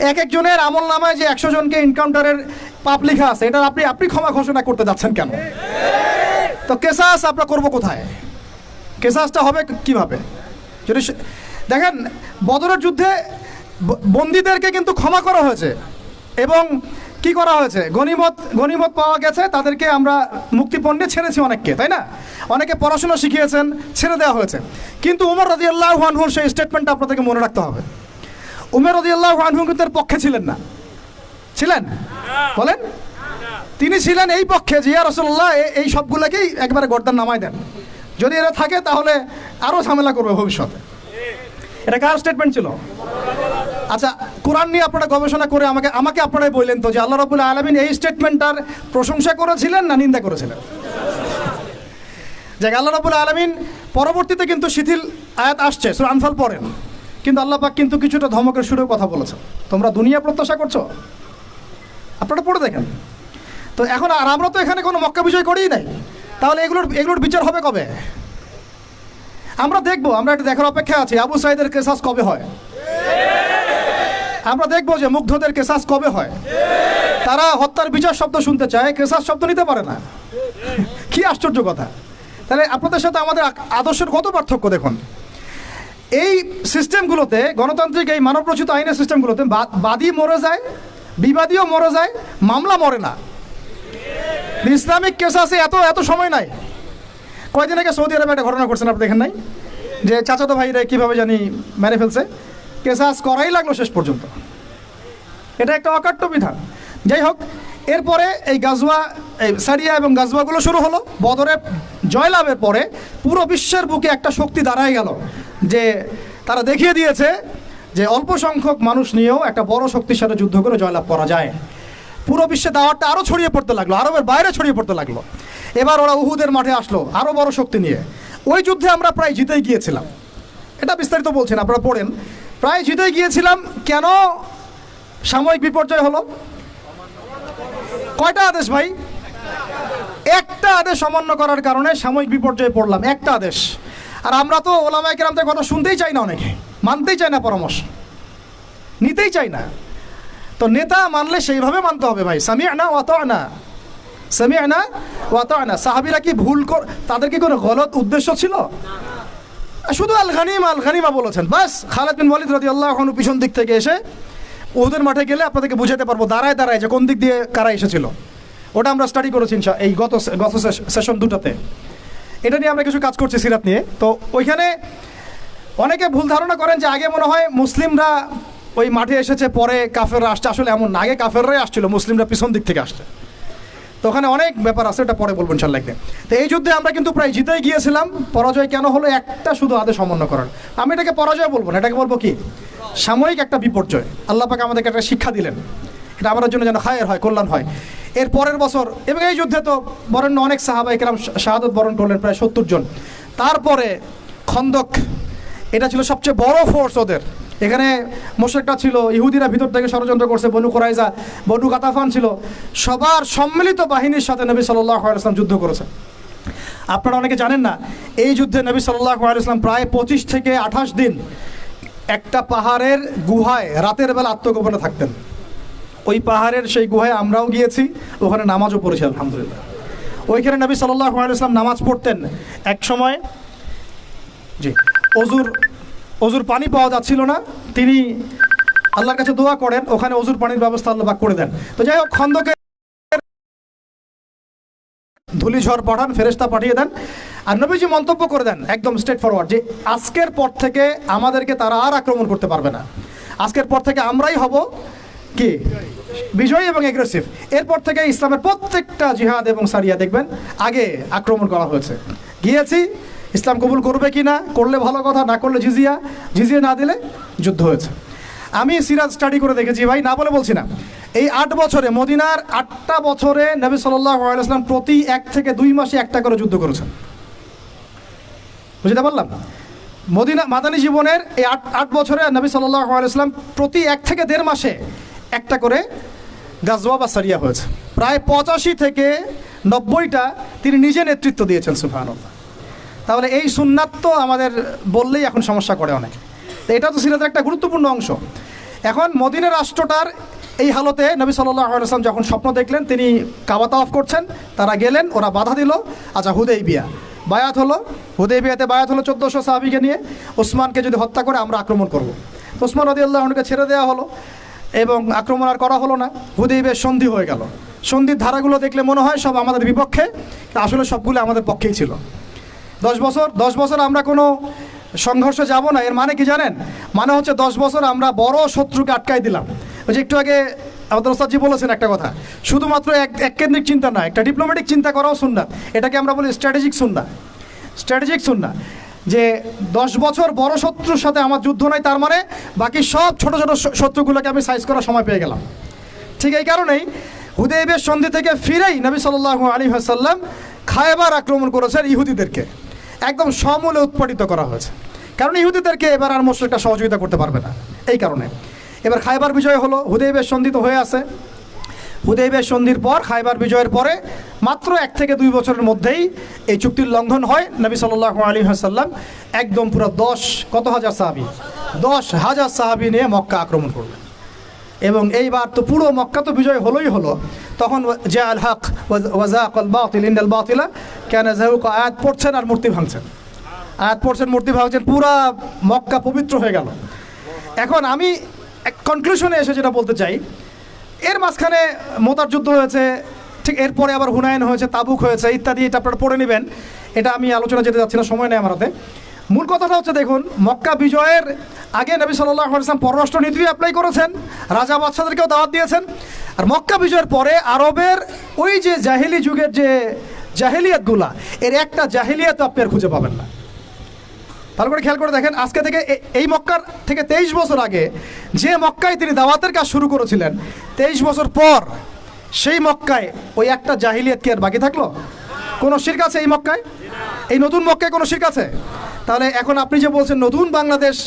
এক একজনের আমল নামায় যে 100 জনকে এনকাউন্টারের পাপ লেখা আছে, এটা আপনি ক্ষমা ঘোষণা করতে যাচ্ছেন কেন? তো কেসাস আমরা করবো কোথায়? কেসাসটা হবে কিভাবে? যদি দেখেন বদরের যুদ্ধে বন্দীদেরকে কিন্তু ক্ষমা করা হয়েছে এবং কি করা হয়েছে, গনিমত পাওয়া গেছে, তাদেরকে আমরা মুক্তিপণ্যে ছেড়েছি অনেককে, তাই না? অনেকে পড়াশোনা শিখিয়েছেন, ছেড়ে দেওয়া হয়েছে। কিন্তু উমর রাদিয়াল্লাহু আনহুর সেই স্টেটমেন্টটা আপনাদেরকে মনে রাখতে হবে। উমর রাদিয়াল্লাহু আনহু কিন্তু এর পক্ষে ছিলেন না, ছিলেন? বলেন। তিনি ছিলেন এই পক্ষে যে ইয়া রাসূলুল্লাহ এই সবগুলোকেই একবারে গর্দান নামায় দেন, যদি এরা থাকে তাহলে আরও ঝামেলা করবে ভবিষ্যতে। এটা কার স্টেটমেন্ট ছিল? আচ্ছা, কোরআন নিয়ে আপনারা গবেষণা করে আমাকে আপনারাই বললেন তো যে আল্লাহ রাব্বুল আলামিন এই স্টেটমেন্টটার প্রশংসা করেছিলেন না নিন্দা করেছিলেন? যে আল্লাহ রাব্বুল আলামিন পরবর্তীতে কিন্তু শিথিল আয়াত আসছে, সূরা আনফাল পড়েন, কিন্তু আল্লাহ পাক কিন্তু কিছুটা ধমকের সুরেও কথা বলেছেন, তোমরা দুনিয়া প্রত্যাশা করছো, আপনারা পড়ে দেখেন। তো এখন আর আমরা তো এখানে কোনো মক্কা বিজয় করিই নাই, তাহলে এগুলোর বিচার হবে কবে? আমরা দেখবো, আমরা এটা দেখার অপেক্ষা আছি আবু সাইদের কেসাস কবে হয়। আমরা দেখবো যে মুগ্ধদের কেসাস কবে হয়। তারা হত্যার বিচার শব্দ শুনতে চায়, কেসাস শব্দ নিতে পারে না। কি আশ্চর্য কথা! তাহলে আপনাদের সাথে আমাদের আদর্শের কত পার্থক্য দেখুন। এই সিস্টেমগুলোতে, গণতান্ত্রিক এই মানবরচিত আইনের সিস্টেমগুলোতে বাদী মরে যায়, বিবাদীও মরে যায়, মামলা মরে না। ইসলামিক কেসাসে এত সময় নাই। কয়দিন আগে সৌদি আরবে একটা ঘটনা করছেন, আপনি দেখেন নাই? যে চাচাতো ভাইরা কীভাবে জানি মেরে ফেলছে, কেসাস করাই লাগলো শেষ পর্যন্ত। এটা একটা অকাট্য বিধান। যাই হোক, এরপরে এই গাজওয়া, এই সারিয়া এবং গাজওয়াগুলো শুরু হলো। বদরে জয়লাভের পরে পুরো বিশ্বের বুকে একটা শক্তি দাঁড়ায় গেল, যে তারা দেখিয়ে দিয়েছে যে অল্প সংখ্যক মানুষ নিয়েও একটা বড় শক্তির সাথে যুদ্ধ করে জয়লাভ করা যায়। পুরো বিশ্বে দাওয়াতটা আরও ছড়িয়ে পড়তে লাগলো, আরবের বাইরে ছড়িয়ে পড়তে লাগলো। এবার ওরা উহুদের মাঠে আসলো আরও বড় শক্তি নিয়ে। ওই যুদ্ধে আমরা প্রায় জিতেই গিয়েছিলাম, এটা বিস্তারিত বলছেন, আপনারা পড়েন। প্রায় জিতেই গিয়েছিলাম। কেন সাময়িক বিপর্যয় হলো? কয়টা আদেশ ভাই? একটা আদেশ অমান্য করার কারণে সাময়িক বিপর্যয়ে পড়লাম, একটা আদেশ। আর আমরা তো ওলামায়ে কেরামদের কথা শুনতেই চাই না, অনেকে মানতেই চায় না, পরামর্শ নিতেই চাই না। তো নেতা মানলে সেইভাবে মানতে হবে ভাই। সামি'না ওয়া আতা'না, সামি'না ওয়া আতা'না। সাহাবীরা কি ভুল তাদের কি কোনো গলত উদ্দেশ্য ছিল? শুধু আল গানিমা বলেছেন বাস। খালিদ বিন ওয়ালিদ রাদিয়াল্লাহু আনহু পিছন দিক থেকে এসে উহুদের মাঠে গেলে আপনাদেরকে বুঝাতে পারবো দাঁড়ায় দাঁড়ায় যে কোন দিক দিয়ে কারা এসেছিল। ওটা আমরা স্টাডি করেছি এই গত সেশন দুটাতে। এটা নিয়ে আমরা কিছু কাজ করছি সিরাত নিয়ে। তো ওইখানে অনেকে ভুল ধারণা করেন যে আগে মনে হয় মুসলিমরা ওই মাঠে এসেছে, পরে কাফেররা আসছে। আসলে এমন না, আগে কাফেররাই আসছিল, মুসলিমরা পিছন দিক থেকে আসছে। তো ওখানে অনেক ব্যাপার আছে, ওটা পরে বলবো ইনশাআল্লাহ। তো এই যুদ্ধে আমরা কিন্তু প্রায় জিতেই গিয়েছিলাম। পরাজয় কেন হলো? একটা শুধু আদেশ অমান্য করার। আমি এটাকে পরাজয় বলবো না, এটাকে বলবো কি, সাময়িক একটা বিপর্যয়। আল্লাহ পাক আমাদেরকে একটা শিক্ষা দিলেন, এটা আমাদের জন্য যেন খায়ের হয়, কল্যাণ হয়। এর পরের বছর এবং এই যুদ্ধে তো বরেণ্য অনেক সাহাবায়ে কেরাম শাহাদত বরণ করলেন, প্রায় 70 জন। তারপরে খন্দক, এটা ছিল সবচেয়ে বড় ফোর্স ওদের। এখানে মুশরিকরা ছিল, ইহুদিরা ভিতর থেকে ষড়যন্ত্র করছে, বনু কুরাইজা, বনু গাতাফান ছিল। সবার সম্মিলিত বাহিনীর সাথে নবী সাল্লাল্লাহু আলাইহি ওয়াসাল্লাম যুদ্ধ করেছেন। আপনারা অনেকে জানেন না, এই যুদ্ধে নবী সাল্লাল্লাহু আলাইহি ওয়াসাল্লাম প্রায় 25 থেকে 28 দিন একটা পাহাড়ের গুহায় রাতের বেলা আত্মগোপনে থাকতেন। ওই পাহাড়ের সেই গুহায় আমরাও গিয়েছি, ওখানে নামাজও পড়েছি আলহামদুলিল্লাহ। ওইখানে নবী সাল্লাল্লাহু আলাইহি ওয়াসাল্লাম নামাজ পড়তেন। এক সময় অজুর পানি পাওয়া যাচ্ছিল না, তিনি আল্লাহর কাছে দোয়া করেন, ওখানে অজুর পানির ব্যবস্থা আল্লাহ পাক করে দেন। তো যাই হোক, খন্দকে ধূলিঝড় পাঠান, ফেরেশতা পাঠিয়ে দেন। আর নবীজি মন্তব্য করে দেন একদম স্ট্রেট ফরওয়ার্ড যে আজকের পর থেকে আমাদেরকে তারা আর আক্রমণ করতে পারবে না। আজকের পর থেকে আমরাই হব কি বিজয়ী এবং এগ্রেসিভ। এরপর থেকে ইসলামের প্রত্যেকটা জিহাদ এবং সারিয়া দেখবেন আগে আক্রমণ করা হয়েছে। গিয়েছি, ইসলাম কবুল করবে কি না, করলে ভালো কথা, না করলে জিজিয়া না দিলে যুদ্ধ হয়েছে। আমি সিরাজ স্টাডি করে দেখেছি ভাই, না বলে বলছি না। এই 8 বছরে, মদিনার 8টা বছরে নবী সাল্লাল্লাহু আলাইহি ওয়াসাল্লাম প্রতি 1 থেকে 2 মাসে একটা করে যুদ্ধ করেছেন। বুঝতে পারলাম? মদিনা মাদানী জীবনের এই 8 বছরে নবী সাল্লাল্লাহু আলাইহি ওয়াসাল্লাম প্রতি 1 থেকে 1.5 মাসে একটা করে গাজওয়া বা সারিয়া হয়েছে। প্রায় 85 থেকে 90টা তিনি নিজে নেতৃত্ব দিয়েছেন। সুবহানাল্লাহ। তাহলে এই সুন্নাত তো আমাদের বললেই এখন সমস্যা করে অনেক। তো এটা তো সিরাতের একটা গুরুত্বপূর্ণ অংশ। এখন মদিনা রাষ্ট্রটার এই হালতে নবী সাল্লাল্লাহু আলাইহি ওয়াসাল্লাম যখন স্বপ্ন দেখলেন তিনি কাবা তাওয়াফ করছেন, তারা গেলেন, ওরা বাধা দিল। আচ্ছা, হুদাইবিয়া বায়াত হলো, হুদাইবিয়াতে বায়াত হলো 1400 সাহাবীকে নিয়ে, ওসমানকে যদি হত্যা করে আমরা আক্রমণ করব। ওসমান রাদিয়াল্লাহু আনহুকে ছেড়ে দেওয়া হলো এবং আক্রমণ আর করা হলো না। হুদাইবিয়ার সন্ধি হয়ে গেল। সন্ধির ধারাগুলো দেখলে মনে হয় সব আমাদের বিপক্ষে, আসলে সবগুলো আমাদের পক্ষেই ছিল। 10 বছর আমরা কোনো সংঘর্ষে যাব না, এর মানে কি জানেন? মানে হচ্ছে 10 বছর আমরা বড় শত্রুকে আটকাই দিলাম। ওই যে একটু আগে আমাদের ওস্তাদজি বলেছেন একটা কথা, শুধুমাত্র এক কেন্দ্রিক চিন্তা না, একটা ডিপ্লোম্যাটিক চিন্তা করাও সুন্নাত। এটাকে আমরা বলি স্ট্র্যাটেজিক সুন্নাত। যে 10 বছর বড় শত্রুর সাথে আমার যুদ্ধ নাই, তার মানে বাকি সব ছোট ছোট শত্রুগুলোকে আমি সাইজ করার সময় পেয়ে গেলাম। ঠিক এই কারণেই হুদাইবিয়ার সন্ধি থেকে ফিরেই নবী সাল্লাল্লাহু আলাইহি ওয়াসাল্লাম খায়বার আক্রমণ করেছেন। ইহুদিদেরকে একদম সমূলে উৎপাদিত করা হয়েছে, কারণ ইহুদিদেরকে এবার আর মুশরিকরা সহযোগিতা করতে পারবে না। এই কারণে এবার খায়বার বিজয় হলো। হুদাইবিয়ার সন্ধি তো হয়ে আছে। হুদাইবিয়ার সন্ধির পর, খায়বার বিজয়ের পরে মাত্র 1 থেকে 2 বছরের মধ্যেই এই চুক্তির লঙ্ঘন হয়। নবী সাল্লাল্লাহু আলাইহি ওয়াসাল্লাম একদম পুরো 10,000 সাহাবী নিয়ে মক্কা আক্রমণ করলেন। এবং এইবার তো পুরো মক্কা তো বিজয় হলোই হলো। তখন জা আল হক ওয়া যাকাল বাতিল ইন্নাল বাতিলা কানা যাহুকা আয়াত পড়ছেন আর মূর্তি ভাঙছেন, পুরা মক্কা পবিত্র হয়ে গেল। এখন আমি এক কনক্লুশনে এসে যেটা বলতে চাই, এর মাঝখানে মোতার যুদ্ধ হয়েছে, ঠিক এরপরে আবার হুনাইন হয়েছে, তাবুক হয়েছে ইত্যাদি, এটা আপনারা পড়ে নেবেন। এটা আমি আলোচনা যেতে যাচ্ছি না, সময় নেই আমার হাতে। মূল কথাটা হচ্ছে দেখুন, মক্কা বিজয়ের আগে নবী সাল্লাল্লাহু আলাইহি ওয়াসাল্লাম পররাষ্ট্র নীতি অ্যাপ্লাই করেছেন, রাজা বাদশাদেরকেও দাওয়াত দিয়েছেন। আর মক্কা বিজয়ের পরে আরবের ওই যে জাহেলি যুগের যে জাহেলিয়াতগুলা, এর একটা জাহেলিয়াত আপনি আর খুঁজে পাবেন না। ভালো করে খেয়াল করে দেখেন, আজকে থেকে এই মক্কার থেকে 23 বছর আগে যে মক্কায় তিনি দাওয়াতের কাজ শুরু করেছিলেন, 23 বছর পর সেই মক্কায় ওই একটা জাহিলিয়াত কি আর বাকি থাকলো? কোনো শিরক আছে এই মক্কায়? এই নতুন মক্কায় কোনো শিরক আছে? তাহলে এখন আপনি যে বলছেন নতুন বাংলাদেশ,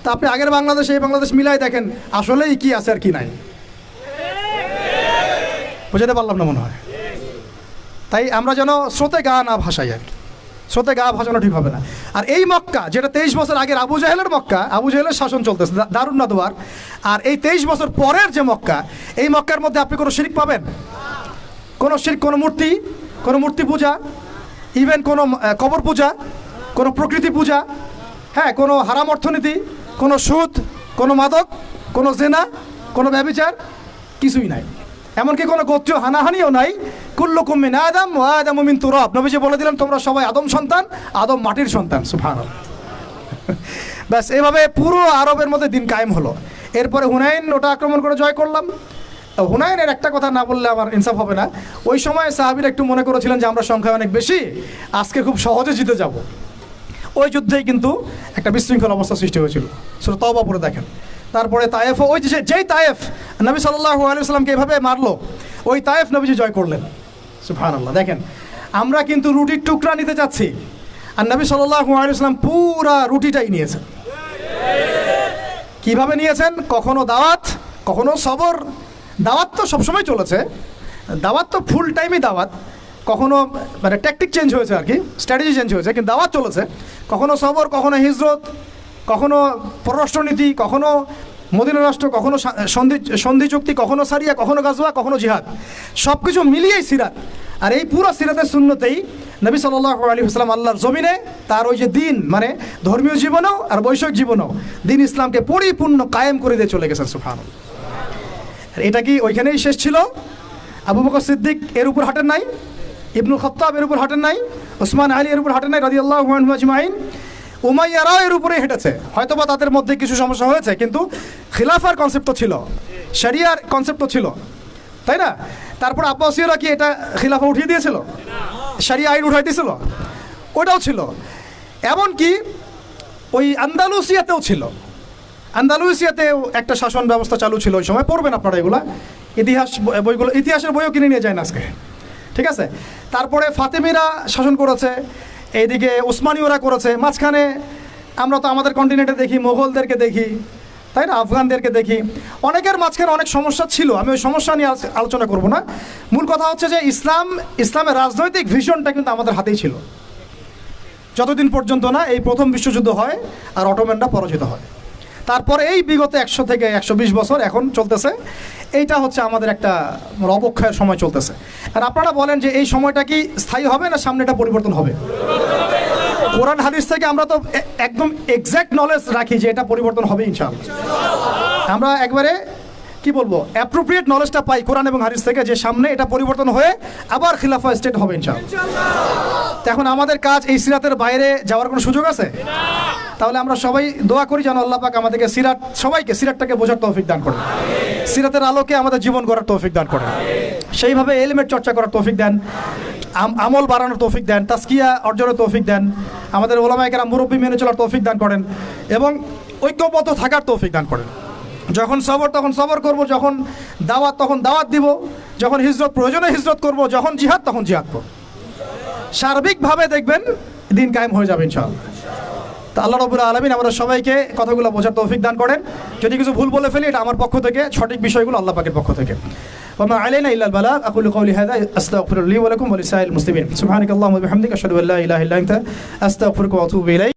তা আপনি আগের বাংলাদেশ এই বাংলাদেশ মিলাই দেখেন আসলেই কি আছে আর কি নাই। বুঝাতে পারলাম না মনে হয়। তাই আমরা যেন স্রোতে গা না ভাসাই আর কি, স্রোতে গা ভাসানো ঠিক হবে না। আর এই মক্কা যেটা 23 বছর আগের আবু জাহেলের মক্কা, আবু জাহেলের শাসন চলতেছে দারুন নাদওয়ার, আর এই 23 বছর পরের যে মক্কা, এই মক্কার মধ্যে আপনি কোনো শিরক পাবেন? কোনো শিরক, কোনো মূর্তি পূজা, ইভেন কোনো কবর পূজা, কোনো প্রকৃতি পূজা, হ্যাঁ, কোনো হারাম অর্থনীতি, কোনো সুদ, কোনো মাদক, কোনো জেনা, কোনো ব্যভিচার, কিছুই নাই। এমনকি কোনো গোত্রীয় হানাহানিও নাই। কুল্লুকুম মিন আদম ওয়া আদামু মিন তুরাব। নবীজি বলে দিলেন তোমরা সবাই আদম সন্তান, আদম মাটির সন্তান। সুবহানাল্লাহ। ব্যাস এভাবে পুরো আরবের মধ্যে দিন কায়েম হলো। এরপরে হুনাইন ওটা আক্রমণ করে জয় করলাম। হুনাইনের একটা কথা না বললে আমার ইনসাফ হবে না। ওই সময় সাহাবীরা একটু মনে করেছিলেন যে আমরা সংখ্যায় অনেক বেশি, আজকে খুব সহজে জিতে যাব। ওই যুদ্ধেই কিন্তু একটা বিশৃঙ্খল অবস্থা সৃষ্টি হয়েছিল। সূরা তাওবা পড়ে দেখেন। তারপরে তায়েফ, ওই যেই তায়েফ নবী সাল্লাল্লাহু আলাইহি ওয়াসাল্লামকে এভাবে মারলো, ওই তায়েফ নবীজি জয় করলেন। সুবহানাল্লাহ। দেখেন, আমরা কিন্তু রুটির টুকরা নিতে চাচ্ছি, আর নবী সাল্লাল্লাহু আলাইহি ওয়াসাল্লাম পুরা রুটিটাই নিয়েছেন। কিভাবে নিয়েছেন? কখনো দাওয়াত, কখনো সবর। দাওয়াত তো সবসময় চলেছে, দাওয়াত তো ফুল টাইমই দাওয়াত। কখনো মানে ট্যাকটিক চেঞ্জ হয়েছে আর কি, স্ট্র্যাটেজি চেঞ্জ হয়েছে, কিন্তু দাওয়াত চলেছে। কখনো সবর, কখনো হিজরত, কখনো পররাষ্ট্রনীতি, কখনো মদিনা রাষ্ট্র, কখনো সন্ধি চুক্তি, কখনো সারিয়া, কখনো গাজওয়া, কখনো জিহাদ, সব কিছু মিলিয়েই সিরাত। আর এই পুরো সিরাতের সুন্নতেই নবী সাল্লাল্লাহু আলাইহি ওয়াসাল্লাম আল্লাহর জমিনে তার ওই যে দিন, মানে ধর্মীয় জীবনেও আর বৈষয়িক জীবনেও দিন ইসলামকে পরিপূর্ণ কায়েম করে দিয়ে চলে গেছেন। সুবহানাল্লাহ। এটা কি ওইখানেই শেষ ছিল? আবু বকর সিদ্দিক এর উপর হাঁটেন নাই, ইবনুল খাত্তাব এর উপর হাঁটেন নাই, ওসমান আলী এর উপর হাঁটেন নাই রাদিয়াল্লাহু আনহু আজমাইন? উমাইয়ারাও এর উপরেই হেঁটেছে। হয়তোবা তাদের মধ্যে কিছু সমস্যা হয়েছে, কিন্তু খিলাফার কনসেপ্ট তো ছিল, শরিয়ার কনসেপ্ট তো ছিল, তাই না? তারপর আব্বাসীয়রা কি এটা খিলাফা উঠিয়ে দিয়েছিল? শরিয়া আইন উঠাই দিয়েছিল? ওটাও ছিল। এমনকি ওই আন্দালুসিয়াতেও ছিল, আন্দালুসিয়াতেও একটা শাসন ব্যবস্থা চালু ছিল ওই সময়। পড়বেন আপনারা এগুলা, ইতিহাস বইগুলো, ইতিহাসের বইও কিনে নিয়ে যায় না আজকে, ঠিক আছে? তারপরে ফাতেমিরা শাসন করেছে, এইদিকে উসমানীয়রা করেছে, মাঝখানে আমরা তো আমাদের কন্টিনেন্টে দেখি মোগলদেরকে দেখি, তাই না, আফগানদেরকে দেখি, অনেকের মাঝখানে অনেক সমস্যা ছিল। আমি ওই সমস্যা নিয়ে আলোচনা করব না। মূল কথা হচ্ছে যে ইসলামের রাজনৈতিক ভিশনটা কিন্তু আমাদের হাতেই ছিল, যতদিন পর্যন্ত না এই প্রথম বিশ্বযুদ্ধ হয় আর অটোম্যানরা পরাজিত হয়। তারপরে এই বিগত 100 থেকে 120 বছর এখন চলতেছে, এইটা হচ্ছে আমাদের একটা অবক্ষয়ের সময় চলতেছে। আর আপনারা বলেন যে এই সময়টা কি স্থায়ী হবে না সামনে এটা পরিবর্তন হবে? কোরআন হাদিস থেকে আমরা তো একদম এক্স্যাক্ট নলেজ রাখি যে এটা পরিবর্তন হবে ইনশাআল্লাহ। আমরা একবারে কি বলবো, অ্যাপ্রোপ্রিয়েট নলেজটা পাই কোরআন এবং হাদিস থেকে যে সামনে এটা পরিবর্তন হয়ে আবার খিলাফা স্টেট হবে ইনশাআল্লাহ। তো এখন আমাদের কাজ এই সিরাতের বাইরে যাওয়ার কোনো সুযোগ আছে? তাহলে আমরা সবাই দোয়া করি যেন আল্লাহ পাক আমাদেরকে সবাইকে সিরাতটাকে বোঝার তৌফিক দান করেন, সিরাতের আলোকে আমাদের জীবন গড়ার তৌফিক দান করেন, সেইভাবে ইলমের চর্চা করার তৌফিক দেন, আমল বাড়ানোর তৌফিক দেন, তাজকিয়া অর্জনের তৌফিক দেন, আমাদের ওলামায়ে কেরাম মুরব্বি মেনে চলার তৌফিক দান করেন, এবং ঐক্যবদ্ধ থাকার তৌফিক দান করেন। যখন সবর তখন সবর করব, যখন দাওয়াত তখন দাওয়াত দিব, যখন হিজরত প্রয়োজনে হিজরত করব, যখন জিহাদ তখন জিহাদ করব। সার্বিকভাবে দেখবেন দিন কায়েম হয়ে যাবে ইনশাআল্লাহ। তো আল্লাহ রাব্বুল আলামিন আমাদের সবাইকে কথাগুলো বোঝার তৌফিক দান করেন। যদি কিছু ভুল বলে ফেলি এটা আমার পক্ষ থেকে, সঠিক বিষয়গুলো আল্লাহ পাকের পক্ষ থেকে। ওয়া মা আলাইনা ইল্লাল বালাগ। আকুলু কওলি হাযা আস্তাগফিরুল্লাহ ওয়া লাকুম ওয়া লিসাইরিল মুসলিমিন। সুবহানাকাল্লাহুম্মা ওয়া বিহামদিকা আশহাদু আল্লা ইলাহা ইল্লা আনতা আস্তাগফিরুকা ওয়া আতুবু ইলাইক।